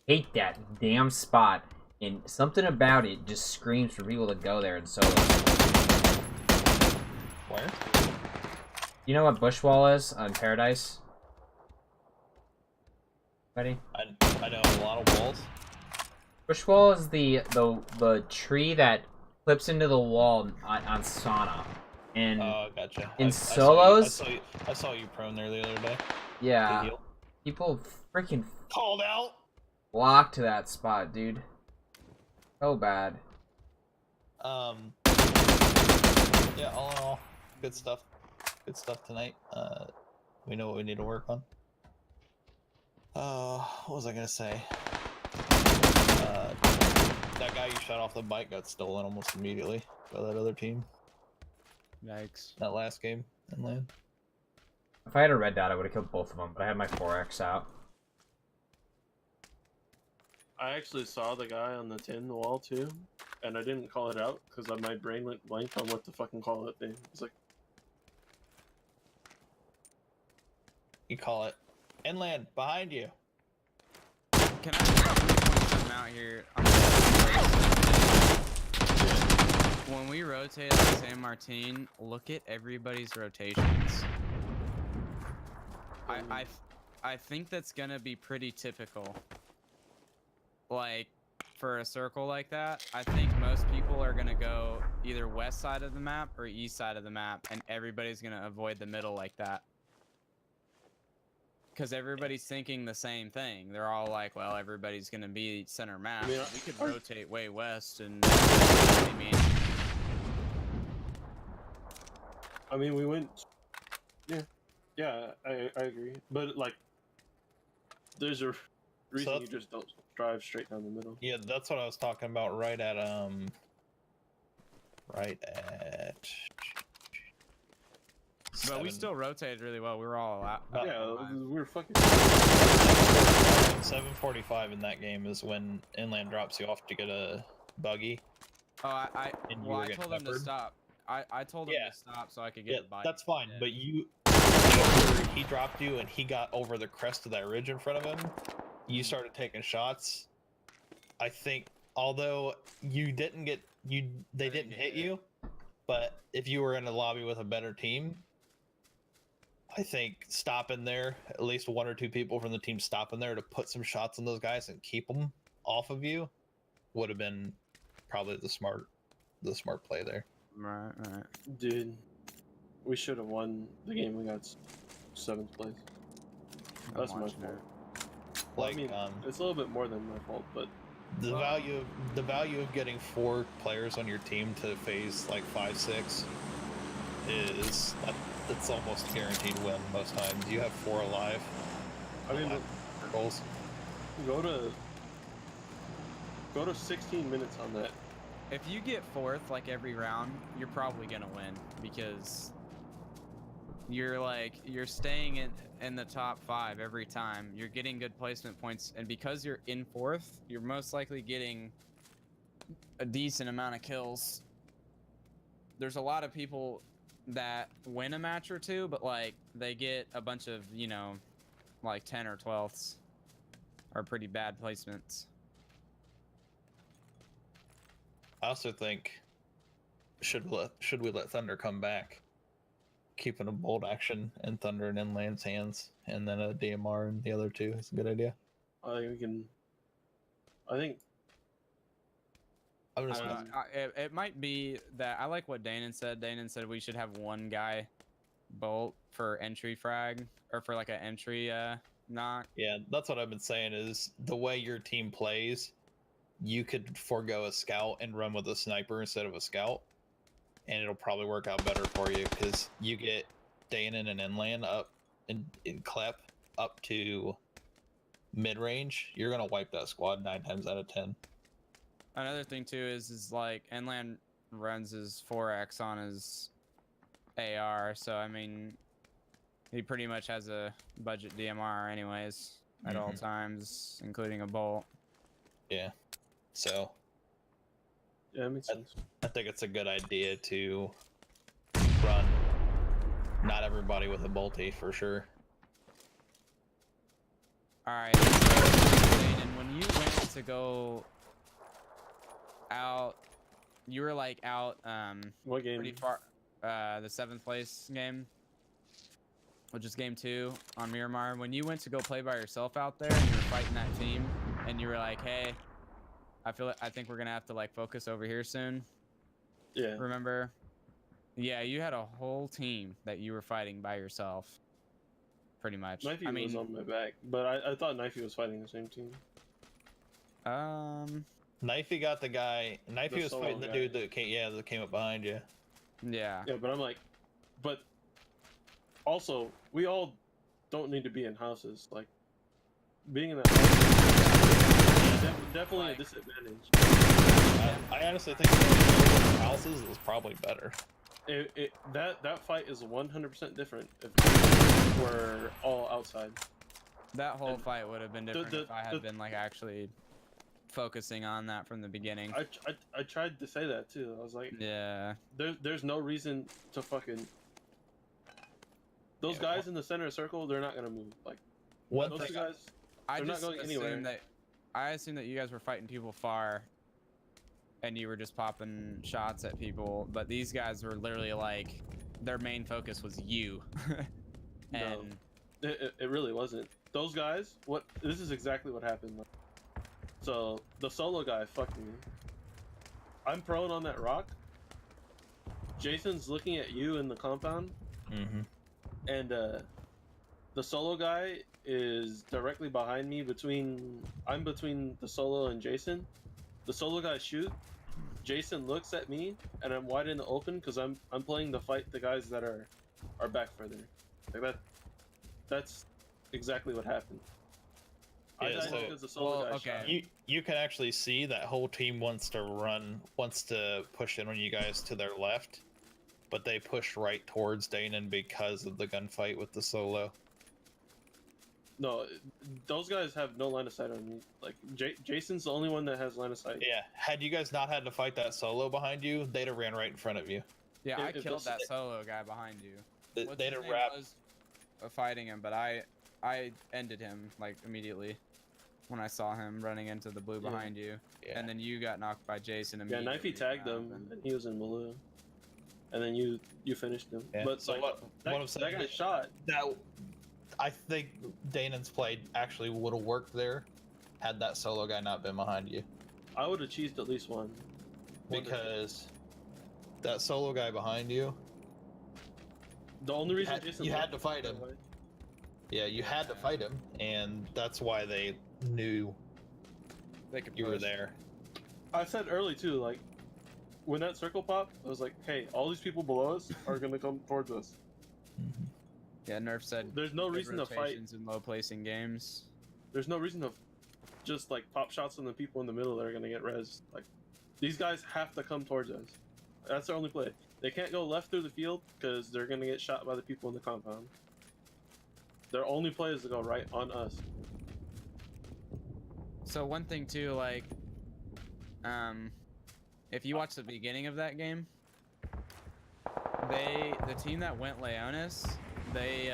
hate that damn spot, and something about it just screams for people to go there and solos. Where? You know what bush wall is on Paradise? Ready? I know a lot of walls. Bush wall is the tree that clips into the wall on Sauna. And gotcha. In solos, I saw you prone there the other day. Yeah, people freaking called out. Flock to that spot, dude. So bad. Yeah, all in all, good stuff. Good stuff tonight. We know what we need to work on. What was I gonna say? That guy you shot off the bike got stolen almost immediately by that other team. Yikes. That last game in Nlan. If I had a red dot, I would have killed both of them, but I had my 4x out. I actually saw the guy on the tin wall too, and I didn't call it out because my brain went blank on what to fucking call that thing. It's like, you call it Nlan behind you. Can I point something out here? When we rotate on San Martin, look at everybody's rotations. I think that's gonna be pretty typical. Like, for a circle like that, I think most people are gonna go either west side of the map or east side of the map, and everybody's gonna avoid the middle like that. Because everybody's thinking the same thing. They're all like, well, everybody's gonna be center map. We could rotate way west and... I mean, we went... Yeah, I agree. But, like, there's a reason you just don't drive straight down the middle. Yeah, that's what I was talking about right at... But we still rotated really well. We were all out. Yeah, we were fucking... 7:45 in that game is when Nlan drops you off to get a buggy. Oh, I told him to stop. I told him to stop so I could get the bike. That's fine, but he dropped you and he got over the crest of that ridge in front of him. You started taking shots. I think although you didn't get they didn't hit you, but if you were in a lobby with a better team, I think stopping there, at least 1 or 2 people from the team stopping there to put some shots on those guys and keep them off of you would have been probably the smart play there. Right. Dude, we should have won the game. We got 7th place. That's my fault. Well, Like, I mean, it's a little bit more than my fault, but the value of getting 4 players on your team to phase like 5-6 is it's almost guaranteed win most times. You have 4 alive. I mean, goals. Go to 16 minutes on that. If you get 4th like every round, you're probably gonna win because you're staying in the top 5 every time. You're getting good placement points, and because you're in 4th, you're most likely getting a decent amount of kills. There's a lot of people that win a match or 2, but like they get a bunch of, you know, like 10 or 12ths are pretty bad placements. I also think should we let Thunder come back, keeping a bolt action and Thunder in Nlan's hands, and then a DMR in the other 2 is a good idea. I think we can. I think. I'm just. It might be that I like what Danon said. Danon said we should have 1 guy bolt for entry frag or for like an entry knock. Yeah, that's what I've been saying. Is the way your team plays, you could forego a scout and run with a sniper instead of a scout, and it'll probably work out better for you because you get Danon and Nlan up in Clep up to mid range. You're gonna wipe that squad 9 times out of 10. Another thing too is like Nlan runs his 4x on his AR, so I mean he pretty much has a budget DMR anyways at all times, including a bolt. Yeah. So Yeah, that makes sense. I think it's a good idea to run not everybody with a bolty for sure. Alright, so Danon, when you went to go out, you were like out What game? pretty far, the 7th place game, which is game 2 on Miramar. When you went to go play by yourself out there and you were fighting that team and you were like, hey, I think we're gonna have to like focus over here soon. Yeah. Remember? Yeah, you had a whole team that you were fighting by yourself. Pretty much. Knifey was on my back, but I thought Knifey was fighting the same team. Knifey got the guy. Knifey was fighting the dude that came up behind you. Yeah. Yeah, but I'm like, but also we all don't need to be in houses. Like being in that house is definitely a disadvantage. I honestly think houses is probably better. That fight is 100% different if we're all outside. That whole fight would have been different if I had been like actually focusing on that from the beginning. I tried to say that too. I was like, yeah, there's no reason to fucking. Those guys in the center circle, they're not gonna move. Like those two guys, they're not going anywhere. I assumed that you guys were fighting people far, and you were just popping shots at people. But these guys were literally like, their main focus was you. And no, it really wasn't. Those guys, this is exactly what happened. So the solo guy fucked me. I'm prone on that rock. Jason's looking at you in the compound. And the solo guy is directly behind me. I'm between the solo and Jason. The solo guy shoots. Jason looks at me, and I'm wide in the open because I'm playing the fight the guys that are back further. Like that. That's exactly what happened. Yeah, I died because the solo guy shot. You can actually see that whole team wants to push in on you guys to their left, but they pushed right towards Danon because of the gunfight with the solo. No, those guys have no line of sight on me. Like Jason's the only one that has line of sight. Yeah, had you guys not had to fight that solo behind you, they'd have ran right in front of you. Yeah, I killed that solo guy behind you. They'd have wrapped fighting him, but I ended him like immediately. when I saw him running into the blue behind you, and then you got knocked by Jason Yeah, immediately. Knifey tagged him, and he was in blue. And then you finished him. Yeah. But So like, what I'm that saying guy shot. that I think Danon's play actually would have worked there had that solo guy not been behind you. I would have cheesed at least one. Because that solo guy behind you, The only reason you had to fight him. Yeah, you had to fight him, and that's why they knew you were there. I said early too, like when that circle popped, I was like, "Hey, all these people below us are gonna come towards us." Yeah, Nerf said There's no good reason to fight. rotations in low placing games. There's no reason to just like pop shots on the people in the middle that are gonna get res. Like these guys have to come towards us. That's their only play. They can't go left through the field because they're gonna get shot by the people in the compound. Their only play is to go right on us. So one thing too, like, if you watch the beginning of that game, the team that went Leonis, they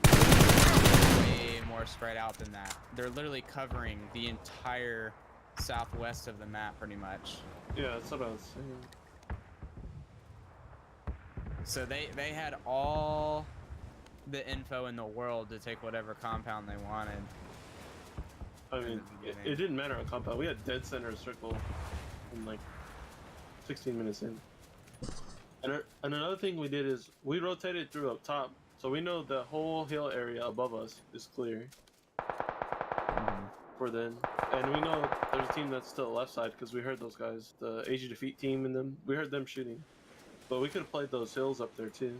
way more spread out than that. They're literally covering the entire southwest of the map, pretty much. Yeah, that's what I was saying. So they had all the info in the world to take whatever compound they wanted. I mean, it didn't matter on compound. We had dead center circle in like 16 minutes in. And another thing we did is we rotated through up top, so we know the whole hill area above us is clear for then. And we know there's a team that's still left side because we heard those guys, the AG Defeat team and them. We heard them shooting, but we could have played those hills up there too.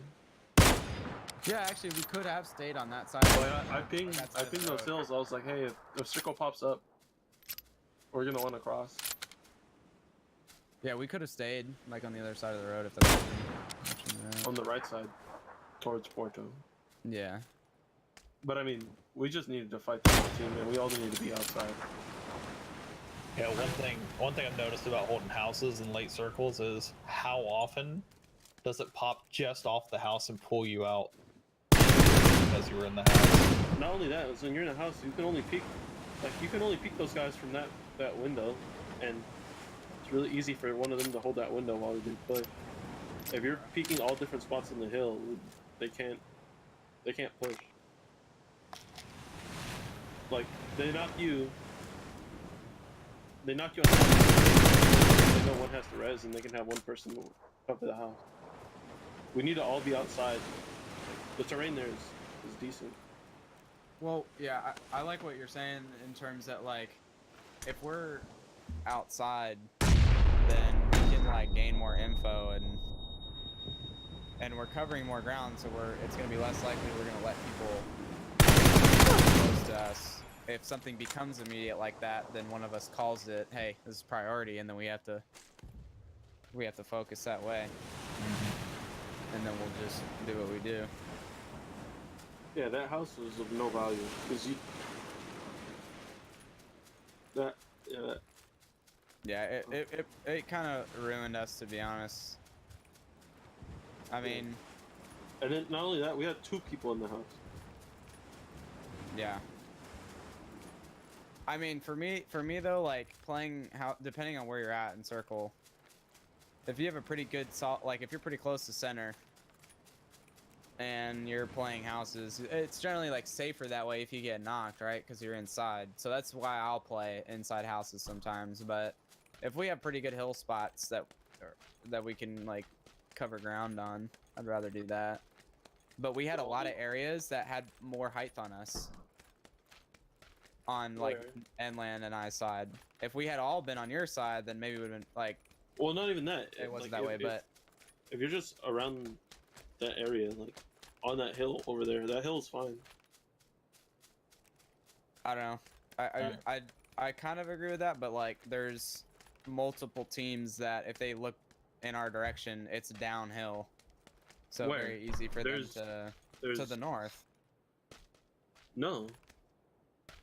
Yeah, actually, we could have stayed on that side. I pinged those hills. I was like, hey, if circle pops up, we're gonna want to cross. Yeah, we could have stayed like on the other side of the road if that's right. On the right side, towards Porto. Yeah. But I mean, we just needed to fight the whole team, and we all needed to be outside. Yeah, one thing I've noticed about holding houses in late circles is how often does it pop just off the house and pull you out because you were in the house. Not only that, is when you're in a house, you can only peek, those guys from that window, and it's really easy for one of them to hold that window while we do play. If you're peeking all different spots on the hill, they can't push. Like they knock you on top. They know one has to res, and they can have one person cover the house. We need to all be outside. The terrain there is decent. Well, yeah, I like what you're saying in terms that, like, if we're outside, then we can, like, gain more info, and we're covering more ground, so it's going to be less likely we're going to let people close to us. If something becomes immediate like that, then one of us calls it, hey, this is priority, and then we have to focus that way. And then we'll just do what we do. Yeah, that house was of no value because it kind of ruined us, to be honest. I mean, and then not only that, we had 2 people in the house. Yeah. I mean, for me though, like playing depending on where you're at in circle, if you have a pretty good if you're pretty close to center and you're playing houses, it's generally like safer that way if you get knocked, right? Because you're inside. So that's why I'll play inside houses sometimes. But if we have pretty good hill spots that we can like cover ground on, I'd rather do that. But we had a lot of areas that had more height on us. On like Nlan and I's side. If we had all been on your side, then maybe it would have been like. Well, not even that. It wasn't like, that way, but if you're just around that area, like on that hill over there, that hill's fine. I don't know. I kind of agree with that, but like there's multiple teams that if they look in our direction, it's downhill. So very easy for them to the north. No.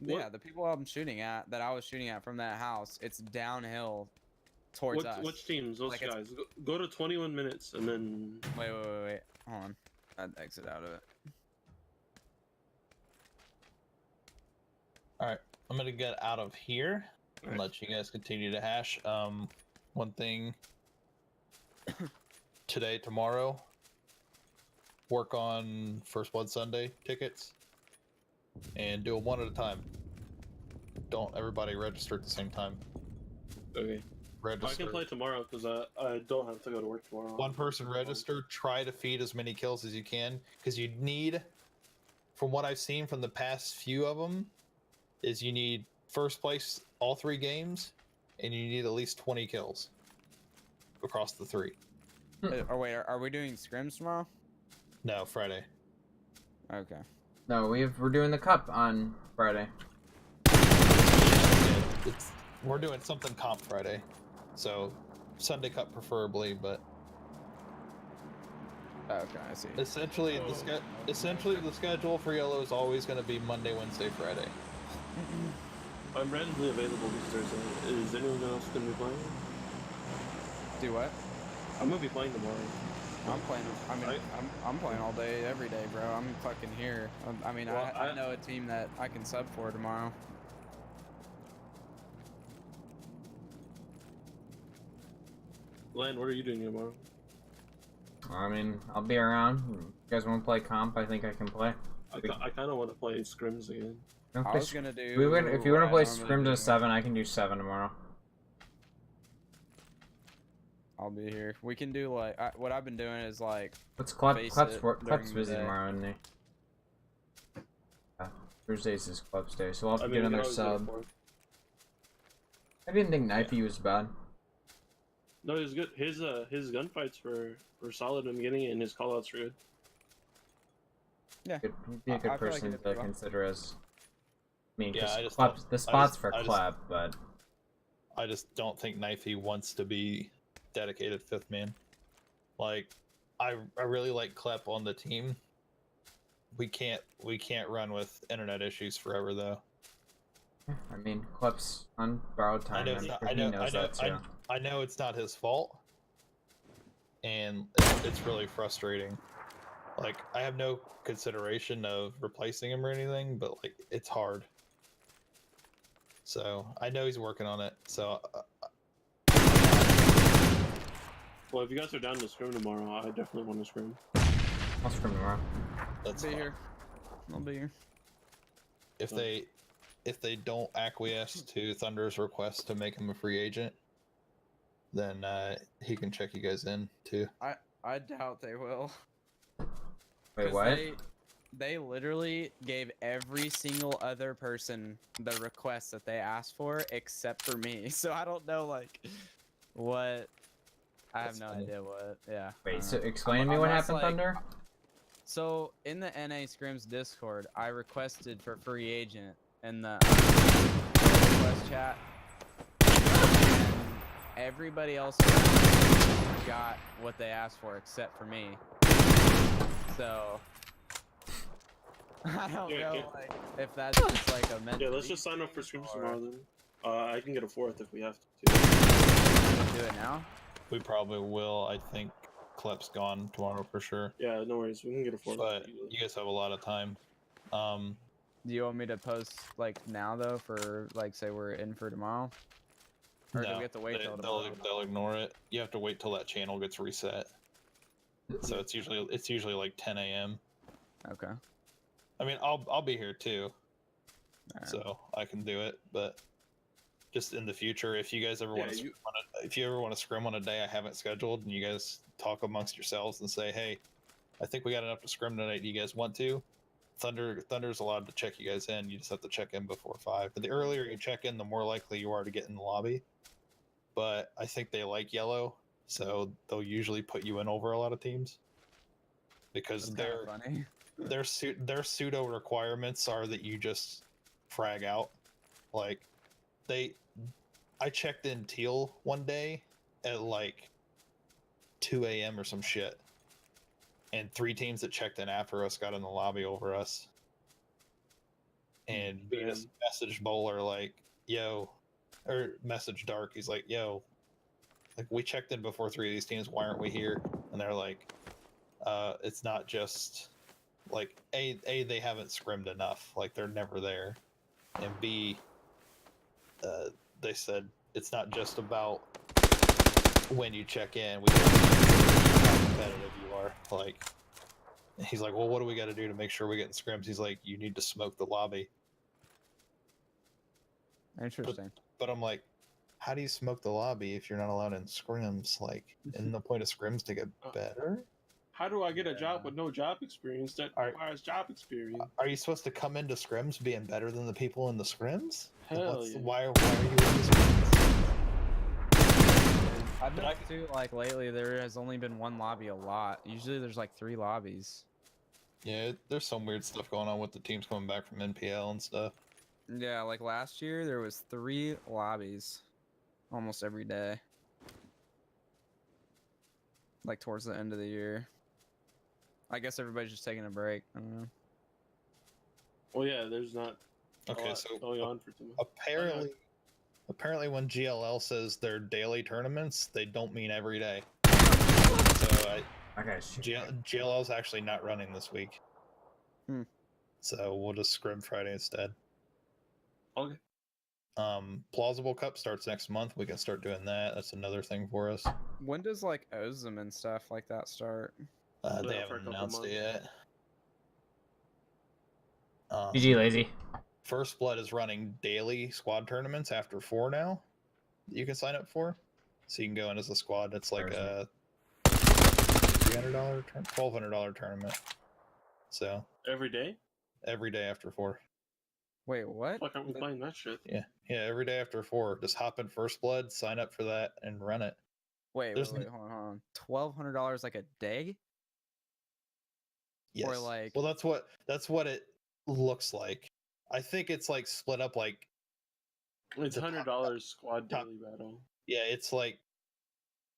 Yeah, the people I'm shooting at, that I was shooting at from that house, it's downhill towards us. Which teams? Those like guys. Go to 21 minutes and then. Wait. Hold on. I'd exit out of it. Alright. I'm gonna get out of here and Alright. let you guys continue to hash. One thing today, tomorrow, work on First Blood Sunday tickets and do it one at a time. Don't everybody register at the same time. Okay. Register. I can play tomorrow because I don't have to go to work tomorrow. One person register. Try to feed as many kills as you can, because you need, from what I've seen from the past few of them, is you need first place all 3 games, and you need at least 20 kills across the 3. Oh wait, are we doing scrims tomorrow? No, Friday. Okay. No, we're doing the cup on Friday. We're doing something comp Friday, so Sunday Cup preferably, but Okay, I see. essentially the schedule for Yellow is always going to be Monday, Wednesday, Friday. I'm randomly available this Thursday. Is anyone else gonna be playing? Do what? I'm gonna be playing tomorrow. I'm playing. I mean, I'm playing all day, every day, bro. I'm fucking here. I mean, Well, I know a team that I can sub for tomorrow. Lan, what are you doing tomorrow? I mean, I'll be around. You guys want to play comp? I think I can play. I kind of want to play Scrims again. I was gonna do. If you want to play what I normally Scrims do. at 7, I can do 7 tomorrow. I'll be here. We can do like what I've been doing is like What's Face Club's it Club's during the busy day. tomorrow, isn't he? Yeah. Thursdays is Club's day, so I'll have to I get mean, we another can always get a sub. fourth. I didn't think Knifey was bad. No, he's good. His gunfights were solid in the beginning, and his callouts were good. yeah. He'd be a I good feel like he person did to well. consider as. I mean, Yeah, 'cause I just Club's, don't- the I spot's just- for I just- Club, but I just don't think Knifey wants to be dedicated 5th man. Like, I really like Klep on the team. We can't run with internet issues forever though. I mean, Club's on borrowed time. I'm sure he knows that too. I know it's not his fault, and it's really frustrating. Like, I have no consideration of replacing him or anything, but like, it's hard. So I know he's working on it. So Well, if you guys are down to scrim tomorrow, I definitely want to scrim. I'll scrim tomorrow. that's Be fine. here. I'll be here. If they don't acquiesce to Thunder's request to make him a free agent, then he can check you guys in too. I doubt they will. Wait, 'Cause what? They literally gave every single other person the request that they asked for except for me. So I don't know like what. I have That's no funny. idea what. Yeah. I Wait, don't so know. explain to me what Unless, happened, like, Thunder? So in the NA Scrims Discord, I requested for free agent in the request chat, and everybody else got what they asked for except for me. So I don't Yeah, know yeah. like if that's just like a mental. Yeah, let's just sign up for scrims or- tomorrow then. I can get a 4th if we have to. Do it now. We probably will. I think Klep's gone tomorrow for sure. Yeah, no worries. We can get a 4th. But easily. you guys have a lot of time. Do you want me to post like now though for like say we're in for tomorrow? Or do no, we have to wait till they'll tomorrow? they'll ignore it. You have to wait till that channel gets reset. So it's usually like 10 a.m. Okay. I mean, I'll be here too, Alright. so I can do it. But just in the future, if you guys ever Yeah, want to, if you ever want to scrim on a day I haven't scheduled, and you guys talk amongst yourselves and say, "Hey, I think we got enough to scrim tonight. Do you guys want to?" Thunder's allowed to check you guys in. You just have to check in before 5. But the earlier you check in, the more likely you are to get in the lobby. But I think they like yellow, so they'll usually put you in over a lot of teams because That's kinda funny. their pseudo requirements are that you just frag out. Like, I checked in Teal one day at like 2 a.m. or some shit, and 3 teams that checked in after us got in the lobby over us. And Venus messaged Bowler like, "Yo," or messaged Dark. He's like, "Yo, like, we checked in before 3 of these teams. Why aren't we here?" And they're like, "It's not just like A, they haven't scrimmed enough. Like, they're never there, and B, they said it's not just about when you check in. We care how competitive you are. Like, he's like, well, what do we got to do to make sure we get in scrims? He's like, you need to smoke the lobby. Interesting. But I'm like, how do you smoke the lobby if you're not allowed in scrims? Like, isn't the point of scrims to get better? How do I get a job with no job experience that requires job experience? Are you supposed to come into scrims being better than the people in the scrims? Hell yeah. Why are you in the scrims? I've noticed too, like lately, there has only been one lobby a lot. Usually there's like 3 lobbies. Yeah, there's some weird stuff going on with the teams coming back from NPL and stuff. Yeah, like last year there was 3 lobbies almost every day. Like towards the end of the year. I guess everybody's just taking a break. I don't know. Well, yeah, there's not Okay, so going on for too much. apparently when GLL says they're daily tournaments, they don't mean every day. So GLL's actually not running this week. So we'll just scrim Friday instead. Okay. Plausible Cup starts next month. We can start doing that. That's another thing for us. When does like OSM and stuff like that start? They haven't announced it yet. GG lazy. First Blood is running daily squad tournaments after 4 now. You can sign up for, so you can go in as a squad. It's like a $300, $1,200 tournament. So every day after 4. Wait, what? Fuck, I'm playing that shit. Yeah, every day after 4. Just hop in First Blood, sign up for that, and run it. Wait, hold on. $1,200 like a day? Yes. Or like, well, that's what it looks like. I think it's like split up like. It's $100 squad daily battle. Yeah, it's like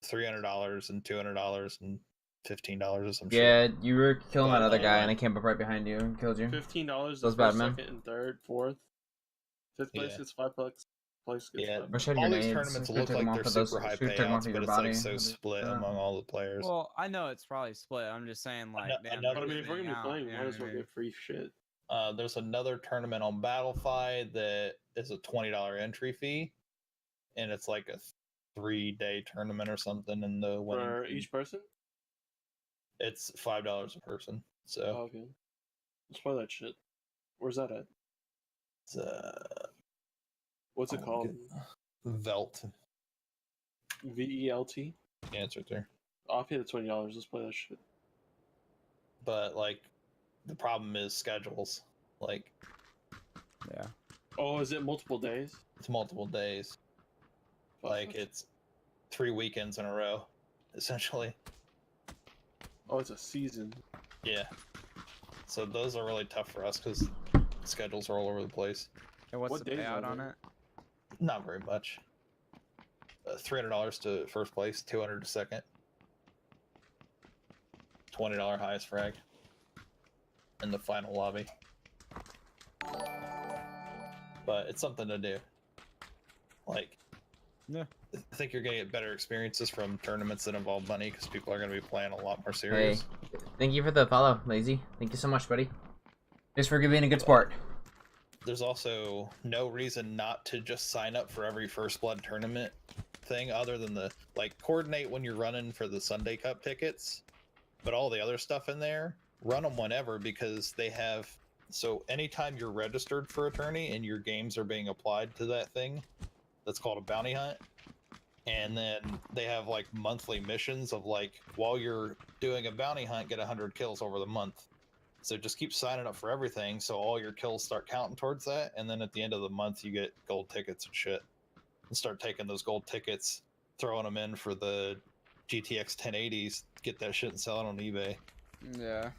$300 and $200 and $15 or some shit. Yeah, you were killing that other guy, and I came up right behind you and killed you. $15 Those bad, man. second and third, fourth, fifth place gets $5. Place gets $5. All these tournaments look like they're super high payouts, but it's like so split among all the players. well, I know it's probably split. I'm just saying, like, damn, But I mean, if we're gonna be playing, we might as well get free shit. There's another tournament on Battlefy that is a $20 entry fee, and it's like a 3-day tournament or something. And the winning for each person, it's $5 a person. So okay, let's play that shit. Where's that at? It's what's it called? Velt. VELT. Yeah, it's right there. I'll pay the $20. Let's play that shit. But like, the problem is schedules. Like, yeah. Oh, is it multiple days? It's multiple days. Like, it's 3 weekends in a row, essentially. Oh, it's a season. Yeah. So those are really tough for us because schedules are all over the place. And what's the payout on it? Not very much. $300 to first place, $200 to second, $20 highest frag in the final lobby. But it's something to do. Like, yeah, I think you're gonna get better experiences from tournaments that involve money because people are gonna be playing a lot more serious. Hey, thank you for the follow, Lazy. Thank you so much, buddy. Thanks for being a good sport. There's also no reason not to just sign up for every First Blood tournament thing other than the, like, coordinate when you're running for the Sunday Cup tickets, but all the other stuff in there, run them whenever because they have, so anytime you're registered for a tourney and your games are being applied to that thing, that's called a bounty hunt. And then they have like monthly missions of like, while you're doing a bounty hunt, get 100 kills over the month. So just keep signing up for everything so all your kills start counting towards that, and then at the end of the month you get gold tickets and shit. And start taking those gold tickets, throwing them in for the GTX 1080s, get that shit and sell it on eBay. Yeah.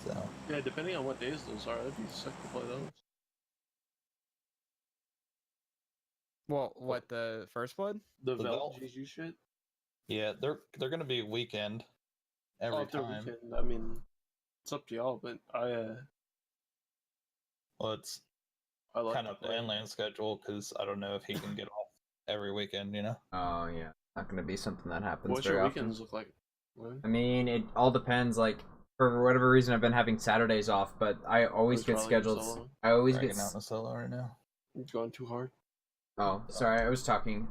So yeah, depending on what days those are, it'd be sick to play those. Well, what, the First Blood? The Velt GG shit? Yeah, they're gonna be weekend every time. Weekend. I mean, it's up to y'all, but well, it's like kind of the Nlan schedule because I don't know if he can get off every weekend, you know? Oh yeah, not gonna be something that happens What's very your often. weekends look like? I mean, it all depends. Like for whatever reason, I've been having Saturdays off, but I always get scheduled. I always get out in a solo right now. You're going too hard. Oh, sorry, I was talking.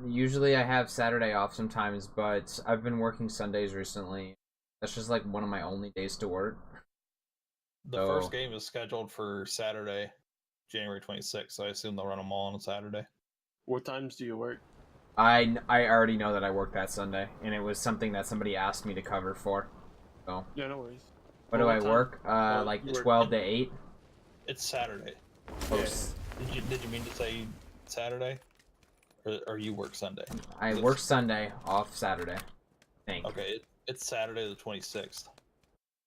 Usually I have Saturday off sometimes, but I've been working Sundays recently. That's just like one of my only days to work. The first game is scheduled for Saturday, January 26th, so I assume they'll run them all on a Saturday. What times do you work? I already know that I work that Sunday, and it was something that somebody asked me to cover for. So Yeah, no worries. what do I work? Like 12 to 8. It's Saturday. Yeah. Did you mean to say Saturday? Or you work Sunday? I work Sunday, off Saturday. Thank. Okay, it's Saturday the 26th.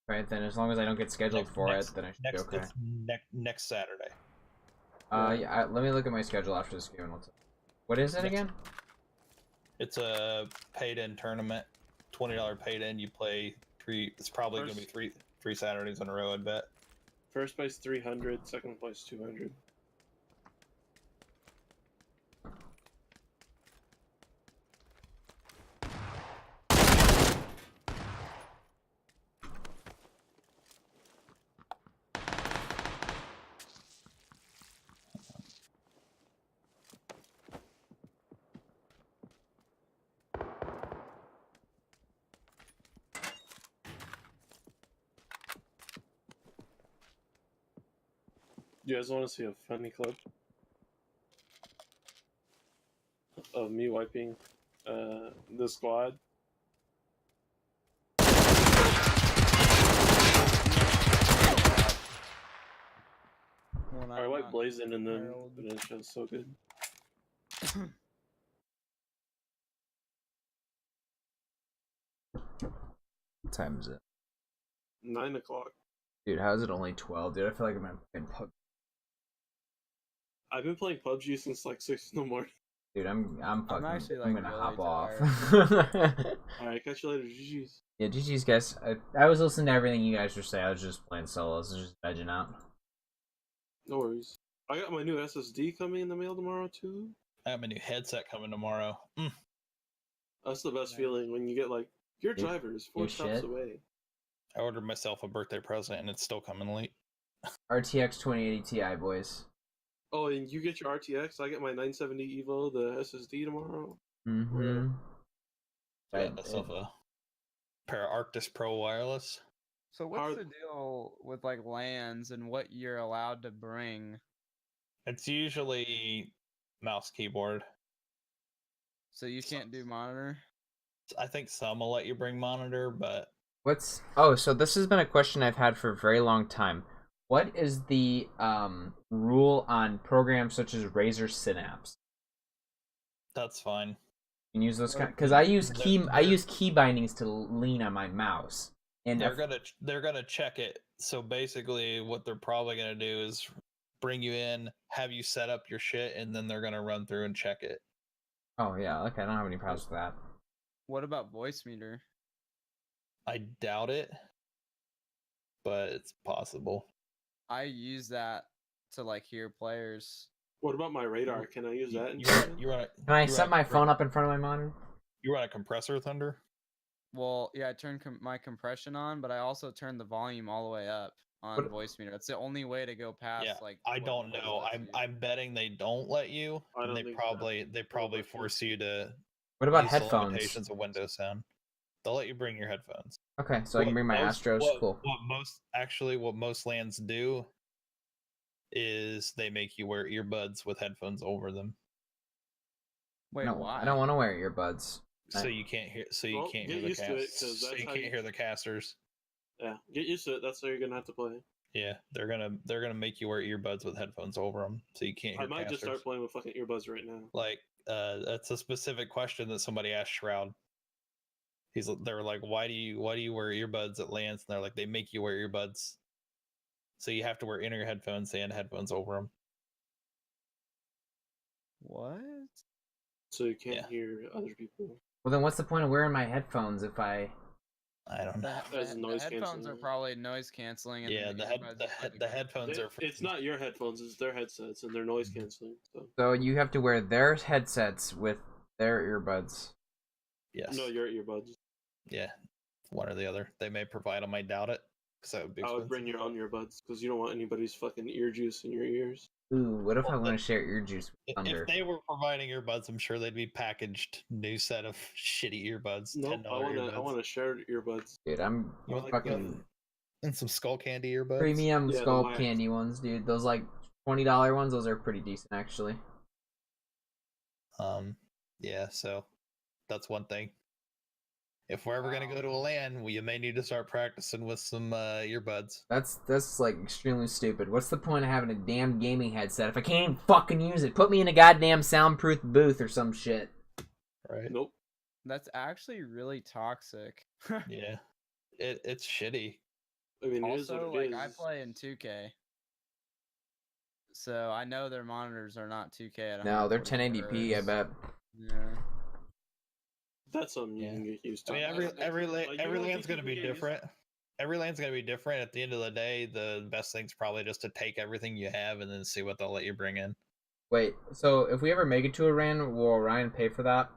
Right, then as long as I don't get scheduled for it, then I should be okay. It's next Saturday. Yeah, let me look at my schedule after this game. What is it again? It's a paid-in tournament, $20 paid-in. You play three. It's probably going to be three Saturdays in a row, I'd bet. First place 300, second place 200. You guys want to see a funny clip of me wiping the squad? I wiped Blazing and then it feels so good. What time is it? 9 o'clock. Dude, how is it only 12? Dude, I feel like I'm in PUBG. I've been playing PUBG since like 6 in the morning. Dude, I'm actually, I'm like, gonna really hop off. Alright, catch you later. GG's. Yeah, GG's, guys. I was listening to everything you guys were saying. I was just playing solos, just vegging out. No worries. I got my new SSD coming in the mail tomorrow too. I have my new headset coming tomorrow. That's the best feeling when you get like your driver is 4 stops away. I ordered myself a birthday present and it's still coming late. RTX 2080 Ti, boys. Oh, and you get your RTX. I get my 970 Evo, the SSD tomorrow. Mm-hmm. I got myself a pair of Arctis Pro wireless. So what's the deal with like LANs and what you're allowed to bring? It's usually mouse keyboard. So you can't do monitor? I think some will let you bring monitor, but so this has been a question I've had for a very long time. What is the rule on programs such as Razer Synapse? that's fine. You can use those because I use key bindings to lean on my mouse, and they're gonna check it. So basically, what they're probably gonna do is bring you in, have you set up your shit, and then they're gonna run through and check it. Oh yeah, okay, I don't have any problems with that. What about voice meter? I doubt it, but it's possible. I use that to like hear players. What about my radar? Can I use that? Can I set my phone up in front of my monitor? You run a compressor, Thunder? Well, yeah, I turn my compression on, but I also turn the volume all the way up on voice meter. It's the only way to go past like. I don't know. I'm betting they don't let you. And they probably force you to. What about use headphones? The limitations of Windows Sound. They'll let you bring your headphones. Okay, so I can bring my Astros. Cool. What most LANs do is they make you wear earbuds with headphones over them. Wait, why? I don't want to wear earbuds. So you can't hear. So you can't hear the casters. So you can't hear the casters. Yeah, get used to it. That's how you're gonna have to play. Yeah, they're gonna make you wear earbuds with headphones over them, so you can't hear. I might just start playing with fucking earbuds right now. Like, that's a specific question that somebody asked Shroud. They were like, why do you wear earbuds at LANs? And they're like, they make you wear earbuds, so you have to wear inner headphones and headphones over them. What? So you can't hear other people. Well, then what's the point of wearing my headphones if I don't know. The headphones are probably noise canceling. Yeah, the headphones are. It's not your headphones; it's their headsets, and they're noise canceling. So you have to wear their headsets with their earbuds. Yes. No, your earbuds. Yeah, one or the other. They may provide them. I doubt it, because that would be I expensive. would bring your own earbuds because you don't want anybody's fucking ear juice in your ears. Ooh, what if I Well, want to share ear juice with Thunder? If they were providing earbuds, I'm sure they'd be packaged new set of shitty earbuds. Nope, $10 I earbuds. want to share earbuds. Dude, I'm You want fucking and some skull candy earbuds. premium Yeah, the skull wax. candy ones, dude. Those like $20 ones, those are pretty decent actually. Yeah, so that's one thing. If we're ever gonna go to a LAN, you may need to start practicing with some earbuds. That's like extremely stupid. What's the point of having a damn gaming headset if I can't even fucking use it? Put me in a goddamn soundproof booth or some shit. Right? Nope. That's actually really toxic. Yeah. It's shitty. I mean, it is Also, what it like I is. play in 2K, so I know their monitors are not 2K at No, they're 144 1080p, I hertz. bet. Yeah. That's something you Yeah. can get used I to. mean, every Like, you every don't land's think gonna you be can get used- different. Every land's gonna be different. At the end of the day, the best thing's probably just to take everything you have and then see what they'll let you bring in. Wait, so if we ever make it to Orion, will Orion pay for that?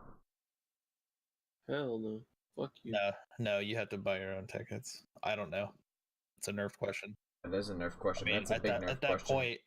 Hell no. Fuck you. No, you have to buy your own tickets. I don't know. It's a nerf question. That is a nerf I question. mean, That's a big nerf at that question. point,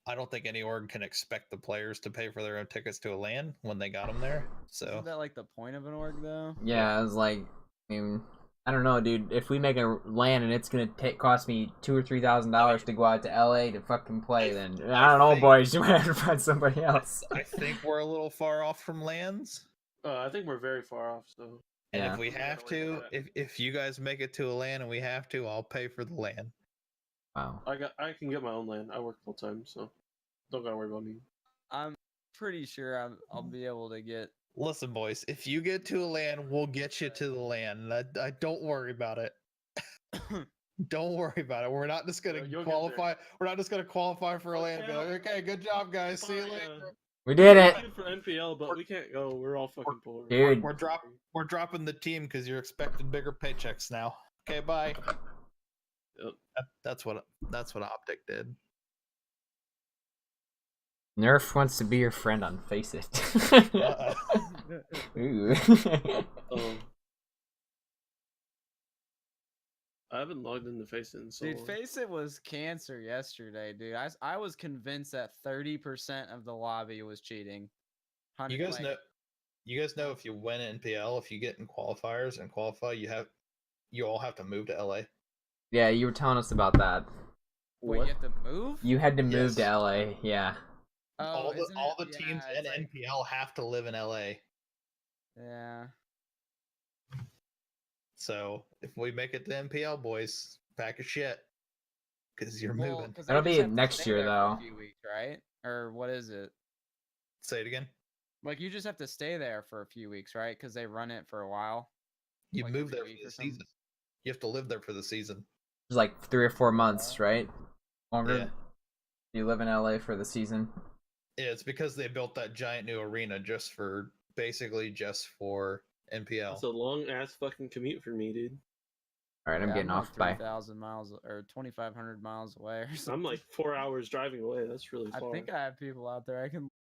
I don't think any org can expect the players to pay for their own tickets to a LAN when they got them there. So Isn't that like the point of an org though? Yeah, I was like, I mean, I don't know, dude. If we make a LAN and it's gonna cost me $2,000 or $3,000 to go out to LA to fucking play, then I don't know, think- boys. You might have to find somebody else. I think we're a little far off from LANs. I think we're very far off. So And Yeah. if we We gotta have work to, on that. if you guys make it to a LAN and we have to, I'll pay for the LAN. Wow. I can get my own land. I work full time, so don't gotta worry about me. I'm pretty sure I'll be able to get. Listen, boys, if you get to a LAN, we'll get you to the LAN. I don't worry about it. Don't worry about it. We're not just gonna You'll get there. qualify. We're not just gonna qualify for a LAN and be like, Okay. okay, good job, guys. See you Fine, later. We did it. Good for NPL, but we can't go. We're all fucking poor. Dude. We're dropping the team because you're expecting bigger paychecks now. Okay, bye. Yep. That's what Optic did. Nerf wants to be your friend on Face It. Uh-uh. Ooh. I haven't logged into Face It in so Dude, long. Face It was cancer yesterday, dude. I was convinced that 30% of the lobby was cheating. You guys know. You guys know if you win NPL, if you get in qualifiers and qualify, you all have to move to LA. Yeah, you were telling us about that. Wait, What? you have to move? You had to move Yes. to LA. Yeah. Oh, all the isn't it- teams yeah, in it's like- NPL have to live in LA. Yeah. So if we make it to NPL, boys, pack your shit because you're Well, moving. 'cause That'll they be just have to next stay year, there for though. A few weeks, right? Or what is it? Say it again. Like you just have to stay there for a few weeks, right? Because they run it for a while. You Like move every there week for or the something? season. You have to live there for the season. It's like 3 or 4 months, right? Longer. Yeah. You live in LA for the season. Yeah, it's because they built that giant new arena just for NPL. That's a long ass fucking commute for me, dude. All right, I'm getting like off. Bye. 3,000 miles or 2,500 miles away or something. I'm like 4 hours driving away. That's really I far. think I have people out there I can